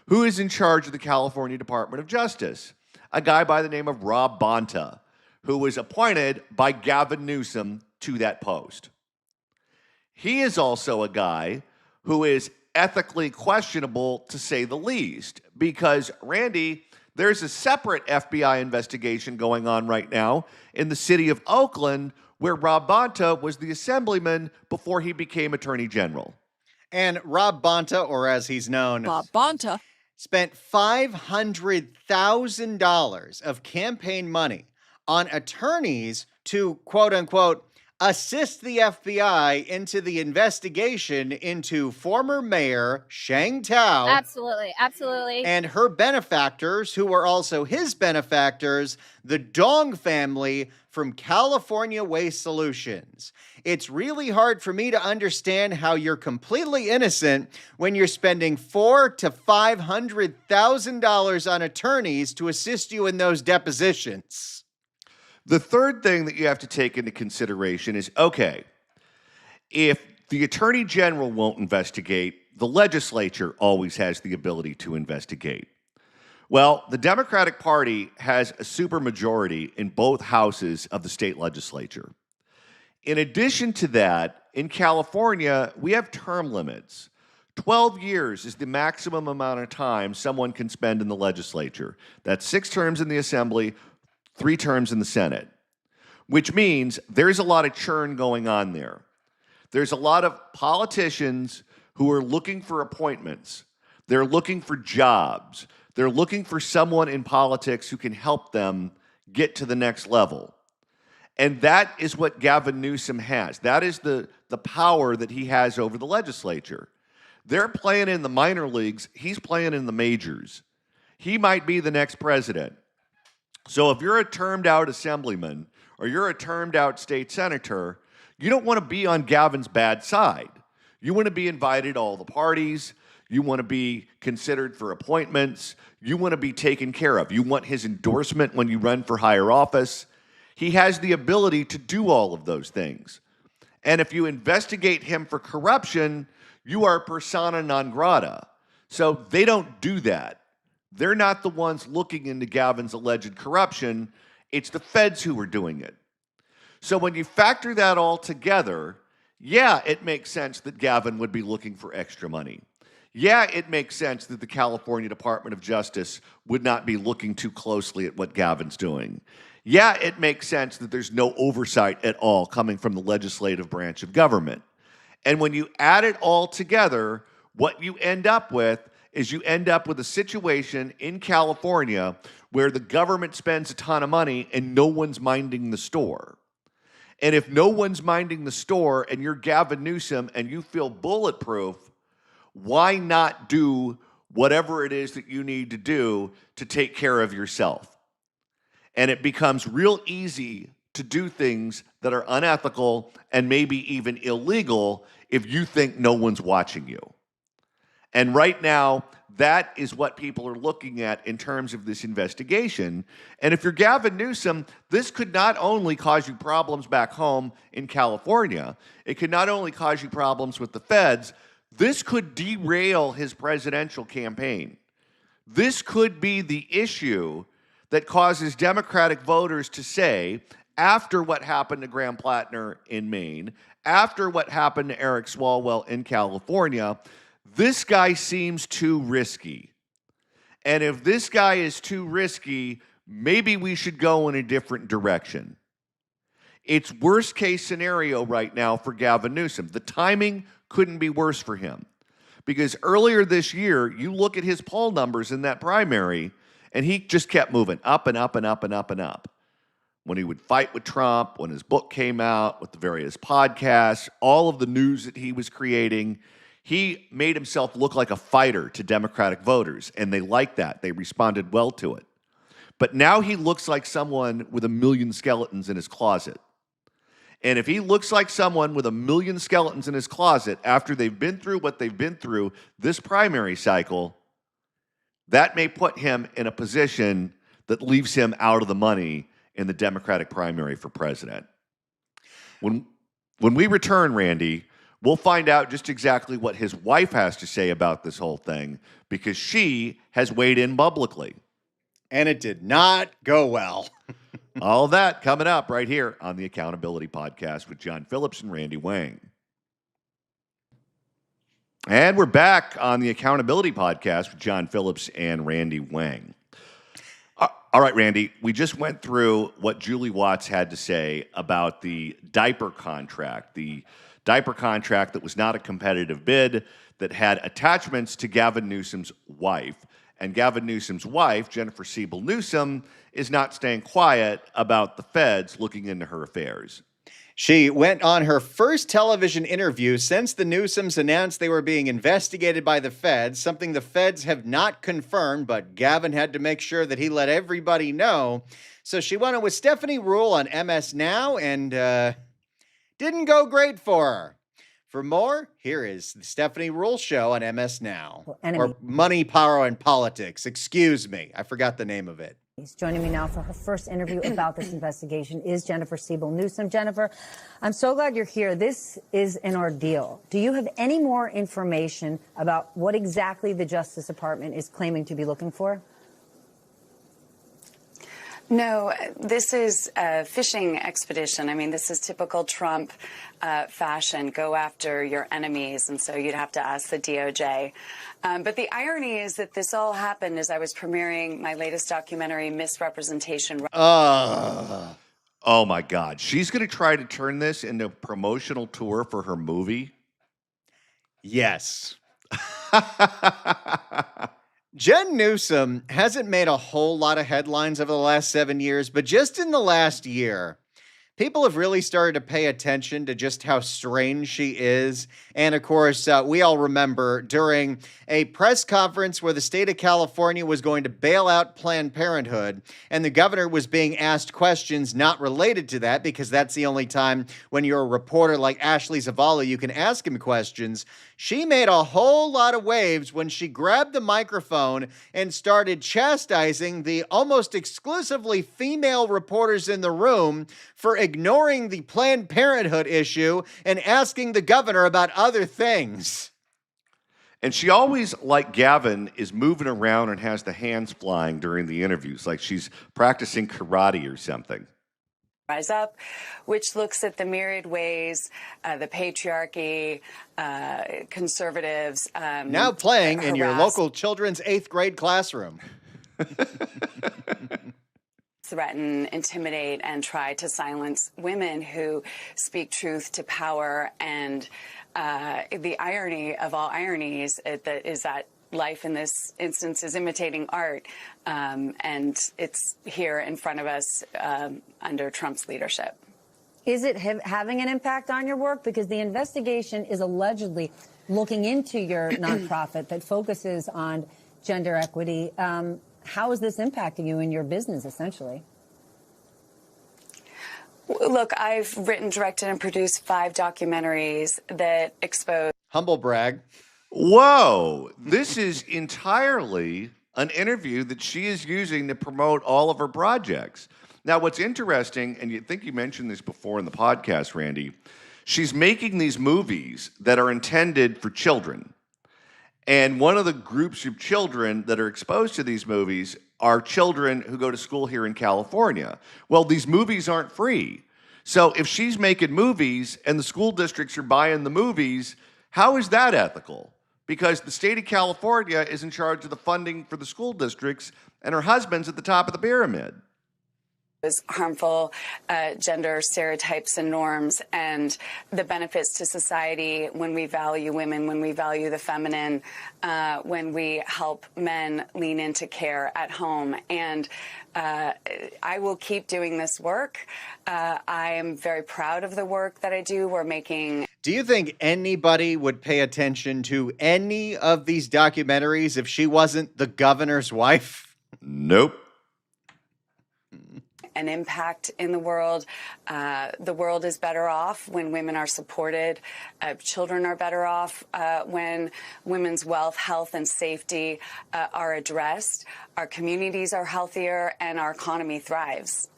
Who is in charge of the California Department of Justice? A guy by the name of Rob Bonta, who was appointed by Gavin Newsom to that post. He is also a guy who is ethically questionable, to say the least, because, Randy, there's a separate FBI investigation going on right now in the city of Oakland where Rob Bonta was the assemblyman before he became attorney general. And Rob Bonta, or as he's known, Bob Bonta, spent $500,000 of campaign money on attorneys to, quote unquote, assist the FBI into the investigation into former mayor Sheng Tao. Absolutely, absolutely. And her benefactors, who were also his benefactors, the Dong family from California Waste Solutions. It's really hard for me to understand how you're completely innocent when you're spending $400,000 to $500,000 on attorneys to assist you in those depositions. The third thing that you have to take into consideration is, okay, if the attorney general won't investigate, the legislature always has the ability to investigate. Well, the Democratic Party has a supermajority in both houses of the state legislature. In addition to that, in California, we have term limits. 12 years is the maximum amount of time someone can spend in the legislature. That's 6 terms in the Assembly, 3 terms in the Senate, which means there's a lot of churn going on there. There's a lot of politicians who are looking for appointments. They're looking for jobs. They're looking for someone in politics who can help them get to the next level. And that is what Gavin Newsom has. That is the power that he has over the legislature. They're playing in the minor leagues. He's playing in the majors. He might be the next president. So if you're a termed out assemblyman or you're a termed out state senator, you don't want to be on Gavin's bad side. You want to be invited to all the parties. You want to be considered for appointments. You want to be taken care of. You want his endorsement when you run for higher office. He has the ability to do all of those things. And if you investigate him for corruption, you are persona non grata. So they don't do that. They're not the ones looking into Gavin's alleged corruption. It's the feds who are doing it. So when you factor that all together, yeah, it makes sense that Gavin would be looking for extra money. Yeah, it makes sense that the California Department of Justice would not be looking too closely at what Gavin's doing. Yeah, it makes sense that there's no oversight at all coming from the legislative branch of government. And when you add it all together, what you end up with is you end up with a situation in California where the government spends a ton of money and no one's minding the store. And if no one's minding the store and you're Gavin Newsom and you feel bulletproof, why not do whatever it is that you need to do to take care of yourself? And it becomes real easy to do things that are unethical and maybe even illegal if you think no one's watching you. And right now, that is what people are looking at in terms of this investigation. And if you're Gavin Newsom, this could not only cause you problems back home in California, it could not only cause you problems with the feds, this could derail his presidential campaign. This could be the issue that causes Democratic voters to say, after what happened to Graham Plattner in Maine, after what happened to Eric Swalwell in California, this guy seems too risky. And if this guy is too risky, maybe we should go in a different direction. It's worst case scenario right now for Gavin Newsom. The timing couldn't be worse for him. Because earlier this year, you look at his poll numbers in that primary, and he just kept moving up and up and up and up and up. When he would fight with Trump, when his book came out, with the various podcasts, all of the news that he was creating, he made himself look like a fighter to Democratic voters, and they liked that. They responded well to it. But now he looks like someone with a million skeletons in his closet. And if he looks like someone with a million skeletons in his closet after they've been through what they've been through this primary cycle, that may put him in a position that leaves him out of the money in the Democratic primary for president. When we return, Randy, we'll find out just exactly what his wife has to say about this whole thing, because she has weighed in publicly. And it did not go well. All that coming up right here on the Accountability Podcast with John Phillips and Randy Wang. And we're back on the Accountability Podcast with John Phillips and Randy Wang. All right, Randy, we just went through what Julie Watts had to say about the diaper contract that was not a competitive bid, that had attachments to Gavin Newsom's wife. And Gavin Newsom's wife, Jennifer Siebel Newsom, is not staying quiet about the feds looking into her affairs. She went on her first television interview since the Newsoms announced they were being investigated by the feds, something the feds have not confirmed, but Gavin had to make sure that he let everybody know. So she went on with Stephanie Ruhle on MS Now, and didn't go great for her. For more, here is the Stephanie Ruhle Show on MS Now. Or Money, Power, and Politics. Excuse me. I forgot the name of it. Joining me now for her first interview about this investigation is Jennifer Siebel Newsom. Jennifer, I'm so glad you're here. This is an ordeal. Do you have any more information about what exactly the Justice Department is claiming to be looking for? No, this is a fishing expedition. I mean, this is typical Trump fashion. Go after your enemies. And so you'd have to ask the DOJ. But the irony is that this all happened as I was premiering my latest documentary, Misrepresentation. Oh, my God. She's going to try to turn this into a promotional tour for her movie? Yes. Jen Newsom hasn't made a whole lot of headlines over the last 7 years, but just in the last year, people have really started to pay attention to just how strange she is. And of course, we all remember during a press conference where the state of California was going to bail out Planned Parenthood, and the governor was being asked questions not related to that, because that's the only time when you're a reporter like Ashley Zavala, you can ask him questions. She made a whole lot of waves when she grabbed the microphone and started chastising the almost exclusively female reporters in the room for ignoring the Planned Parenthood issue and asking the governor about other things. And she always, like Gavin, is moving around and has the hands flying during the interviews, like she's practicing karate or something. Rise Up, which looks at the myriad ways the patriarchy, conservatives now playing in your local children's 8th grade classroom. Threaten, intimidate, and try to silence women who speak truth to power. And the irony of all ironies is that life in this instance is imitating art, and it's here in front of us under Trump's leadership. Is it having an impact on your work? Because the investigation is allegedly looking into your nonprofit that focuses on gender equity. How is this impacting you in your business, essentially? Look, I've written, directed, and produced 5 documentaries that expose... Humble brag. Whoa, this is entirely an interview that she is using to promote all of her projects. Now, what's interesting, and you think you mentioned this before in the podcast, Randy, she's making these movies that are intended for children. And one of the groups of children that are exposed to these movies are children who go to school here in California. Well, these movies aren't free. So if she's making movies and the school districts are buying the movies, how is that ethical? Because the state of California is in charge of the funding for the school districts, and her husband's at the top of the pyramid. Harmful gender stereotypes and norms, and the benefits to society when we value women, when we value the feminine, when we help men lean into care at home. And I will keep doing this work. I am very proud of the work that I do. We're making... Do you think anybody would pay attention to any of these documentaries if she wasn't the governor's wife? Nope. An impact in the world. The world is better off when women are supported. Children are better off when women's wealth, health, and safety are addressed. Our communities are healthier, and our economy thrives.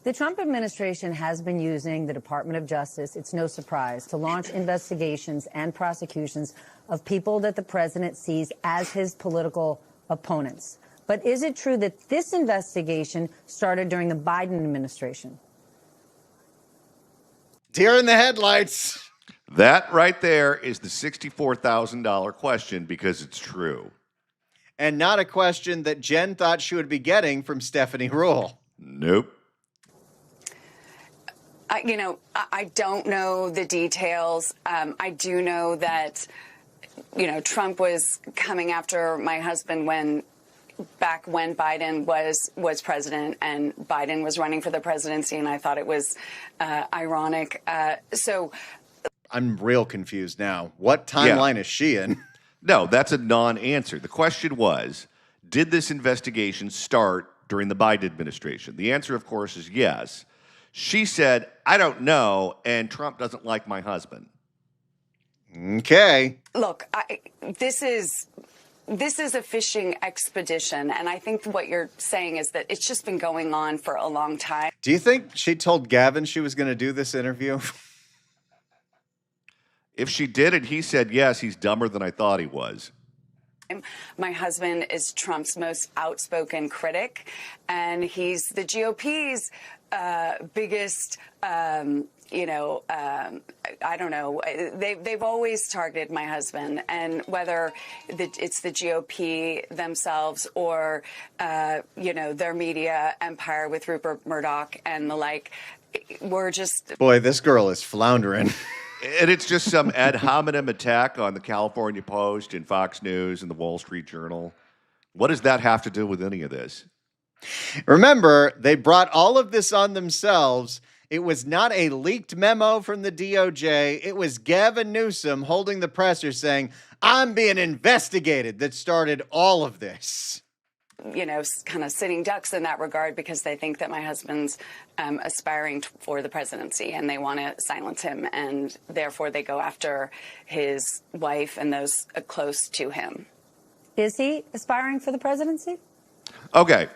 The Trump administration has been using the Department of Justice, it's no surprise, to launch investigations and prosecutions of people that the president sees as his political opponents. But is it true that this investigation started during the Biden administration? Deer in the headlights. That right there is the $64,000 question, because it's true. And not a question that Jen thought she would be getting from Stephanie Ruhle. Nope. I don't know the details. I do know that, Trump was coming after my husband back when Biden was president, and Biden was running for the presidency, and I thought it was ironic. So I'm real confused now. What timeline is she in? No, that's a non-answer. The question was, did this investigation start during the Biden administration? The answer, of course, is yes. She said, I don't know, and Trump doesn't like my husband. Okay. Look, this is a fishing expedition, and I think what you're saying is that it's just been going on for a long time. Do you think she told Gavin she was going to do this interview? If she did and he said yes, he's dumber than I thought he was. My husband is Trump's most outspoken critic, and he's the GOP's biggest, I don't know. They've always targeted my husband, and whether it's the GOP themselves or, their media empire with Rupert Murdoch and the like, we're just... Boy, this girl is floundering. And it's just some ad hominem attack on the California Post and Fox News and the Wall Street Journal. What does that have to do with any of this? Remember, they brought all of this on themselves. It was not a leaked memo from the DOJ. It was Gavin Newsom holding the presser saying, I'm being investigated, that started all of this. You know, kind of sitting ducks in that regard because they think that my husband's aspiring for the presidency and they want to silence him. And therefore, they go after his wife and those close to him. Is he aspiring for the presidency? Okay.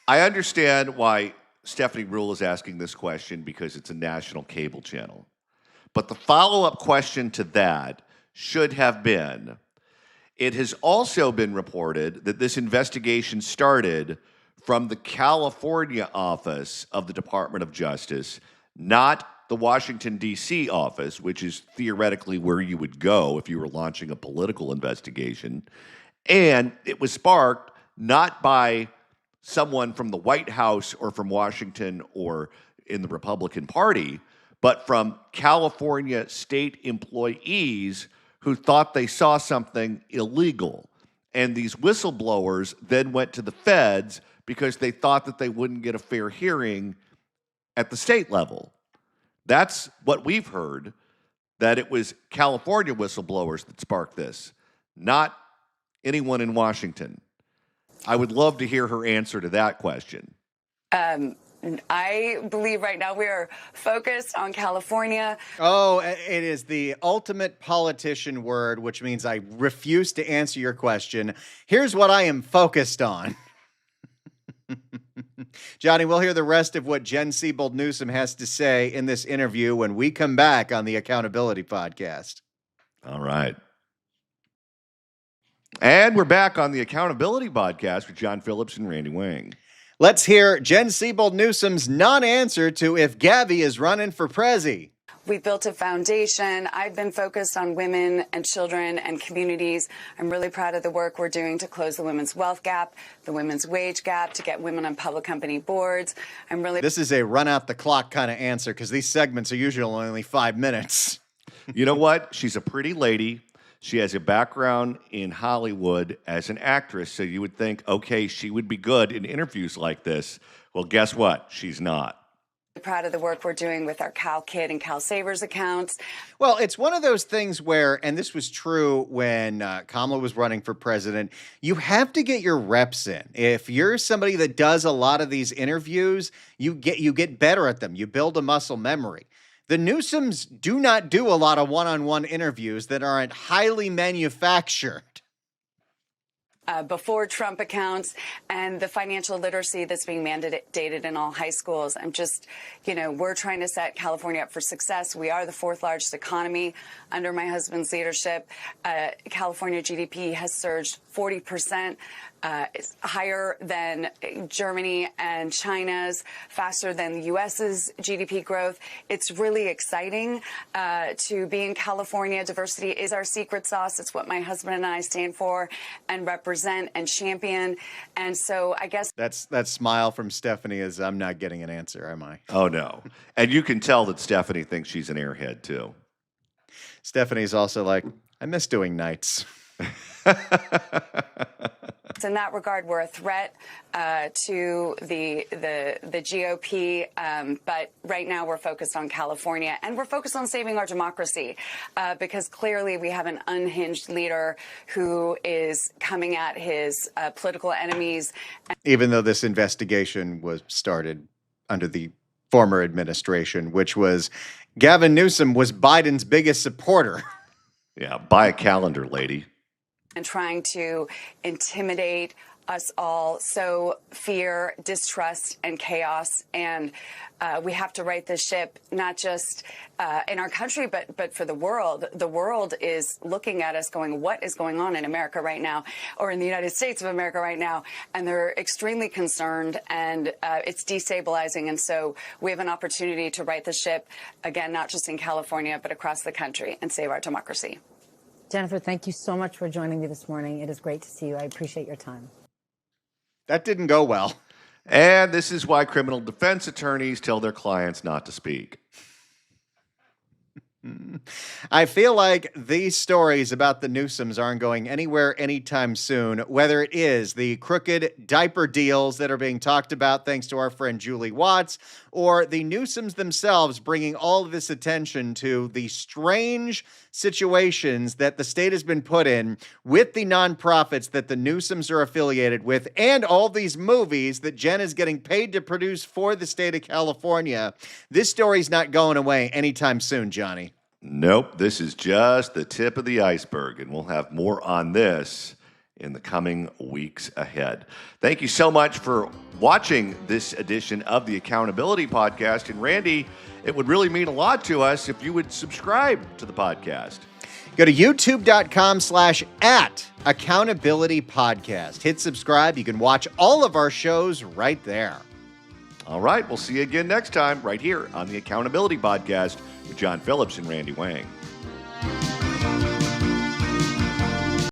I understand why Stephanie Rule is asking this question because it's a national cable channel. But the follow-up question to that should have been, it has also been reported that this investigation started from the California office of the Department of Justice, not the Washington, D.C. office, which is theoretically where you would go if you were launching a political investigation. And it was sparked not by someone from the White House or from Washington or in the Republican Party, but from California state employees who thought they saw something illegal. And these whistleblowers then went to the feds because they thought that they wouldn't get a fair hearing at the state level. That's what we've heard, that it was California whistleblowers that sparked this, not anyone in Washington. I would love to hear her answer to that question. I believe right now we are focused on California. Oh, it is the ultimate politician word, which means I refuse to answer your question. Here's what I am focused on. Johnny, we'll hear the rest of what Jen Siebold Newsom has to say in this interview when we come back on the Accountability Podcast. All right. And we're back on the Accountability Podcast with John Phillips and Randy Wang. Let's hear Jen Siebold Newsom's non-answer to if Gabby is running for prezi. We've built a foundation. I've been focused on women and children and communities. I'm really proud of the work we're doing to close the women's wealth gap, the women's wage gap, to get women on public company boards. This is a run out the clock kind of answer because these segments are usually only 5 minutes. You know what? She's a pretty lady. She has a background in Hollywood as an actress, so you would think, okay, she would be good in interviews like this. Well, guess what? She's not. Proud of the work we're doing with our Cal Kid and Cal Savers accounts. Well, it's one of those things where, and this was true when Kamala was running for president, you have to get your reps in. If you're somebody that does a lot of these interviews, you get better at them. You build a muscle memory. The Newsoms do not do a lot of one-on-one interviews that aren't highly manufactured. Before Trump accounts and the financial literacy that's being mandated in all high schools. I'm just, we're trying to set California up for success. We are the 4th largest economy under my husband's leadership. California GDP has surged 40%. It's higher than Germany and China's, faster than the U.S.'s GDP growth. It's really exciting to be in California. Diversity is our secret sauce. It's what my husband and I stand for and represent and champion. And so I guess that smile from Stephanie is, I'm not getting an answer, am I? Oh, no. And you can tell that Stephanie thinks she's an airhead, too. Stephanie's also like, I miss doing nights. In that regard, we're a threat to the GOP, but right now we're focused on California, and we're focused on saving our democracy because clearly we have an unhinged leader who is coming at his political enemies. Even though this investigation was started under the former administration, which was Gavin Newsom was Biden's biggest supporter. Yeah, buy a calendar, lady. And trying to intimidate us all, sow fear, distrust, and chaos. And we have to right this ship, not just in our country, but for the world. The world is looking at us going, what is going on in America right now, or in the United States of America right now? And they're extremely concerned, and it's destabilizing. And so we have an opportunity to right the ship, again, not just in California, but across the country, and save our democracy. Jennifer, thank you so much for joining me this morning. It is great to see you. I appreciate your time. That didn't go well. And this is why criminal defense attorneys tell their clients not to speak. I feel like these stories about the Newsoms aren't going anywhere anytime soon, whether it is the crooked diaper deals that are being talked about thanks to our friend Julie Watts, or the Newsoms themselves bringing all of this attention to the strange situations that the state has been put in with the nonprofits that the Newsoms are affiliated with, and all these movies that Jen is getting paid to produce for the state of California. This story's not going away anytime soon, Johnny. Nope, this is just the tip of the iceberg, and we'll have more on this in the coming weeks ahead. Thank you so much for watching this edition of the Accountability Podcast. And Randy, it would really mean a lot to us if you would subscribe to the podcast. Go to youtube.com/@accountabilitypodcast. Hit subscribe. You can watch all of our shows right there. All right, we'll see you again next time right here on the Accountability Podcast with John Phillips and Randy Wang.